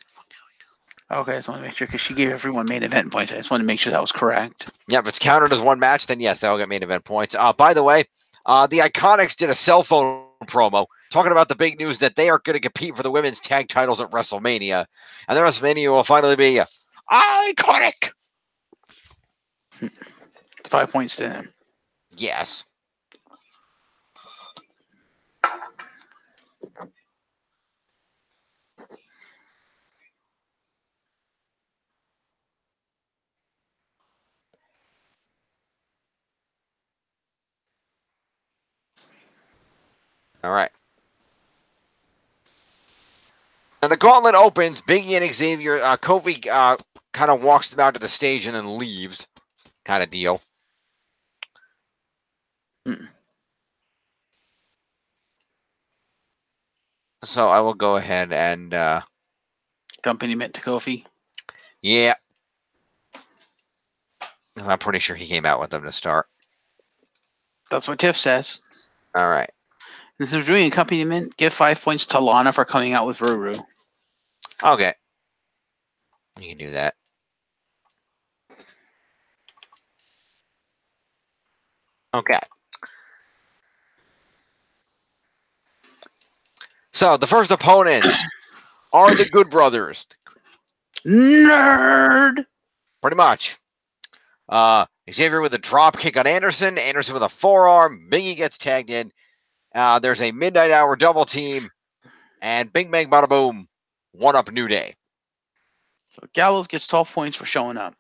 Okay, I just want to make sure because she gave everyone main event points. I just want to make sure that was correct. Yeah, if it's counted as one match, then yes, they'll get main event points. By the way, the Iconics did a cell phone promo talking about the big news that they are going to compete for the women's tag titles at WrestleMania. And the WrestleMania will finally be iconic. It's 5 points to them. Yes. All right. And the gauntlet opens. Big E and Xavier. Kofi kind of walks them out to the stage and then leaves. Kind of deal. So I will go ahead and Accompaniment to Kofi. yeah. I'm pretty sure he came out with them to start. That's what Tiff says. All right. Instead of doing accompaniment, give 5 points to Lana for coming out with Ruru. Okay. You can do that. Okay. So the first opponents are the Good Brothers. Nerd! Pretty much. Xavier with a drop kick on Anderson. Anderson with a forearm. Biggie gets tagged in. There's a midnight hour double team. And bing bang bada boom. 1-up New Day. So Gallows gets 12 points for showing up.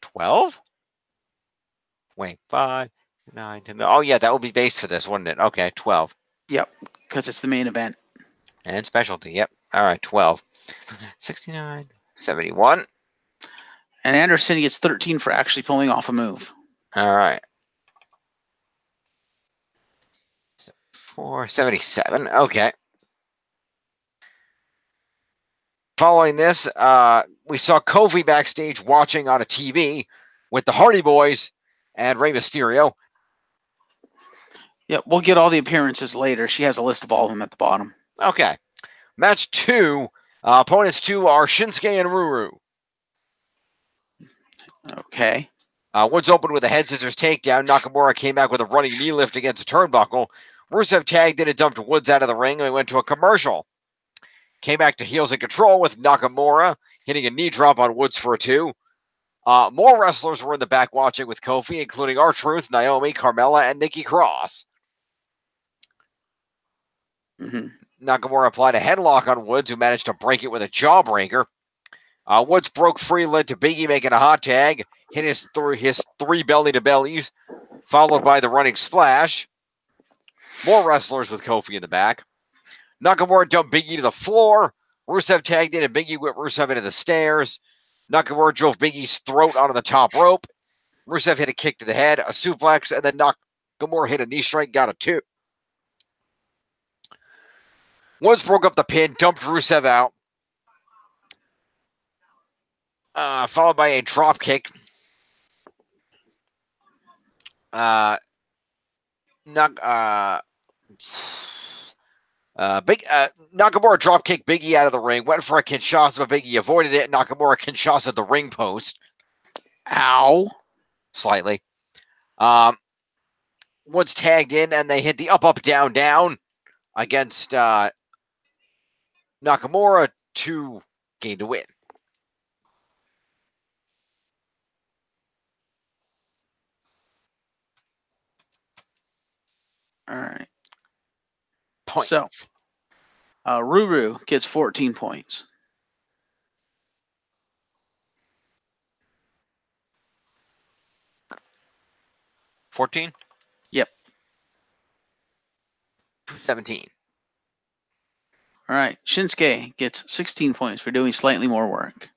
12? Wait, 5, 9, 10. Oh, yeah, that would be base for this, wouldn't it? Okay, 12. Yep, because it's the main event. And specialty, yep. All right, 12. 69, 71. And Anderson gets 13 for actually pulling off a move. All right. 477. Okay. Following this, we saw Kofi backstage watching on a TV with the Hardy Boys and Rey Mysterio. Yep, we'll get all the appearances later. She has a list of all of them at the bottom. Okay. Match 2. Opponents 2 are Shinsuke and Ruru. Okay. Woods opened with a head scissors takedown. Nakamura came back with a running knee lift against a turnbuckle. Rusev tagged in and dumped Woods out of the ring, and we went to a commercial. Came back to heels in control with Nakamura hitting a knee drop on Woods for a 2. More wrestlers were in the back watching with Kofi, including R-Truth, Naomi, Carmella, and Nikki Cross. Nakamura applied a headlock on Woods, who managed to break it with a jawbreaker. Woods broke free, led to Biggie making a hot tag, hit his 3 belly-to-bellies, followed by the running splash. More wrestlers with Kofi in the back. Nakamura dumped Biggie to the floor. Rusev tagged in and Biggie whipped Rusev into the stairs. Nakamura drove Biggie's throat onto the top rope. Rusev hit a kick to the head, a suplex, and then Nakamura hit a knee strike, got a 2. Woods broke up the pin, dumped Rusev out. Followed by a drop kick. Nakamura drop kicked Biggie out of the ring, went for a Kinshasa, but Biggie avoided it. Nakamura Kinshasa the ring post. Ow. Slightly. Woods tagged in, and they hit the up, down, down against Nakamura to gain the win. All right. Points. So, Ruru gets 14 points. 14? Yep. 17. All right. Shinsuke gets 16 points for doing slightly more work.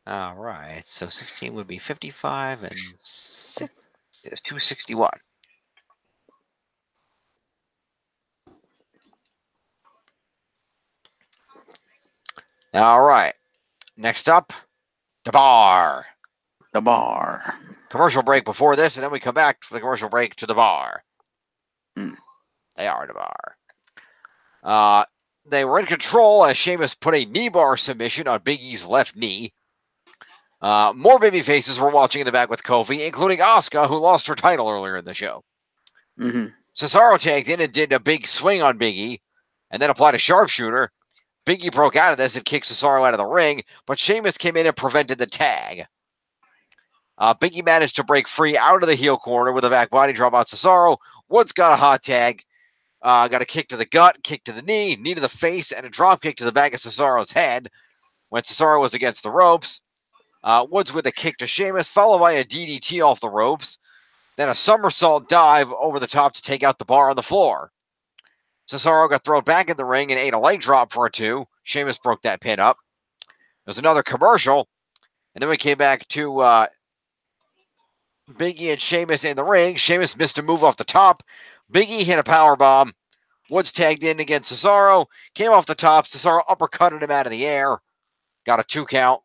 All right. So 16 would be 55, and 6 is 261. All right. Next up, the bar. The bar. Commercial break before this, and then we come back for the commercial break to the bar. They are the bar. They were in control as Sheamus put a knee bar submission on Big E's left knee. More baby faces were watching in the back with Kofi, including Asuka, who lost her title earlier in the show. Cesaro tagged in and did a big swing on Big E, and then applied a sharpshooter. Big E broke out of this and kicked Cesaro out of the ring, but Sheamus came in and prevented the tag. Big E managed to break free out of the heel corner with a back body drop on Cesaro. Woods got a hot tag. Got a kick to the gut, kick to the knee, knee to the face, and a drop kick to the back of Cesaro's head when Cesaro was against the ropes. Woods with a kick to Sheamus, followed by a DDT off the ropes. Then a somersault dive over the top to take out the bar on the floor. Cesaro got thrown back in the ring and ate a leg drop for a 2. Sheamus broke that pin up. There's another commercial, and then we came back to Big E and Sheamus in the ring. Sheamus missed a move off the top. Big E hit a power bomb. Woods tagged in against Cesaro. Came off the top. Cesaro uppercutted him out of the air. Got a 2 count.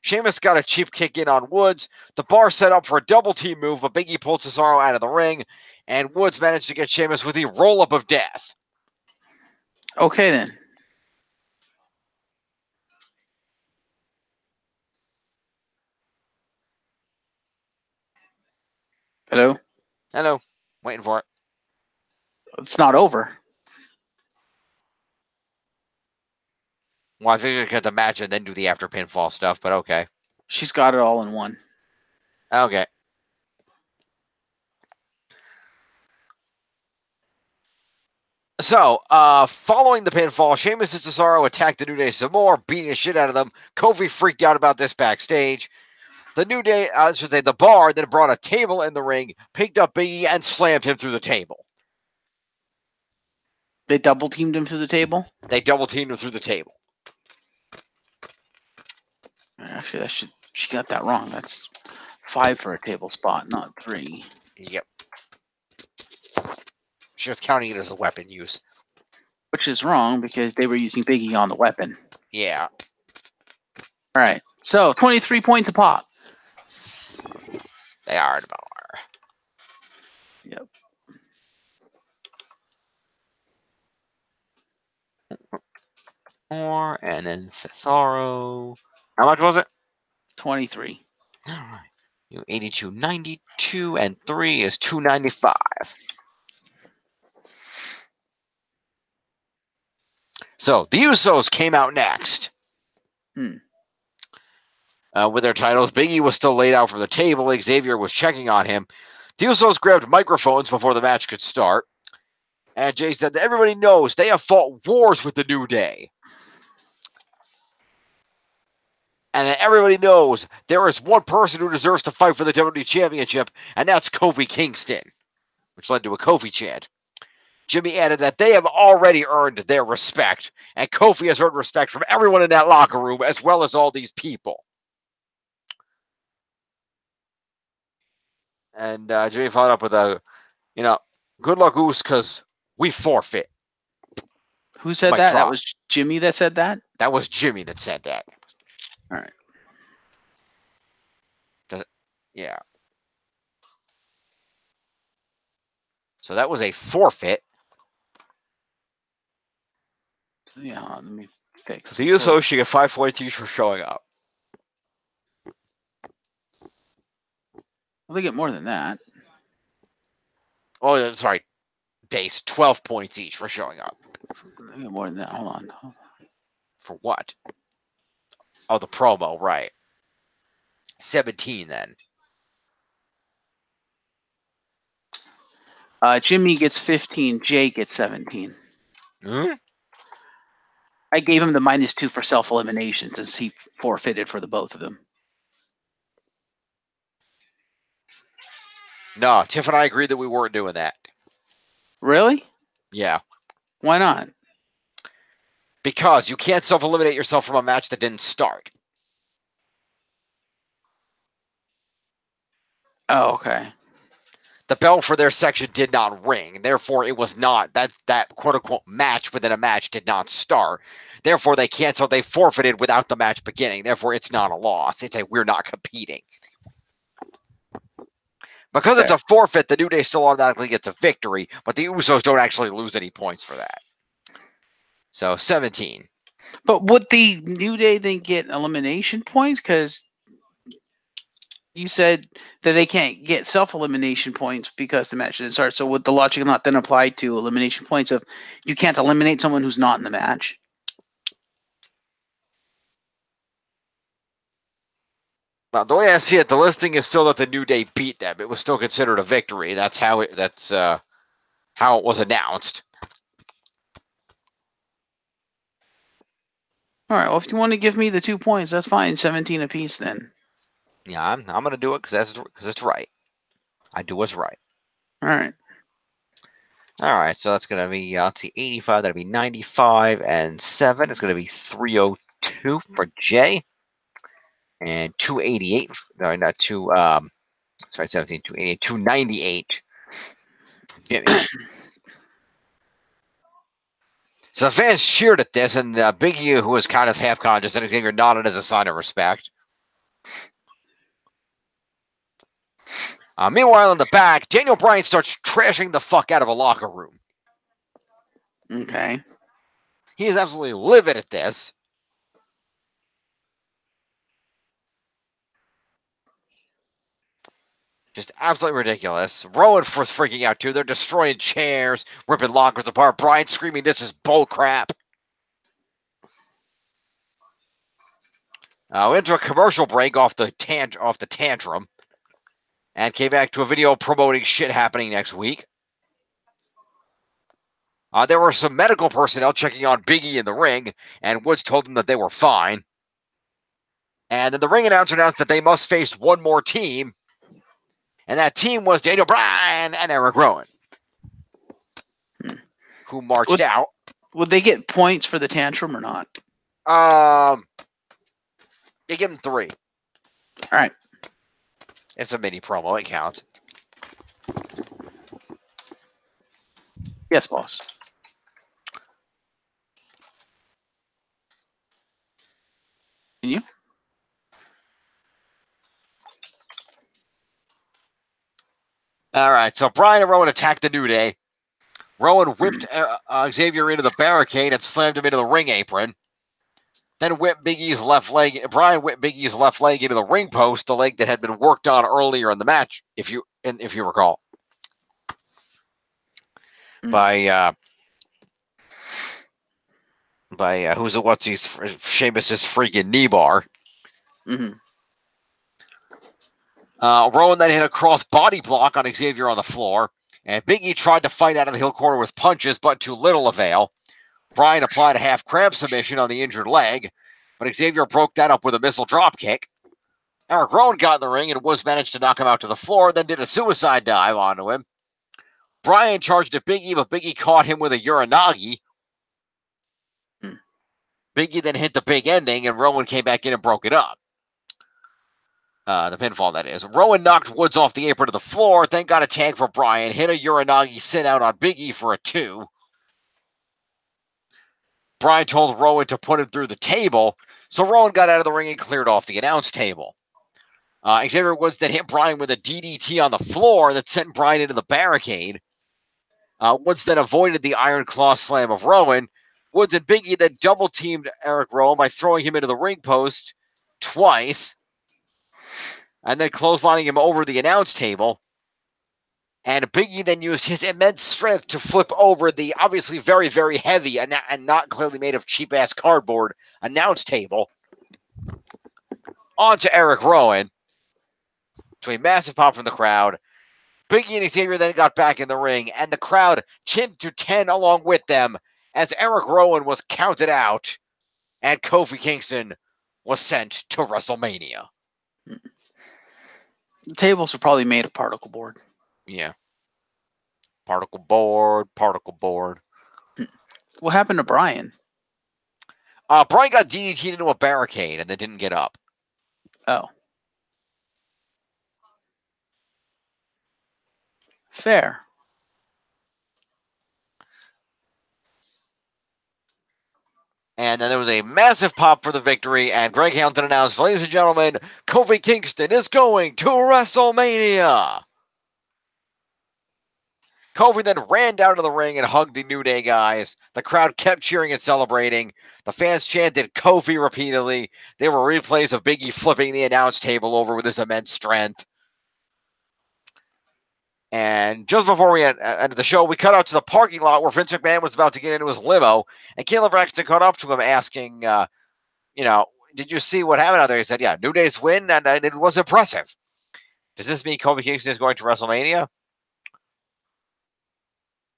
Sheamus got a cheap kick in on Woods. The bar set up for a double team move, but Big E pulled Cesaro out of the ring, and Woods managed to get Sheamus with the roll up of death. Okay, then. Hello? Hello. Waiting for it. It's not over. Well, I figured I could get the match and then do the after pinfall stuff, but okay. She's got it all in one. Okay. So, following the pinfall, Sheamus and Cesaro attacked the New Day some more, beating the shit out of them. Kofi freaked out about this backstage. The New Day, I should say, the bar then brought a table in the ring, picked up Big E, and slammed him through the table. They double teamed him through the table? They double teamed him through the table. Actually, she got that wrong. That's 5 for a table spot, not 3. Yep. She was counting it as a weapon use. Which is wrong because they were using Big E on the weapon. Yeah. All right. So 23 points a pop. They are about her. Yep. More, and then Cesaro. How much was it? 23. All right. You 82, 92, and 3 is 295. So the Usos came out next. With their titles. Big E was still laid out from the table. Xavier was checking on him. The Usos grabbed microphones before the match could start. And Jay said that everybody knows they have fought wars with the New Day. And that everybody knows there is one person who deserves to fight for the WWE Championship, and that's Kofi Kingston, which led to a Kofi chant. Jimmy added that they have already earned their respect, and Kofi has earned respect from everyone in that locker room, as well as all these people. And Jimmy followed up with a, good luck, Goose, because we forfeit. Who said that? That was Jimmy that said that? That was Jimmy that said that. All right. Yeah. So that was a forfeit. So, yeah, let me fix. The Usos should get 5 points each for showing up. Well, they get more than that. Oh, sorry. Base 12 points each for showing up. They get more than that. Hold on. For what? Oh, the promo, right. 17 then. Jimmy gets 15. Jay gets 17. Hmm? I gave him the -2 for self-elimination since he forfeited for the both of them. No, Tiff and I agreed that we weren't doing that. Really? Yeah. Why not? Because you can't self-eliminate yourself from a match that didn't start. Oh, okay. The bell for their section did not ring. Therefore, it was not that quote-unquote match within a match did not start. Therefore, they canceled. They forfeited without the match beginning. Therefore, it's not a loss. It's a we're not competing. Because it's a forfeit, the New Day still automatically gets a victory, but the Usos don't actually lose any points for that. So 17. But would the New Day then get elimination points? Because you said that they can't get self-elimination points because the match didn't start. So would the logic not then apply to elimination points of you can't eliminate someone who's not in the match? Now, the way I see it, the listing is still that the New Day beat them. It was still considered a victory. That's how it was announced. All right. Well, if you want to give me the 2 points, that's fine. 17 apiece then. Yeah, I'm gonna do it because it's right. I do what's right. All right. All right, so that's gonna be let's see, 85. That'll be 95 and 7. It's gonna be 302 for Jay, and 288. No, not 2. Sorry, 17, 288, 298. Jimmy. So the fans cheered at this, and Big E, who was kind of half conscious, and Xavier nodded as a sign of respect. Meanwhile, in the back, Daniel Bryan starts trashing the fuck out of a locker room. Okay. He is absolutely livid at this. Just absolutely ridiculous. Rowan was freaking out too. They're destroying chairs, ripping lockers apart. Bryan screaming, "This is bull crap." We went to a commercial break off the tantrum, and came back to a video promoting shit happening next week. There were some medical personnel checking on Big E in the ring, and Woods told them that they were fine. And then the ring announcer announced that they must face one more team, and that team was Daniel Bryan and Eric Rowan, who marched out. Would they get points for the tantrum or not? You give them 3. All right. It's a mini promo. It counts. Yes, boss. Can you? All right, so Bryan and Rowan attacked the New Day. Rowan whipped Xavier into the barricade and slammed him into the ring apron. Then whipped Big E's left leg. Bryan whipped Big E's left leg into the ring post, the leg that had been worked on earlier in the match, if you recall. By Sheamus's freaking knee bar. Mm-hmm. Rowan then hit a cross body block on Xavier on the floor, and Big E tried to fight out of the heel corner with punches, but to little avail. Bryan applied a half crab submission on the injured leg, but Xavier broke that up with a missile drop kick. Eric Rowan got in the ring and Woods managed to knock him out to the floor, then did a suicide dive onto him. Bryan charged at Big E, but Big E caught him with a Uranagi. Big E then hit the big ending, and Rowan came back in and broke it up. The pinfall, that is. Rowan knocked Woods off the apron to the floor, then got a tag for Bryan, hit a Uranagi sit out on Big E for a 2. Bryan told Rowan to put him through the table, so Rowan got out of the ring and cleared off the announce table. Xavier Woods then hit Bryan with a DDT on the floor that sent Bryan into the barricade. Woods then avoided the Iron Claw slam of Rowan. Woods and Big E then double-teamed Eric Rowan by throwing him into the ring post twice, and then clotheslining him over the announce table. And Big E then used his immense strength to flip over the obviously very, very heavy and not clearly made of cheap-ass cardboard announce table onto Eric Rowan to a massive pop from the crowd. Big E and Xavier then got back in the ring, and the crowd chinned to 10 along with them as Eric Rowan was counted out and Kofi Kingston was sent to WrestleMania. The tables were probably made of particle board. Yeah. Particle board. What happened to Bryan? Bryan got DDT'd into a barricade and then didn't get up. Oh. Fair. And then there was a massive pop for the victory, and Greg Hamilton announced, "Ladies and gentlemen, Kofi Kingston is going to WrestleMania." Kofi then ran down to the ring and hugged the New Day guys. The crowd kept cheering and celebrating. The fans chanted Kofi repeatedly. There were replays of Big E flipping the announce table over with his immense strength. And just before we ended the show, we cut out to the parking lot where Vince McMahon was about to get into his limo, and Caleb Braxton caught up to him asking, did you see what happened out there? He said, yeah, New Day's win, and it was impressive. Does this mean Kofi Kingston is going to WrestleMania?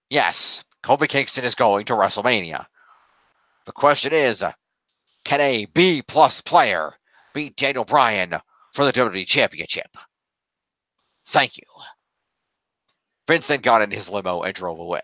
Yes, Kofi Kingston is going to WrestleMania. The question is, can a B-plus player beat Daniel Bryan for the WWE Championship? Thank you. Vince then got in his limo and drove away.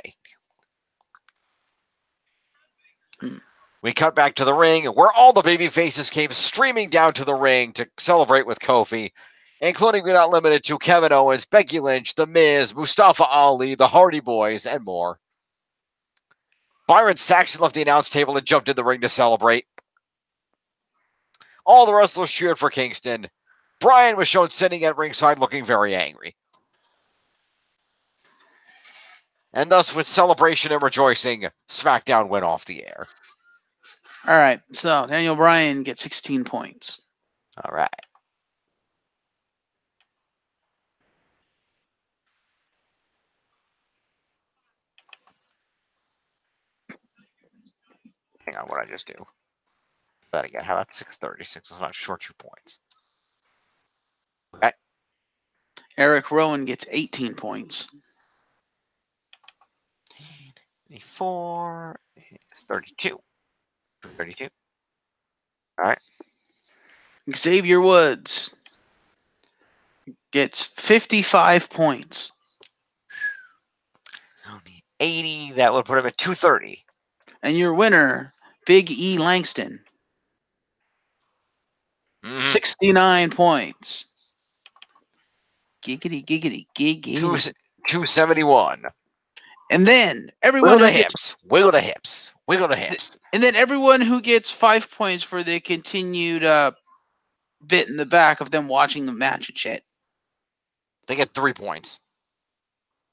We cut back to the ring where all the baby faces came streaming down to the ring to celebrate with Kofi. including but not limited to Kevin Owens, Becky Lynch, The Miz, Mustafa Ali, the Hardy Boys, and more. Byron Saxton left the announce table and jumped in the ring to celebrate. All the wrestlers cheered for Kingston. Bryan was shown sitting at ringside looking very angry. And thus, with celebration and rejoicing, SmackDown went off the air. All right, so Daniel Bryan gets 16 points. All right. Hang on, what did I just do? That again. How about 636? It's not short 2 points. Okay. Eric Rowan gets 18 points. 4 is 32. 32. All right. Xavier Woods gets 55 points. 80, that would put him at 230. And your winner, Big E Langston, 69 points. Giggity, giggity, giggity. 271. And then everyone Wiggle the who gets, hips. Wiggle the hips. Wiggle the hips. and then everyone who gets 5 points for the continued bit in the back of them watching the match and shit. They get 3 points.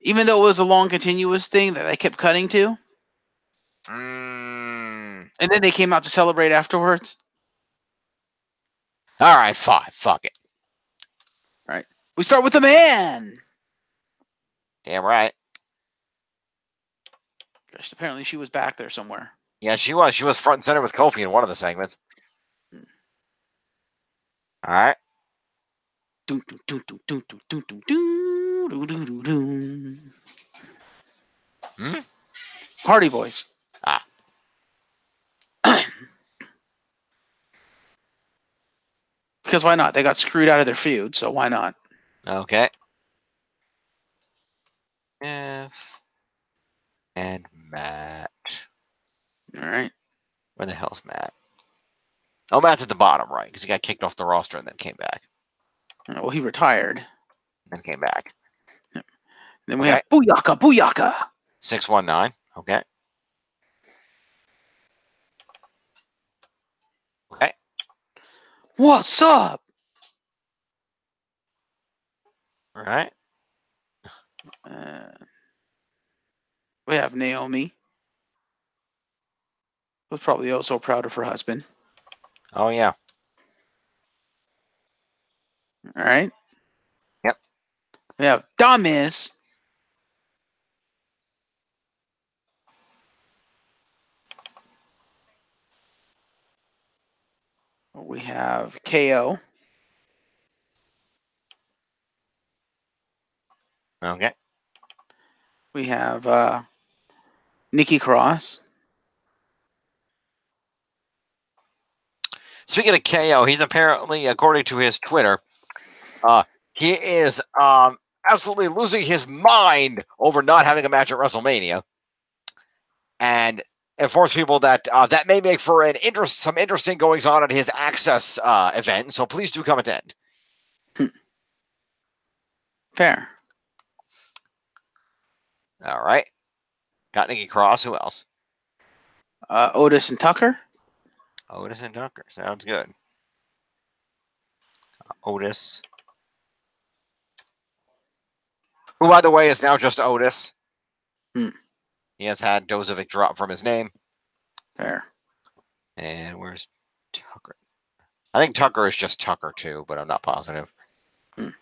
Even though it was a long continuous thing that they kept cutting to. Mm. And then they came out to celebrate afterwards. All right, 5. Fuck it. All right. We start with the man. Damn right. Gosh, apparently she was back there somewhere. Yeah, she was. She was front and center with Kofi in one of the segments. All right. Hardy Boys. Ah. Because why not? They got screwed out of their feud, so why not? Okay. F and Matt. All right. Where the hell's Matt? Oh, Matt's at the bottom, right? Because he got kicked off the roster and then came back. Well, he retired. Then came back. Then we have Booyaka, Booyaka. 619. Okay. Okay. What's up? All right. We have Naomi, who's probably also proud of her husband. Oh, yeah. All right. Yep. We have Damis. We have KO. Okay. We have Nikki Cross. Speaking of KO, he's apparently, according to his Twitter, he is absolutely losing his mind over not having a match at WrestleMania, and informs people that that may make for some interesting goings on at his Access event. So please do come attend. Fair. All right. Got Nikki Cross. Who else? Otis and Tucker. Otis and Tucker. Sounds good. Otis. Who, by the way, is now just Otis. He has had Dozovic drop from his name. Fair. And where's Tucker? I think Tucker is just Tucker, too, but I'm not positive. All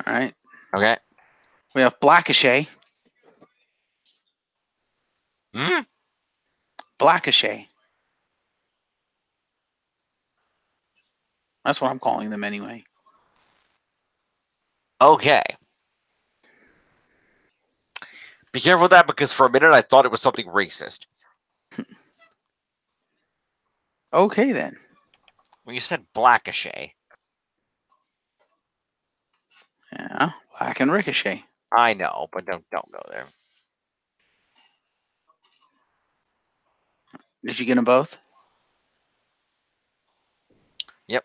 right. Okay. We have Blackachet. Blackachet. That's what I'm calling them anyway. Okay. Be careful with that, because for a minute I thought it was something racist. Okay, then. Well, you said Blackachet. Yeah, Black and Ricochet. I know, but don't go there. Did you get them both? Yep.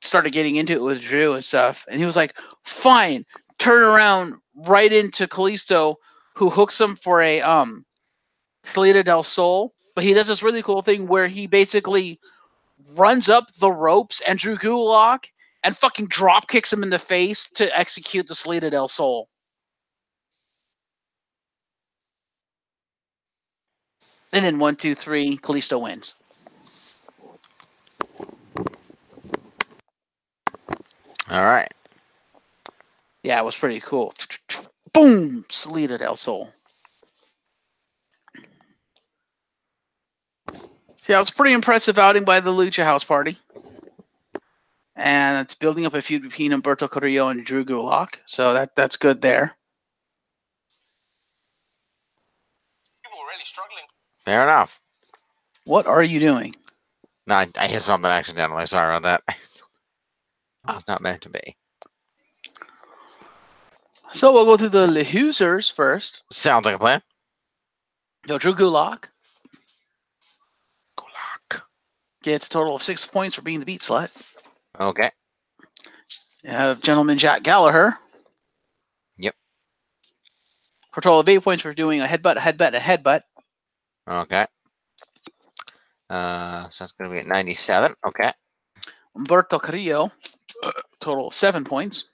started getting into it with Drew and stuff, and he was like, "Fine." Turn around right into Kalisto, who hooks him for a Salida del Sol. But he does this really cool thing where he basically runs up the ropes and Drew Gulak and fucking drop kicks him in the face to execute the Salida del Sol. And then 1, 2, 3, Kalisto wins. All right. Yeah, it was pretty cool. Boom! Salida del Sol. Yeah, it was a pretty impressive outing by the Lucha House Party. And it's building up a feud between Humberto Carrillo and Drew Gulak. So that's good there. People were really struggling. Fair enough. What are you doing? No, I hit something accidentally. Sorry about that. It's not meant to be. So we'll go through the Lehusers first. Sounds like a plan. So Drew Gulak Gulak. gets a total of 6 points for being the beat slut. Okay. You have gentleman Jack Gallagher. Yep. For a total of 8 points for doing a headbutt, a headbutt, a headbutt. Okay. So that's going to be at 97. Okay. Humberto Carrillo, total of 7 points.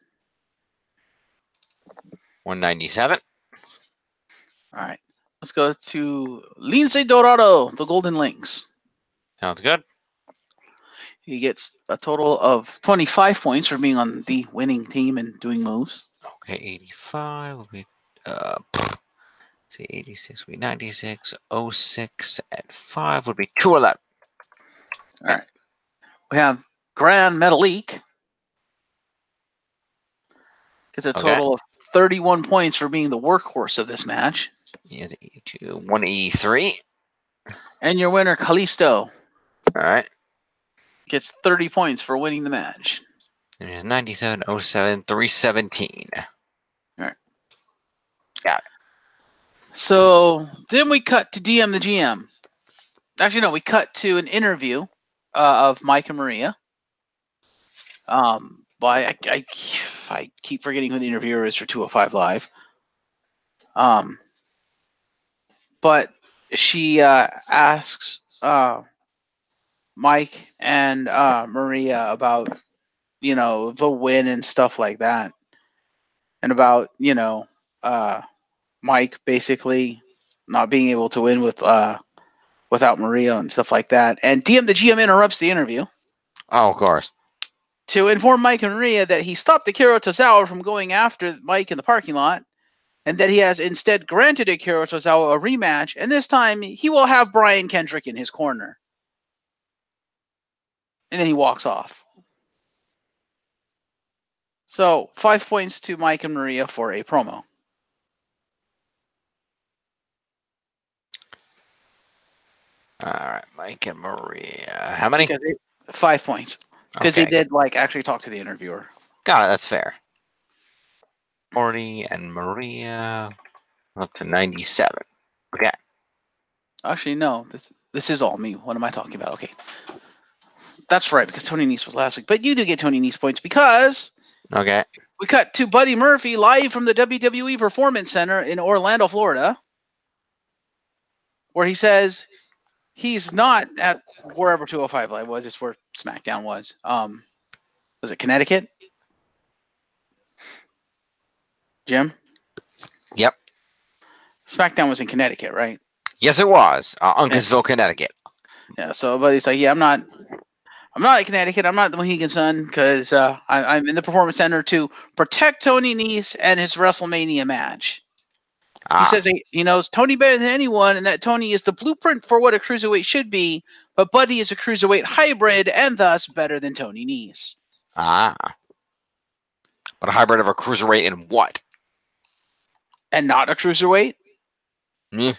197. All right. Let's go to Lince Dorado, the Golden Links. Sounds good. He gets a total of 25 points for being on the winning team and doing moves. Okay, 85 will be, see, 86 will be 96. 06 at 5 would be 211. All right. We have Grand Metalik. Gets a total of 31 points for being the workhorse of this match. Yeah, 82. 183. And your winner, Kalisto, All right. gets 30 points for winning the match. And it's 97, 07, 317. All right. Got it. So then we cut to DM the GM. Actually, no, we cut to an interview of Mike and Maria. By I keep forgetting who the interviewer is for 205 Live. But she asks Mike and Maria about, the win and stuff like that. And about, Mike basically not being able to win without Maria and stuff like that. And DM the GM interrupts the interview Oh, of course. to inform Mike and Maria that he stopped Akira Tozawa from going after Mike in the parking lot, and that he has instead granted Akira Tozawa a rematch, and this time he will have Brian Kendrick in his corner. And then he walks off. So 5 points to Mike and Maria for a promo. All right, Mike and Maria. How many? 5 points. Because Okay. they did actually talk to the interviewer. Got it. That's fair. 40 and Maria up to 97. Okay. Actually, no. This is all me. What am I talking about? Okay. That's right, because Tony Nese was last week. But you do get Tony Nese points because Okay. we cut to Buddy Murphy live from the WWE Performance Center in Orlando, Florida, where he says he's not at wherever 205 Live was. It's where SmackDown was. Was it Connecticut? Jim? Yep. SmackDown was in Connecticut, right? Yes, it was. Uncasville, Connecticut. Yeah, so Buddy's like, yeah, I'm not at Connecticut. I'm not the Mohegan Sun because I'm in the Performance Center to protect Tony Nese and his WrestleMania match. He says he knows Tony better than anyone and that Tony is the blueprint for what a cruiserweight should be, but Buddy is a cruiserweight hybrid and thus better than Tony Nese. But a hybrid of a cruiserweight and what? And not a cruiserweight? Yeah.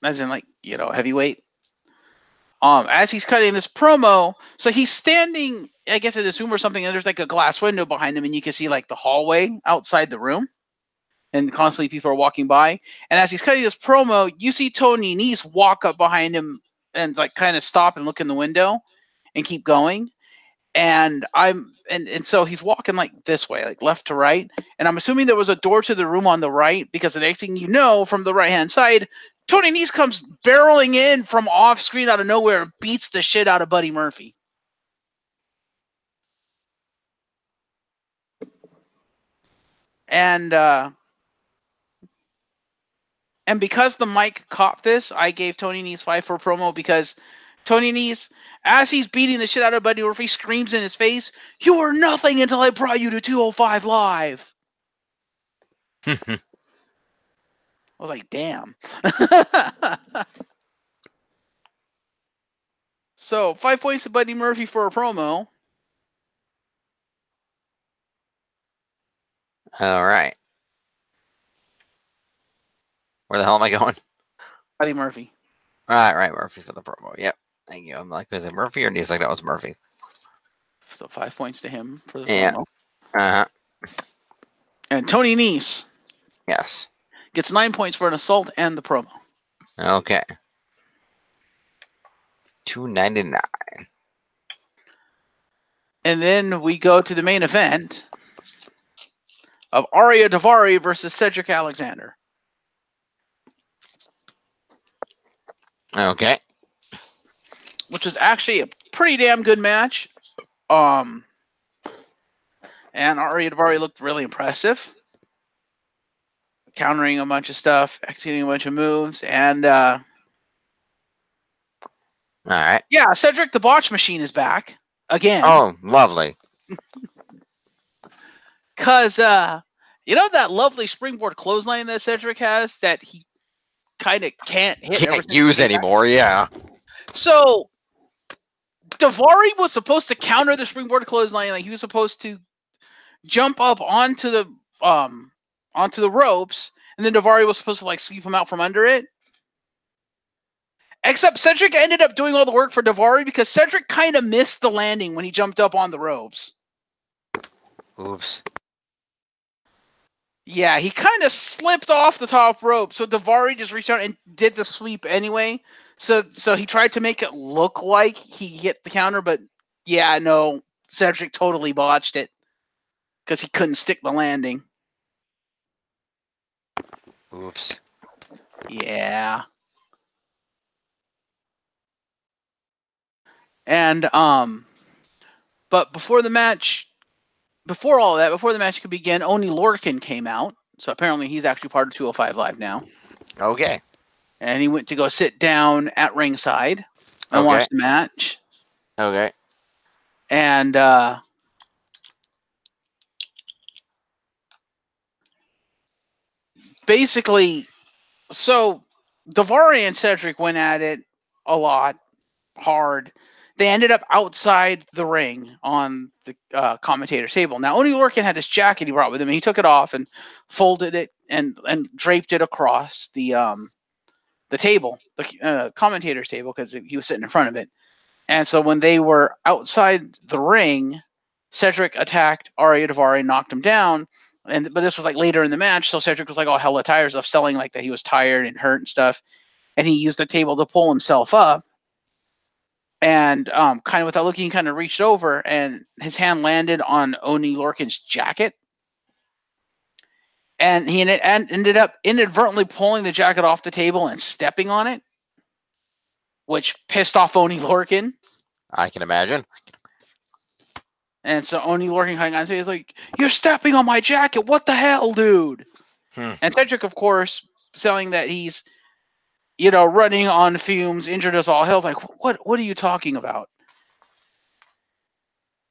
As in, heavyweight? As he's cutting this promo, so he's standing, I guess, in this room or something, and there's a glass window behind him, and you can see the hallway outside the room, and constantly people are walking by. And as he's cutting this promo, you see Tony Nese walk up behind him and kind of stop and look in the window and keep going. And so he's walking like this way, like left to right. And I'm assuming there was a door to the room on the right, because the next thing you know, from the right-hand side, Tony Nese comes barreling in from off screen out of nowhere and beats the shit out of Buddy Murphy. And because the mic caught this, I gave Tony Nese 5 for promo, because Tony Nese, as he's beating the shit out of Buddy Murphy, screams in his face, "You were nothing until I brought you to 205 Live." I was like, damn. So, 5 points to Buddy Murphy for a promo. All right. Where the hell am I going? Buddy Murphy. Right, Murphy for the promo. Yep. Thank you. I'm like, was it Murphy or Nese? Like, that was Murphy. So 5 points to him for the Yeah. promo. Uh-huh. And Tony Nese Yes. gets 9 points for an assault and the promo. Okay. $2.99. And then we go to the main event of Arya Daivari versus Cedric Alexander. Okay. Which was actually a pretty damn good match. And Arya Daivari looked really impressive, countering a bunch of stuff, executing a bunch of moves, and All right. yeah, Cedric the Botch Machine is back again. Oh, lovely. Cause you know that lovely springboard clothesline that Cedric has that he kind of can't hit. Can't use anymore. Yeah. So Daivari was supposed to counter the springboard clothesline. Like, he was supposed to jump up onto the ropes, and then Daivari was supposed to like sweep him out from under it. Except Cedric ended up doing all the work for Daivari, because Cedric kind of missed the landing when he jumped up on the ropes. Oops. Yeah, he kind of slipped off the top rope, so Daivari just reached out and did the sweep anyway. So he tried to make it look like he hit the counter, but yeah, no, Cedric totally botched it because he couldn't stick the landing. Oops. Yeah. And but before the match could begin, Oni Lorcan came out. So apparently he's actually part of 205 Live now. Okay. And he went to go sit down at ringside and watch the match. Okay. And basically, so Daivari and Cedric went at it a lot, hard. They ended up outside the ring on the commentator's table. Now, Oni Lorcan had this jacket he brought with him, and he took it off and folded it and draped it across the table, the commentator's table, because he was sitting in front of it. And so when they were outside the ring, Cedric attacked Arya Daivari, knocked him down. But this was like later in the match, so Cedric was like all hella tired of selling like that he was tired and hurt and stuff. And he used the table to pull himself up. And kind of without looking, he kind of reached over, and his hand landed on Oni Lorcan's jacket. And he ended up inadvertently pulling the jacket off the table and stepping on it, which pissed off Oni Lorcan. I can imagine. And so Oni Lorcan kind of he's like, "You're stepping on my jacket. What the hell, dude?" And Cedric, of course, selling that he's, running on fumes, injured as all hell. Like, what are you talking about?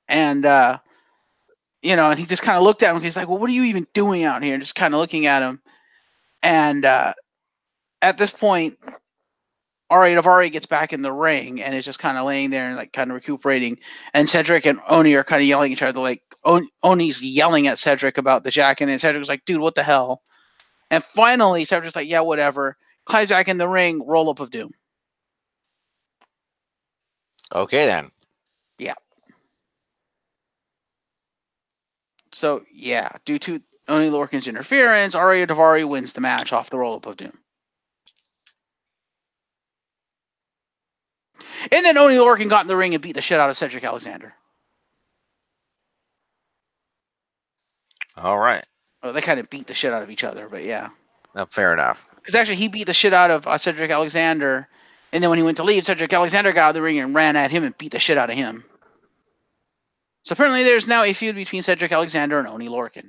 And, and he just kind of looked at him. He's like, "Well, what are you even doing out here?" And just kind of looking at him. And at this point, Arya Daivari gets back in the ring and is just kind of laying there and like kind of recuperating. And Cedric and Oni are kind of yelling at each other. Like, Oni's yelling at Cedric about the jacket, and Cedric's like, "Dude, what the hell?" And finally, Cedric's like, "Yeah, whatever." Climbs back in the ring, roll up of doom. Okay, then. Yeah. So, yeah, due to Oni Lorcan's interference, Arya Daivari wins the match off the roll up of doom. And then Oni Lorcan got in the ring and beat the shit out of Cedric Alexander. All right. Well, they kind of beat the shit out of each other, but yeah. Fair enough. Because actually, he beat the shit out of Cedric Alexander, and then when he went to leave, Cedric Alexander got out of the ring and ran at him and beat the shit out of him. So apparently, there's now a feud between Cedric Alexander and Oney Lorcan.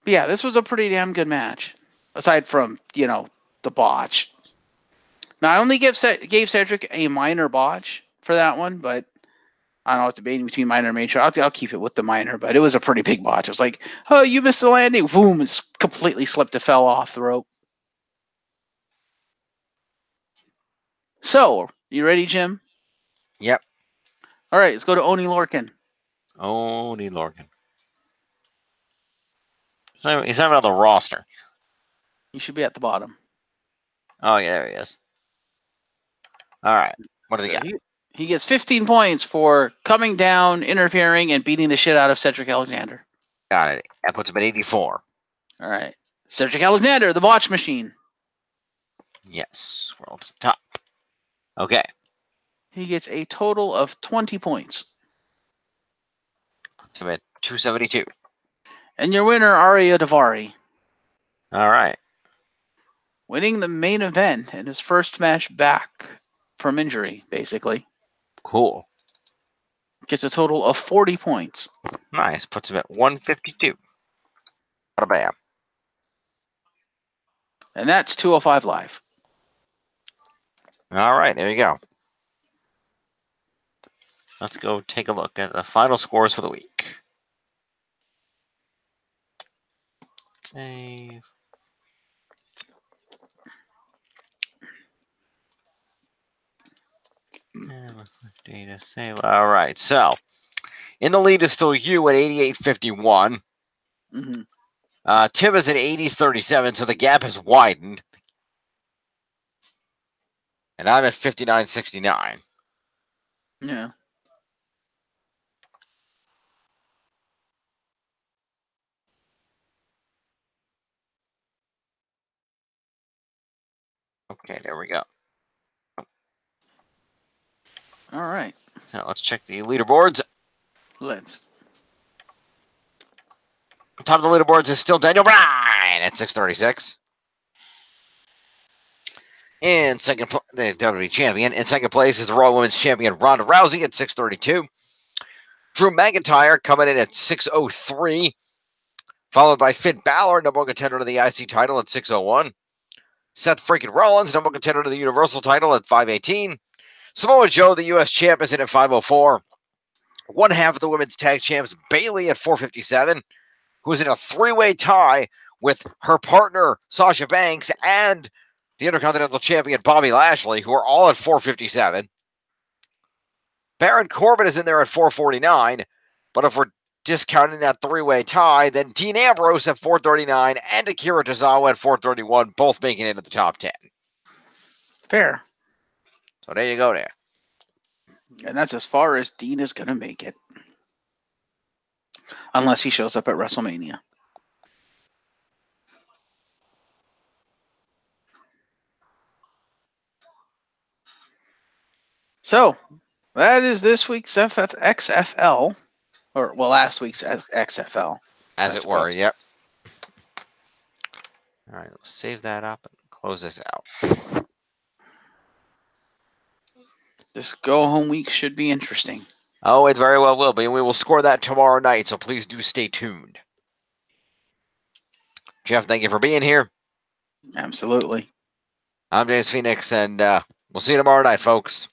But yeah, this was a pretty damn good match, aside from the botch. Now I only gave Cedric a minor botch for that one, but I don't know. It's debating between minor and major. I'll keep it with the minor, but it was a pretty big botch. It was like, oh, you missed the landing. Boom, it completely slipped and fell off the rope. So, you ready, Jim? Yep. All right, let's go to Oney Lorcan. Oney Lorcan. So he's not on the roster. He should be at the bottom. Oh, yeah, there he is. All right. What does he got? He gets 15 points for coming down, interfering, and beating the shit out of Cedric Alexander. Got it. That puts him at 84. All right. Cedric Alexander, the botch machine. Yes. Scroll to the top. Okay. He gets a total of 20 points. Puts him at 272. And your winner, Arya Daivari. All right. Winning the main event in his first match back from injury, basically. Cool. Gets a total of 40 points. Nice. Puts him at 152. Bada bam. And that's 205 Live. All right. There you go. Let's go take a look at the final scores for the week. Save. Data save. All right. So, in the lead is still you at 88.51. Mm-hmm. Tim is at 80.37, so the gap has widened. And I'm at 59.69. Yeah. Okay, there we go. All right. So let's check the leaderboards. Let's. Top of the leaderboards is still Daniel Bryan at 636. In second, the WWE champion. In second place is the Raw Women's Champion Ronda Rousey at 632. Drew McIntyre coming in at 603. Followed by Finn Balor, number one contender to the IC title at 601. Seth freaking Rollins, number one contender to the Universal title at 518. Samoa Joe, the U.S. champ, is in at 504. One half of the women's tag champs, Bayley at 457, who is in a three-way tie with her partner, Sasha Banks, and the Intercontinental Champion, Bobby Lashley, who are all at 457. Baron Corbin is in there at 449, but if we're discounting that three-way tie, then Dean Ambrose at 439 and Akira Tozawa at 431, both making it into the top 10. Fair. So there you go there. And that's as far as Dean is going to make it. Unless he shows up at WrestleMania. So, that is this week's XFL. Or, well, last week's XFL. As it were, yep. All right, let's save that up and close this out. This go-home week should be interesting. Oh, it very well will be, and we will score that tomorrow night, so please do stay tuned. Jeff, thank you for being here. Absolutely. I'm James Phoenix, and we'll see you tomorrow night, folks.